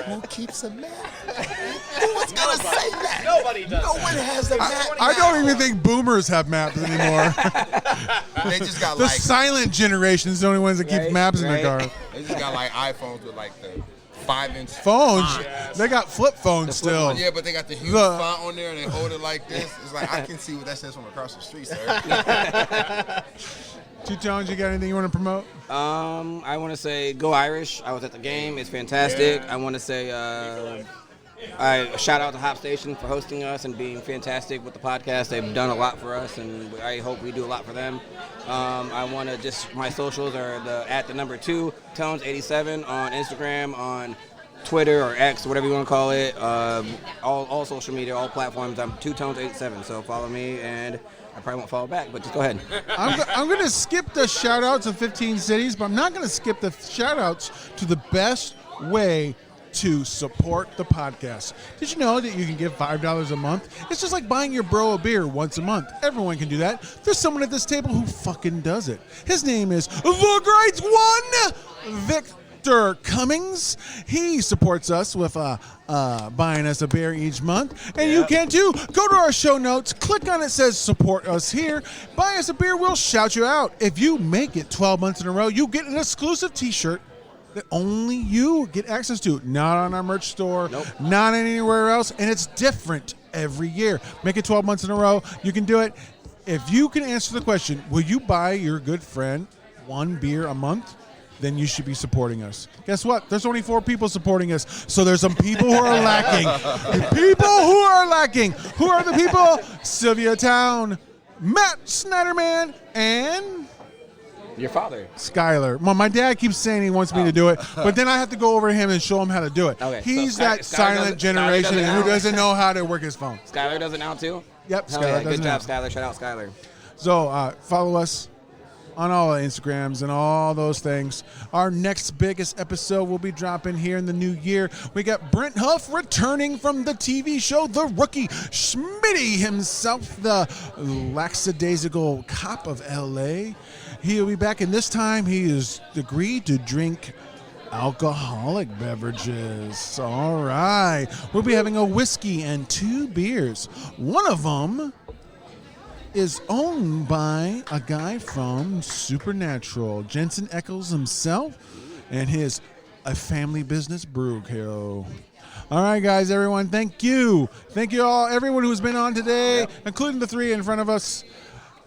Who keeps a map? Who was gonna say that? Nobody does. No one has a map. I don't even think boomers have maps anymore. They just got the silent generation's the only ones that keep maps in their car. They just got like iPhones with like the 5-inch Phones? font. They got flip phones still. Yeah, but they got the huge font on there and they hold it like this. It's like, I can see what that says from across the street, sir. 2Tones, you got anything you want to promote? I want to say go Irish. I was at the game. It's fantastic. I want to say I shout out to Hop Station for hosting us and being fantastic with the podcast. They've done a lot for us, and I hope we do a lot for them. I want to just, my socials are at the number 2Tones87 on Instagram, on Twitter or X, whatever you want to call it. All social media, all platforms. I'm 2Tones87, so follow me, and I probably won't follow back, but just go ahead. I'm going to skip the shout-outs of 15 cities, but I'm not going to skip the shout-outs to the best way to support the podcast. Did you know that you can give $5 a month? It's just like buying your bro a beer once a month. Everyone can do that. There's someone at this table who fucking does it. His name is the Great One, Victor Cummings. He supports us with buying us a beer each month, and you can too. Go to our show notes, click on it, says support us here, buy us a beer, we'll shout you out. If you make it 12 months in a row, you get an exclusive t-shirt that only you get access to, not on our merch store, not anywhere else, and it's different every year. Make it 12 months in a row, you can do it. If you can answer the question, will you buy your good friend one beer a month? Then you should be supporting us. Guess what? There's only 4 people supporting us, so there's some people who are lacking. Who are the people? Sylvia Town, Matt Snyderman, and your father, Skyler. Well, my dad keeps saying he wants me to do it, but then I have to go over to him and show him how to do it. Okay, He's so that silent generation who doesn't know how to work his phone. Skyler does it now too? Yep, Hell Skyler yeah, does good it job, now. Skyler. Shout out, Skyler. So follow us on all our Instagrams and all those things. Our next biggest episode will be dropping here in the new year. We got Brent Huff returning from the TV show The Rookie. Schmitty himself, the lackadaisical cop of L.A. He'll be back, and this time he has agreed to drink alcoholic beverages. All right. We'll be having a whiskey and 2 beers. One of them is owned by a guy from Supernatural, Jensen Ackles himself, and his A Family Business Brew Co. All right, guys, everyone, thank you. Thank you all, everyone who's been on today, including the 3 in front of us.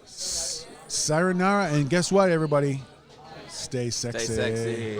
Sayonara, and guess what, everybody? Stay sexy. Stay sexy.